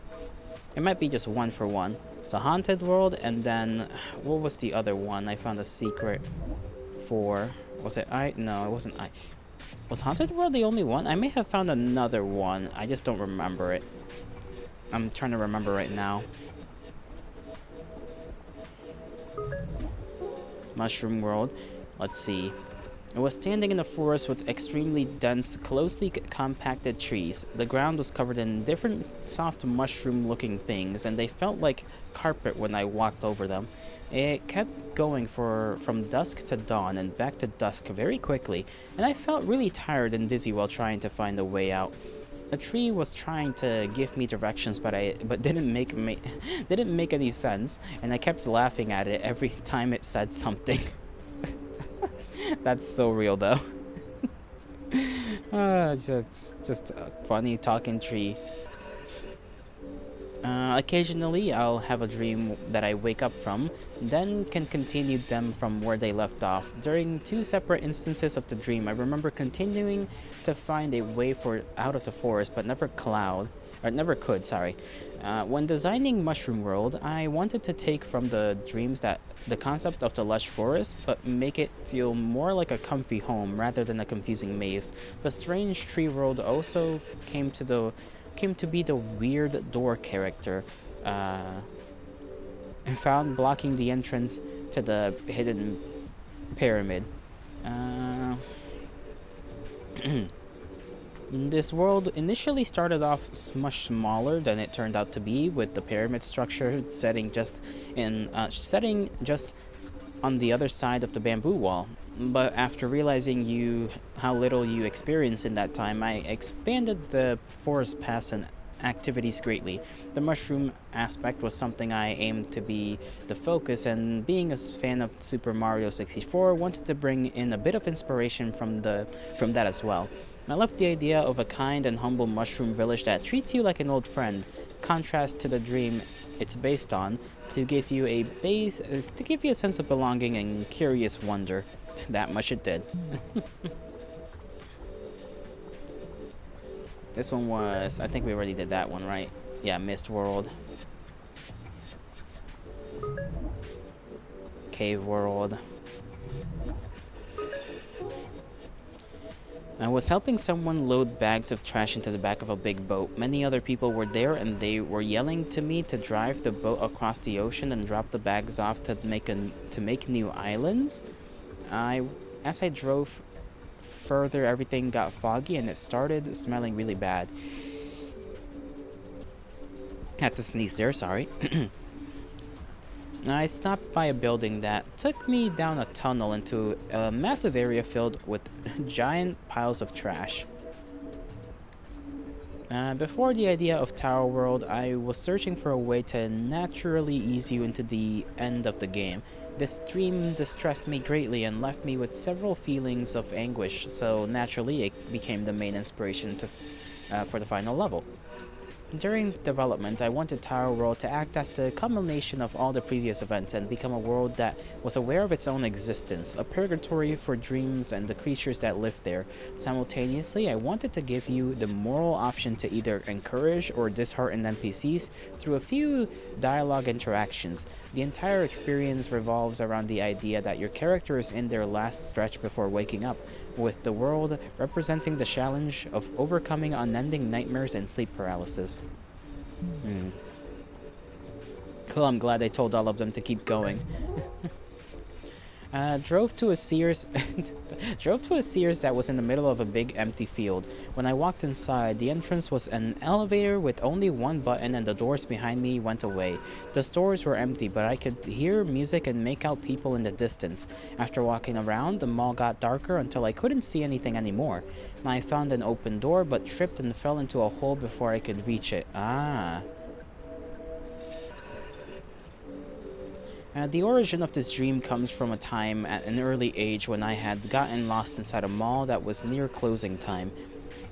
It might be just one for one. So Haunted World, and then what was the other one I found a secret for? Was it I? No, it wasn't I. Was Haunted World the only one? I may have found another one. I just don't remember it. I'm trying to remember right now. Mushroom World. Let's see. I was standing in a forest with extremely dense, closely compacted trees. The ground was covered in different soft mushroom-looking things, and they felt like carpet when I walked over them. It kept going from dusk to dawn and back to dusk very quickly, and I felt really tired and dizzy while trying to find a way out. A tree was trying to give me directions, but didn't make any sense, and I kept laughing at it every time it said something. That's so real, though. It's just a funny talking tree. Occasionally, I'll have a dream that I wake up from, then can continue them from where they left off. During two separate instances of the dream, I remember continuing to find a way out of the forest, but never or never could, sorry. When designing Mushroom World, I wanted to take from the dreams that the concept of the lush forest, but make it feel more like a comfy home rather than a confusing maze. The strange tree world also came to be the weird door character, and found blocking the entrance to the hidden pyramid. Uh, This world initially started off much smaller than it turned out to be, with the pyramid structure setting just on the other side of the bamboo wall. But after realizing how little you experienced in that time, I expanded the forest paths and activities greatly. The mushroom aspect was something I aimed to be the focus, and being a fan of Super Mario 64, wanted to bring in a bit of inspiration from that as well. I love the idea of a kind and humble mushroom village that treats you like an old friend, contrast to the dream it's based on, to give you a sense of belonging and curious wonder. That much it did. This one was, I think we already did that one, right? Yeah, Mist World. Cave World. I was helping someone load bags of trash into the back of a big boat. Many other people were there, and they were yelling to me to drive the boat across the ocean and drop the bags off to make new islands. As I drove further, everything got foggy and it started smelling really bad. Had to sneeze there, sorry. I stopped by a building that took me down a tunnel into a massive area filled with giant piles of trash. Before the idea of Tower World, I was searching for a way to naturally ease you into the end of the game. This dream distressed me greatly and left me with several feelings of anguish, so naturally it became the main inspiration for the final level. During development, I wanted Tower World to act as the culmination of all the previous events and become a world that was aware of its own existence, a purgatory for dreams and the creatures that live there. Simultaneously, I wanted to give you the moral option to either encourage or dishearten NPCs through a few dialogue interactions. The entire experience revolves around the idea that your character is in their last stretch before waking up, with the world representing the challenge of overcoming unending nightmares and sleep paralysis. Well, I'm glad I told all of them to keep going. Drove to a Sears that was in the middle of a big empty field. When I walked inside, the entrance was an elevator with only one button, and the doors behind me went away. The stores were empty, but I could hear music and make out people in the distance. After walking around, the mall got darker until I couldn't see anything anymore. I found an open door, but tripped and fell into a hole before I could reach it. The origin of this dream comes from a time at an early age when I had gotten lost inside a mall that was near closing time.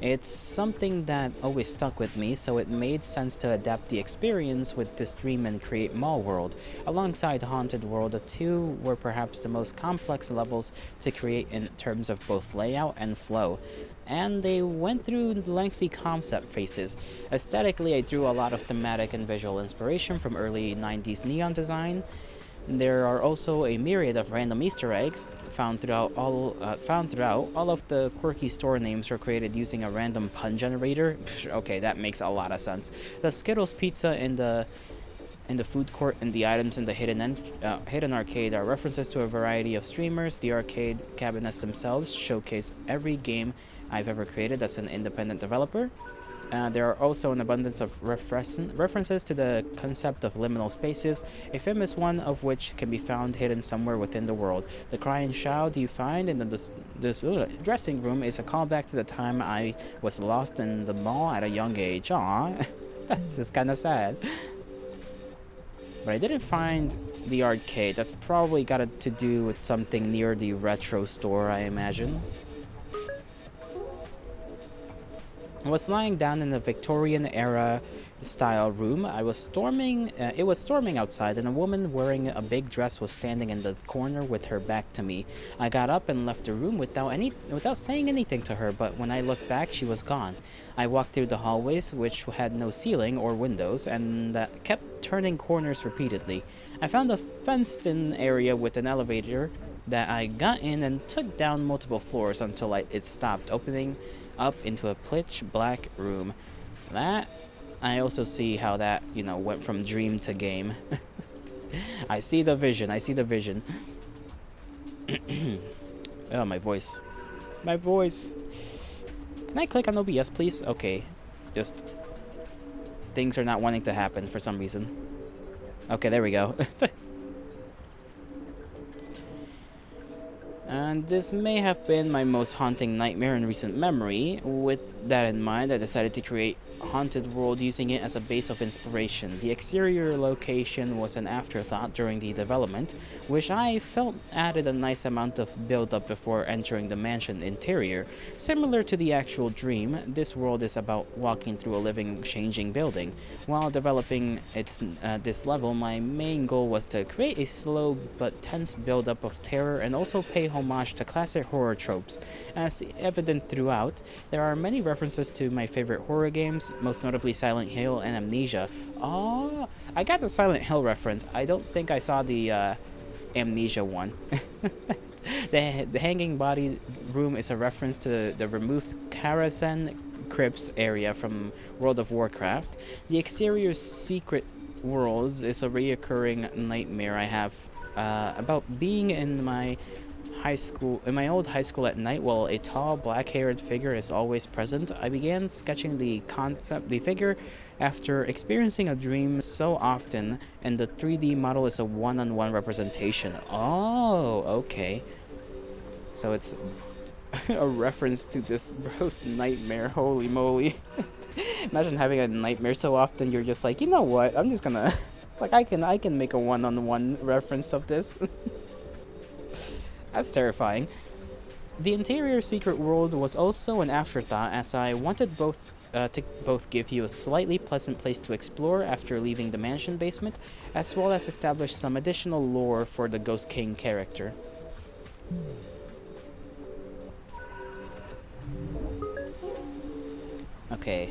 It's something that always stuck with me, so it made sense to adapt the experience with this dream and create Mall World. Alongside Haunted World, the two were perhaps the most complex levels to create in terms of both layout and flow, and they went through lengthy concept phases. Aesthetically, I drew a lot of thematic and visual inspiration from early 90s neon design. There are also a myriad of random Easter eggs found throughout. All of the quirky store names were created using a random pun generator. Okay, that makes a lot of sense. The Skittles pizza in the food court and the items in the hidden arcade are references to a variety of streamers. The arcade cabinets themselves showcase every game I've ever created as an independent developer. There are also an abundance of references to the concept of liminal spaces, a famous one of which can be found hidden somewhere within the world. The cry and shout you find in the dressing room is a callback to the time I was lost in the mall at a young age. Aww, that's just kind of sad. But I didn't find the arcade. That's probably got to do with something near the retro store, I imagine. I was lying down in the Victorian era style room. I was storming. It was storming outside, and a woman wearing a big dress was standing in the corner with her back to me. I got up and left the room without saying anything to her. But when I looked back, she was gone. I walked through the hallways, which had no ceiling or windows, and kept turning corners repeatedly. I found a fenced-in area with an elevator that I got in and took down multiple floors until it stopped, opening up into a pitch black room. That I also see how that, went from dream to game. I see the vision. I see the vision. Oh, my voice. My voice. Can I click on OBS, please? Okay. Just things are not wanting to happen for some reason. Okay, there we go. And this may have been my most haunting nightmare in recent memory. With that in mind, I decided to create a haunted world using it as a base of inspiration. The exterior location was an afterthought during the development, which I felt added a nice amount of build-up before entering the mansion interior. Similar to the actual dream, this world is about walking through a living, changing building. While developing this level, my main goal was to create a slow but tense build-up of terror and also pay homage to classic horror tropes. As evident throughout, there are many references to my favorite horror games, most notably Silent Hill and Amnesia. Oh, I got the Silent Hill reference. I don't think I saw the Amnesia one. The hanging body room is a reference to the removed Karasen Crypts area from World of Warcraft. The exterior secret worlds is a reoccurring nightmare I have about being in my old high school at night while a tall black-haired figure is always present. I began sketching the figure after experiencing a dream so often, and the 3D model is a one-on-one representation. Oh, okay. So it's a reference to this bro's nightmare. Holy moly. Imagine having a nightmare so often you're just like, you know what? I'm just gonna I can make a one-on-one reference of this. That's terrifying. The interior secret world was also an afterthought, as I wanted to both give you a slightly pleasant place to explore after leaving the mansion basement, as well as establish some additional lore for the Ghost King character. Okay,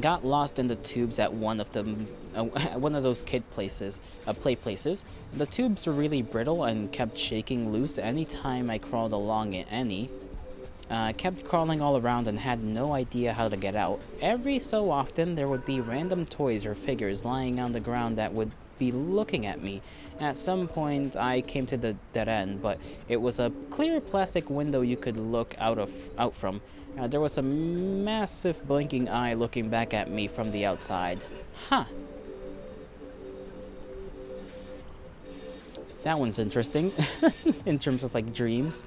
got lost in the tubes at one of those play places. The tubes were really brittle and kept shaking loose anytime I crawled along it. Kept crawling all around and had no idea how to get out. Every so often, there would be random toys or figures lying on the ground that would be looking at me. At some point, I came to the dead end, but it was a clear plastic window you could look out from. There was a massive blinking eye looking back at me from the outside. Huh. That one's interesting, in terms of dreams.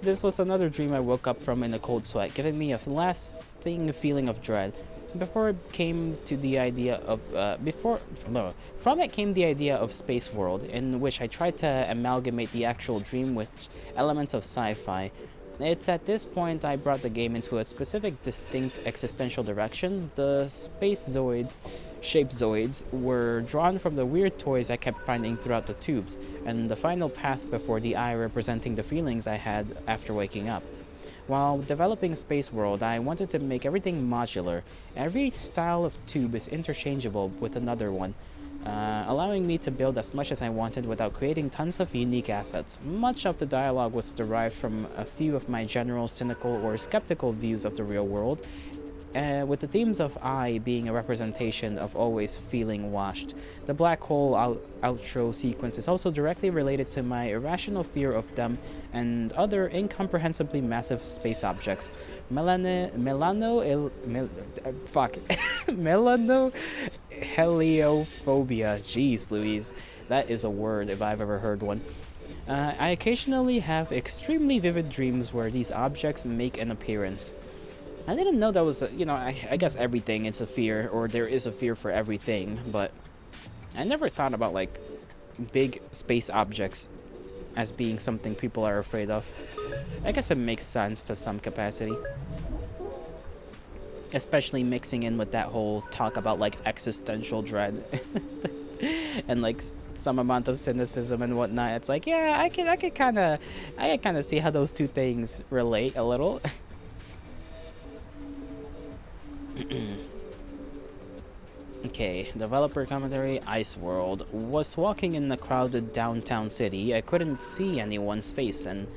This was another dream I woke up from in a cold sweat, giving me a lasting feeling of dread. From it came the idea of Space World, in which I tried to amalgamate the actual dream with elements of sci-fi. It's at this point I brought the game into a specific, distinct existential direction. The shaped zoids, were drawn from the weird toys I kept finding throughout the tubes, and the final path before the eye representing the feelings I had after waking up. While developing Space World, I wanted to make everything modular. Every style of tube is interchangeable with another one, allowing me to build as much as I wanted without creating tons of unique assets. Much of the dialogue was derived from a few of my general cynical or skeptical views of the real world, with the themes of I being a representation of always feeling washed. The black hole outro sequence is also directly related to my irrational fear of them and other incomprehensibly massive space objects. Melanoheliophobia. Jeez Louise, that is a word if I've ever heard one. I occasionally have extremely vivid dreams where these objects make an appearance. I didn't know that was, I guess everything is a fear, or there is a fear for everything, but I never thought about, big space objects as being something people are afraid of. I guess it makes sense to some capacity. Especially mixing in with that whole talk about like existential dread and like some amount of cynicism and whatnot. It's like, yeah, I can kind of see how those two things relate a little. Okay, developer commentary. Ice World. Was walking in a crowded downtown city. I couldn't see anyone's face, and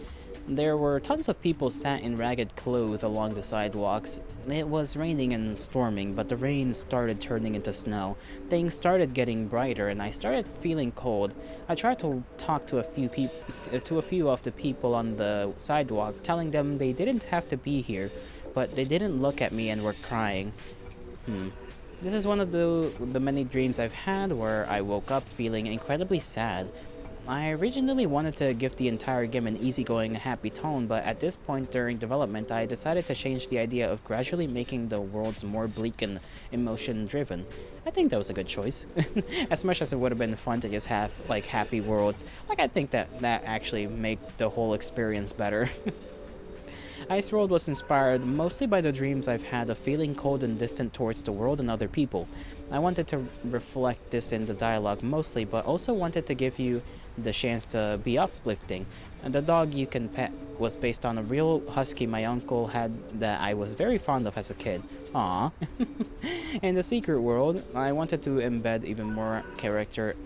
there were tons of people sat in ragged clothes along the sidewalks. It was raining and storming, but the rain started turning into snow. Things started getting brighter, and I started feeling cold. I tried to talk to a few of the people on the sidewalk, telling them they didn't have to be here, but they didn't look at me and were crying. This is one of the many dreams I've had where I woke up feeling incredibly sad. I originally wanted to give the entire game an easygoing, happy tone, but at this point during development, I decided to change the idea of gradually making the worlds more bleak and emotion-driven. I think that was a good choice. As much as it would have been fun to just have, like, happy worlds, like, I think that actually make the whole experience better. Ice World was inspired mostly by the dreams I've had of feeling cold and distant towards the world and other people. I wanted to reflect this in the dialogue mostly, but also wanted to give you the chance to be uplifting. And the dog you can pet was based on a real husky my uncle had that I was very fond of as a kid. Aww. In the secret world, I wanted to embed even more character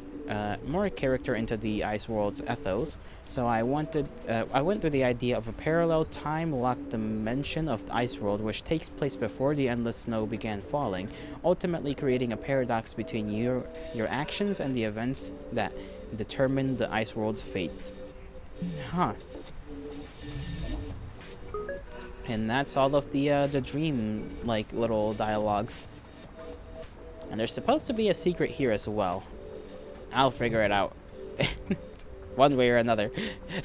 into the Ice World's ethos. So I went with the idea of a parallel time-locked dimension of the Ice World, which takes place before the endless snow began falling, ultimately creating a paradox between your actions and the events that determine the Ice World's fate. Huh. And that's all of the dream like little dialogues. And there's supposed to be a secret here as well. I'll figure it out. One way or another.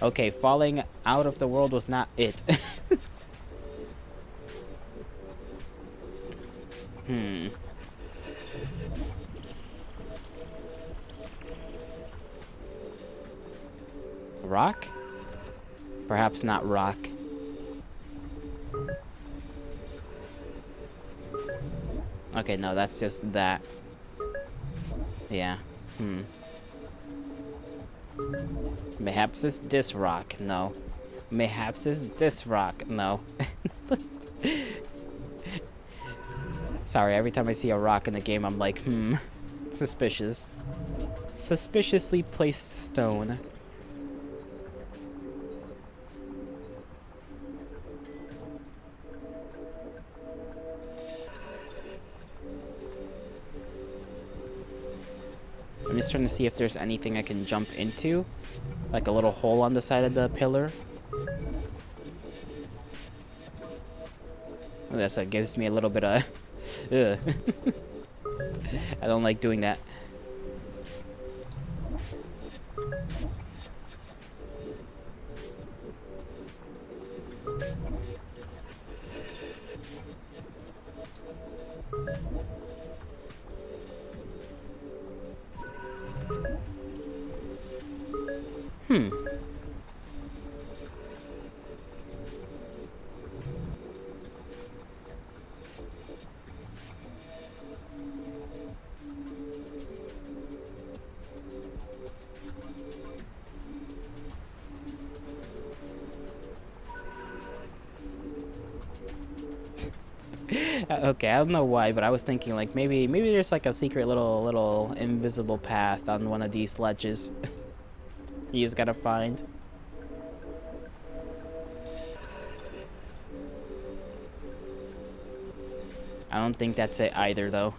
Okay, falling out of the world was not it. Rock? Perhaps not rock. Okay, no, that's just that. Yeah. Mayhaps it's this rock. No. Mayhaps it's this rock. No. Sorry, every time I see a rock in the game, I'm like, suspicious. Suspiciously placed stone. I'm just trying to see if there's anything I can jump into. Like a little hole on the side of the pillar. Oh, that gives me a little bit of... Ugh. I don't like doing that. Okay, I don't know why, but I was thinking like maybe there's like a secret little invisible path on one of these ledges. You just gotta find. I don't think that's it either, though.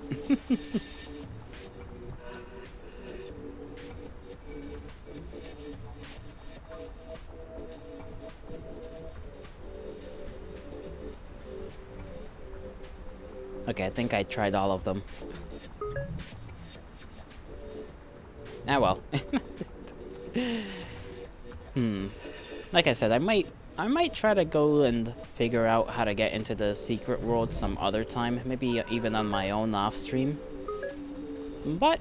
Okay, I think I tried all of them. Ah, well. Like I said, I might try to go and figure out how to get into the secret world some other time, maybe even on my own off stream. But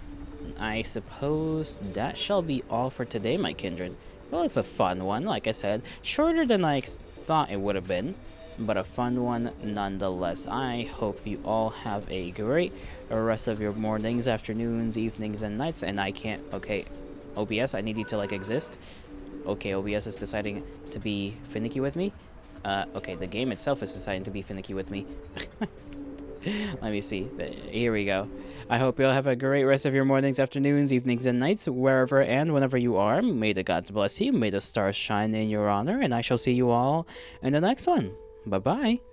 I suppose that shall be all for today, my kindred. Well, it's a fun one, like I said, shorter than I thought it would have been. but a fun one nonetheless. I hope you all have a great rest of your mornings, afternoons, evenings, and nights. And I can't. Okay, OBS, I need you to like exist. Okay, OBS is deciding to be finicky with me. Okay, the game itself is deciding to be finicky with me. Let me see. Here we go. I hope you all have a great rest of your mornings, afternoons, evenings, and nights, wherever and whenever you are. May the gods bless you. May the stars shine in your honor. And I shall see you all in the next one. Bye-bye.